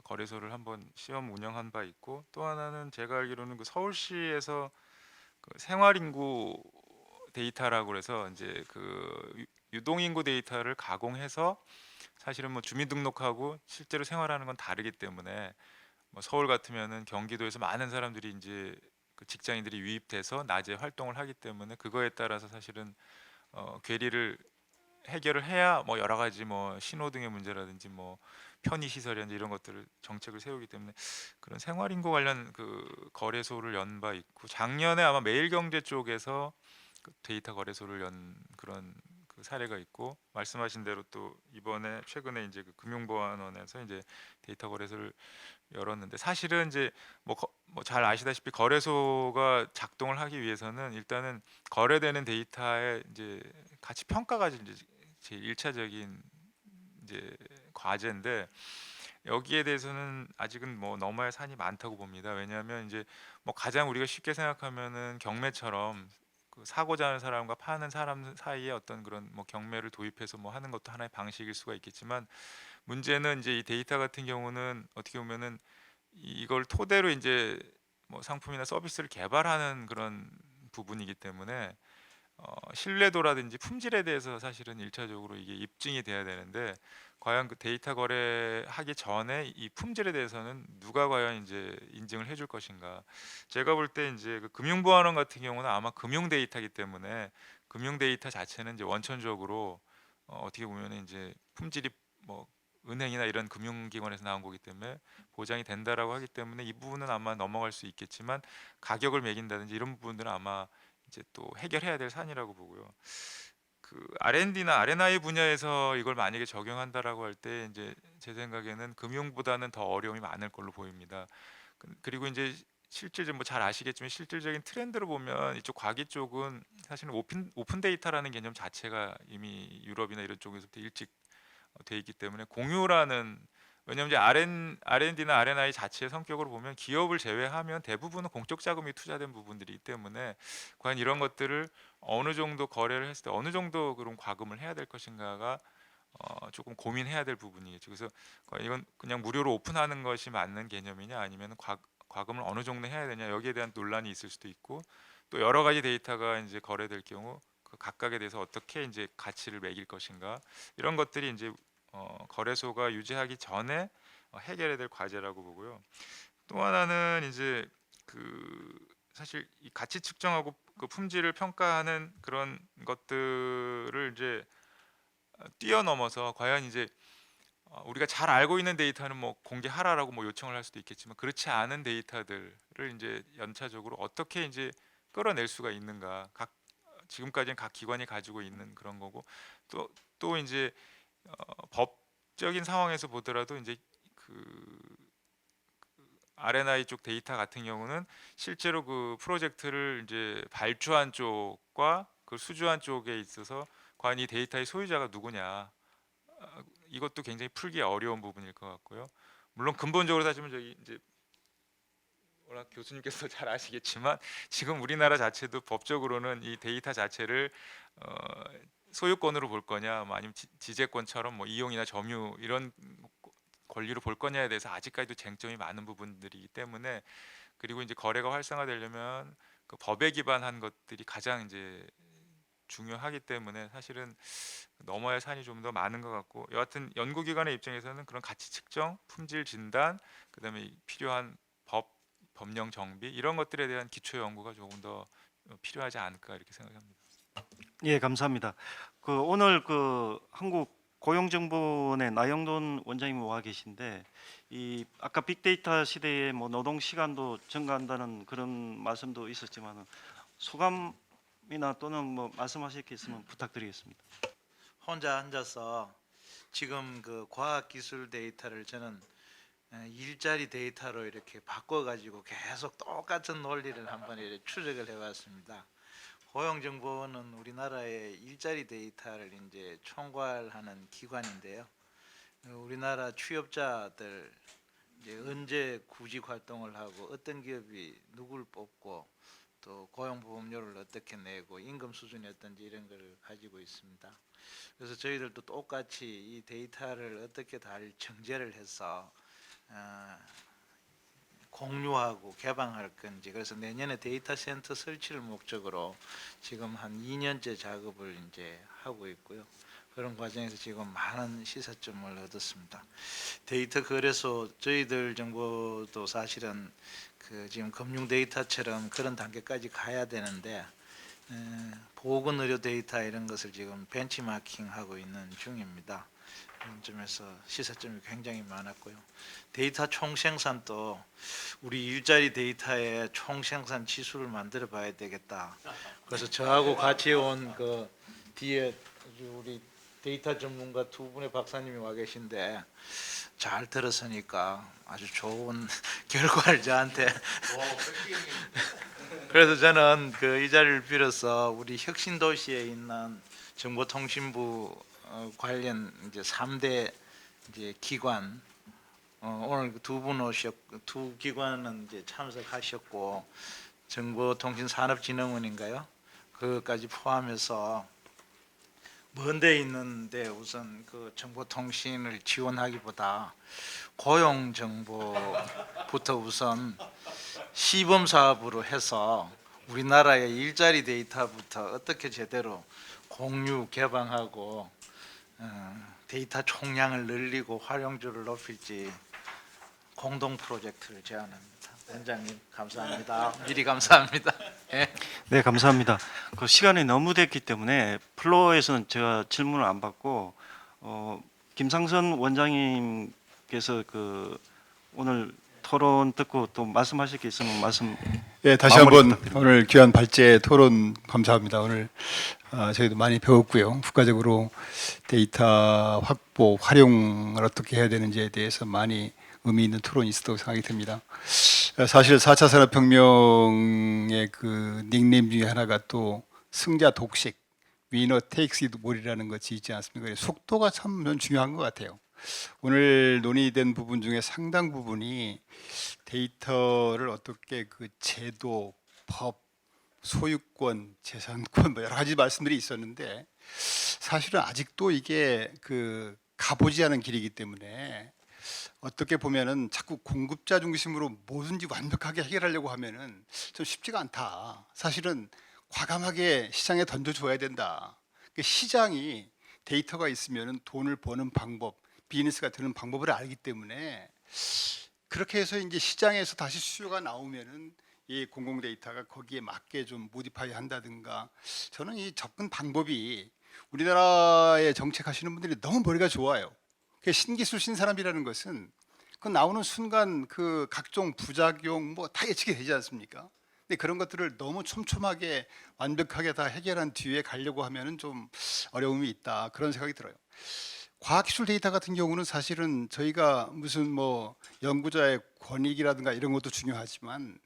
거래소를 한번 시험 운영한 바 있고 또 하나는 제가 알기로는 서울시에서 생활 인구 데이터라고 그래서 이제 유동 인구 데이터를 가공해서 사실은 주민등록하고 실제로 생활하는 건 다르기 때문에 뭐 서울 같으면은 경기도에서 많은 사람들이 이제 그 직장인들이 유입돼서 낮에 활동을 하기 때문에 그거에 따라서 사실은 괴리를 해결을 해야 뭐 여러 가지 뭐 신호등의 문제라든지 뭐 편의 시설이라든지 이런 것들을 정책을 세우기 때문에 그런 생활인구 관련 그 거래소를 연 바 있고, 작년에 아마 매일경제 쪽에서 그 데이터 거래소를 연 그런 그 사례가 있고, 말씀하신 대로 또 이번에 최근에 이제 그 금융보안원에서 이제 데이터 거래소를 열었는데, 사실은 이제 뭐 잘 아시다시피 거래소가 작동을 하기 위해서는 일단은 거래되는 데이터의 이제 가치 평가가 이제 제 1차적인 이제 과제인데, 여기에 대해서는 아직은 뭐 넘어야 할 산이 많다고 봅니다. 왜냐하면 이제 뭐 가장 우리가 쉽게 생각하면은 경매처럼 그 사고자 하는 사람과 파는 사람 사이에 어떤 그런 뭐 경매를 도입해서 뭐 하는 것도 하나의 방식일 수가 있겠지만, 문제는 이제 이 데이터 같은 경우는 어떻게 보면은 이걸 토대로 이제 뭐 상품이나 서비스를 개발하는 그런 부분이기 때문에 신뢰도라든지 품질에 대해서 사실은 일차적으로 이게 입증이 돼야 되는데, 과연 그 데이터 거래하기 전에 이 품질에 대해서는 누가 과연 이제 인증을 해줄 것인가. 제가 볼 때 이제 그 금융보안원 같은 경우는 아마 금융 데이터이기 때문에 금융 데이터 자체는 이제 원천적으로 어떻게 보면 이제 품질이 뭐 은행이나 이런 금융기관에서 나온 거기 때문에 보장이 된다라고 하기 때문에 이 부분은 아마 넘어갈 수 있겠지만, 가격을 매긴다든지 이런 부분들은 아마 이제 또 해결해야 될 산이라고 보고요. 그 R&D나 R&I 분야에서 이걸 만약에 적용한다라고 할 때 이제 제 생각에는 금융보다는 더 어려움이 많을 걸로 보입니다. 그리고 이제 실질 뭐 잘 아시겠지만 실질적인 트렌드를 보면 이쪽 과기 쪽은 사실은 오픈 데이터라는 개념 자체가 이미 유럽이나 이런 쪽에서부터 일찍 돼 있기 때문에 공유라는, 왜냐하면 이제 R&D나 R&I 자체의 성격으로 보면 기업을 제외하면 대부분은 공적 자금이 투자된 부분들이기 때문에 과연 이런 것들을 어느 정도 거래를 했을 때 어느 정도 그런 과금을 해야 될 것인가가 조금 고민해야 될 부분이겠죠. 그래서 과연 이건 그냥 무료로 오픈하는 것이 맞는 개념이냐, 아니면 과금을 어느 정도 해야 되냐, 여기에 대한 논란이 있을 수도 있고, 또 여러 가지 데이터가 이제 거래될 경우 그 각각에 대해서 어떻게 이제 가치를 매길 것인가, 이런 것들이 이제 거래소가 유지하기 전에 해결해야 될 과제라고 보고요. 또 하나는 이제 그 사실 이 가치 측정하고 그 품질을 평가하는 그런 것들을 이제 뛰어넘어서 과연 이제 우리가 잘 알고 있는 데이터는 뭐 공개하라라고 뭐 요청을 할 수도 있겠지만, 그렇지 않은 데이터들을 이제 연차적으로 어떻게 이제 끌어낼 수가 있는가, 지금까지는 각 기관이 가지고 있는 그런 거고, 또 이제 법적인 상황에서 보더라도 이제 그 R&I 쪽 데이터 같은 경우는 실제로 그 프로젝트를 이제 발주한 쪽과 그 수주한 쪽에 있어서 과연 이 데이터의 소유자가 누구냐, 이것도 굉장히 풀기 어려운 부분일 것 같고요. 물론 근본적으로 따지면 저기 이제 워낙 교수님께서 잘 아시겠지만 지금 우리나라 자체도 법적으로는 이 데이터 자체를 소유권으로 볼 거냐, 뭐 아니면 지재권처럼 뭐 이용이나 점유 이런 권리로 볼 거냐에 대해서 아직까지도 쟁점이 많은 부분들이기 때문에, 그리고 이제 거래가 활성화되려면 그 법에 기반한 것들이 가장 이제 중요하기 때문에 사실은 넘어야 할 산이 좀 더 많은 것 같고, 여하튼 연구기관의 입장에서는 그런 가치 측정, 품질 진단, 그다음에 필요한 법령 정비 이런 것들에 대한 기초 연구가 조금 더 필요하지 않을까 이렇게 생각합니다. 예, 감사합니다. 그 오늘 그 한국 고용정보원의 나영돈 원장님 와 계신데, 이 아까 빅데이터 시대에 뭐 노동 시간도 증가한다는 그런 말씀도 있었지만 소감이나 또는 뭐 말씀하실 게 있으면 부탁드리겠습니다. 혼자 앉아서 지금 그 과학기술 데이터를 저는 일자리 데이터로 이렇게 바꿔가지고 계속 똑같은 논리를 한번 이렇게 추적을 해봤습니다. 고용정보원은 우리나라의 일자리 데이터를 이제 총괄하는 기관인데요. 우리나라 취업자들 이제 언제 구직 활동을 하고 어떤 기업이 누굴 뽑고 또 고용보험료를 어떻게 내고 임금 수준이 어떤지 이런 걸 가지고 있습니다. 그래서 저희들도 똑같이 이 데이터를 어떻게 잘 정제를 해서 공유하고 개방할 건지, 그래서 내년에 데이터 센터 설치를 목적으로 지금 한 2년째 작업을 이제 하고 있고요. 그런 과정에서 지금 많은 시사점을 얻었습니다. 데이터 거래소 저희들 정보도 사실은 그 지금 금융 데이터처럼 그런 단계까지 가야 되는데 보건 의료 데이터 이런 것을 지금 벤치마킹하고 있는 중입니다. 그런 점에서 시사점이 굉장히 많았고요. 데이터 총생산도 우리 일자리 데이터의 총생산 지수를 만들어 봐야 되겠다. 그래서 저하고 같이 온 그 뒤에 우리 데이터 전문가 두 분의 박사님이 와 계신데 잘 들었으니까 아주 좋은 결과를 저한테 그래서 저는 그 이 자리를 빌어서 우리 혁신도시에 있는 정보통신부 관련 이제 3대 이제 기관 오늘 두 기관은 이제 참석하셨고 정보통신산업진흥원인가요? 그것까지 포함해서 먼데 있는데 우선 그 정보통신을 지원하기보다 고용 정보부터 우선 시범 사업으로 해서 우리나라의 일자리 데이터부터 어떻게 제대로 공유 개방하고 데이터 총량을 늘리고 활용도를 높일지 공동 프로젝트를 제안합니다. 원장님 감사합니다. 미리 감사합니다. 예. 네, 감사합니다. 그 시간이 너무 됐기 때문에 플로어에서는 제가 질문을 안 받고 김상선 원장님께서 그 오늘 토론 듣고 또 말씀하실 게 있으면 말씀. 예, 다시 마무리 한번 부탁드립니다. 오늘 귀한 발제 토론 감사합니다. 오늘 저희도 많이 배웠고요. 국가적으로 데이터 확보, 활용을 어떻게 해야 되는지에 대해서 많이 의미 있는 토론이 있었다고 생각이 듭니다. 사실 4차 산업혁명의 그 닉네임 중에 하나가 또 승자 독식, 위너 테이크스 이트 몰이라는 것이 있지 않습니까? 속도가 참 중요한 것 같아요. 오늘 논의된 부분 중에 상당 부분이 데이터를 어떻게 그 제도, 법, 소유권, 재산권 뭐 여러 가지 말씀들이 있었는데 사실은 아직도 이게 그 가보지 않은 길이기 때문에 어떻게 보면은 자꾸 공급자 중심으로 뭐든지 완벽하게 해결하려고 하면은 좀 쉽지가 않다. 사실은 과감하게 시장에 던져줘야 된다. 그 시장이 데이터가 있으면은 돈을 버는 방법, 비즈니스가 되는 방법을 알기 때문에 그렇게 해서 이제 시장에서 다시 수요가 나오면은 이 공공 데이터가 거기에 맞게 좀 모디파이 한다든가 저는 이 접근 방법이 우리나라에 정책하시는 분들이 너무 머리가 좋아요. 신기술 신산업이라는 것은 그 나오는 순간 그 각종 부작용 뭐 다 예측이 되지 않습니까? 근데 그런 것들을 너무 촘촘하게 완벽하게 다 해결한 뒤에 가려고 하면은 좀 어려움이 있다 그런 생각이 들어요. 과학기술 데이터 같은 경우는 사실은 저희가 무슨 뭐 연구자의 권익이라든가 이런 것도 중요하지만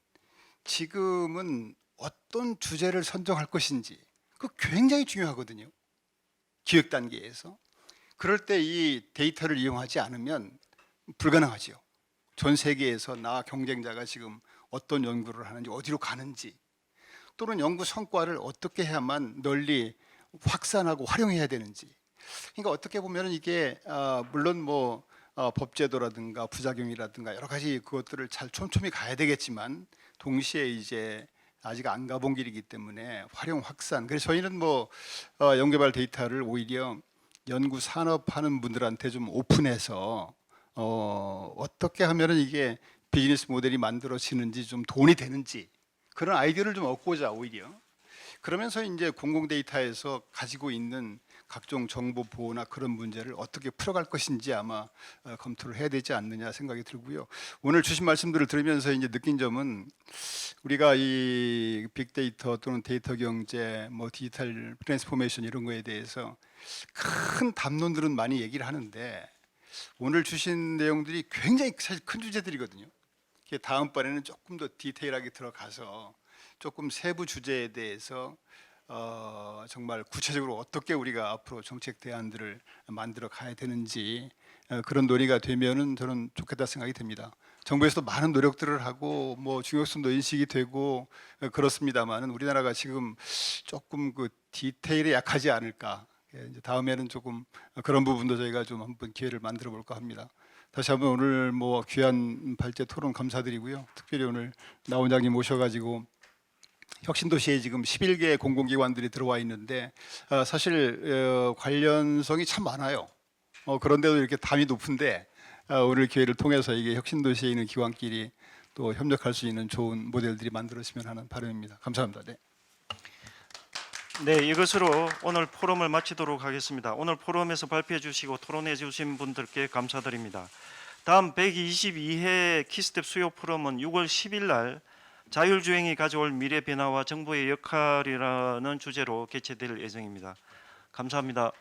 지금은 어떤 주제를 선정할 것인지 그 굉장히 중요하거든요. 기획 단계에서. 그럴 때 이 데이터를 이용하지 않으면 불가능하지요. 전 세계에서 나 경쟁자가 지금 어떤 연구를 하는지 어디로 가는지 또는 연구 성과를 어떻게 해야만 널리 확산하고 활용해야 되는지 그러니까 어떻게 보면 이게 물론 뭐 법제도라든가 부작용이라든가 여러 가지 그것들을 잘 촘촘히 가야 되겠지만 동시에 이제 아직 안 가본 길이기 때문에 활용 확산 그래서 저희는 뭐 연구개발 데이터를 오히려 연구 산업하는 분들한테 좀 오픈해서 어떻게 하면은 이게 비즈니스 모델이 만들어지는지 좀 돈이 되는지 그런 아이디어를 좀 얻고자 오히려 그러면서 이제 공공 데이터에서 가지고 있는 각종 정보 보호나 그런 문제를 어떻게 풀어갈 것인지 아마 검토를 해야 되지 않느냐 생각이 들고요. 오늘 주신 말씀들을 들으면서 이제 느낀 점은 우리가 이 빅데이터 또는 데이터 경제, 뭐 디지털 트랜스포메이션 이런 거에 대해서 큰 담론들은 많이 얘기를 하는데 오늘 주신 내용들이 굉장히 사실 큰 주제들이거든요. 다음번에는 조금 더 디테일하게 들어가서 조금 세부 주제에 대해서 정말 구체적으로 어떻게 우리가 앞으로 정책 대안들을 만들어 가야 되는지 그런 논의가 되면은 저는 좋겠다 생각이 듭니다. 정부에서도 많은 노력들을 하고 뭐 중요성도 인식이 되고 그렇습니다만은 우리나라가 지금 조금 그 디테일에 약하지 않을까. 이제 다음에는 조금 그런 부분도 저희가 좀 한번 기회를 만들어 볼까 합니다. 다시 한번 오늘 뭐 귀한 발제 토론 감사드리고요. 특별히 오늘 나 원장님 모셔가지고 혁신도시에 지금 11개 공공기관들이 들어와 있는데 사실 관련성이 참 많아요. 그런데도 이렇게 담이 높은데 오늘 기회를 통해서 이게 혁신도시에 있는 기관끼리 또 협력할 수 있는 좋은 모델들이 만들어지면 하는 바람입니다. 감사합니다. 네. 네, 이것으로 오늘 포럼을 마치도록 하겠습니다. 오늘 포럼에서 발표해 주시고 토론해 주신 분들께 감사드립니다. 다음 122회 키스텝 수요 포럼은 6월 10일 날 자율주행이 가져올 미래 변화와 정부의 역할이라는 주제로 개최될 예정입니다. 감사합니다.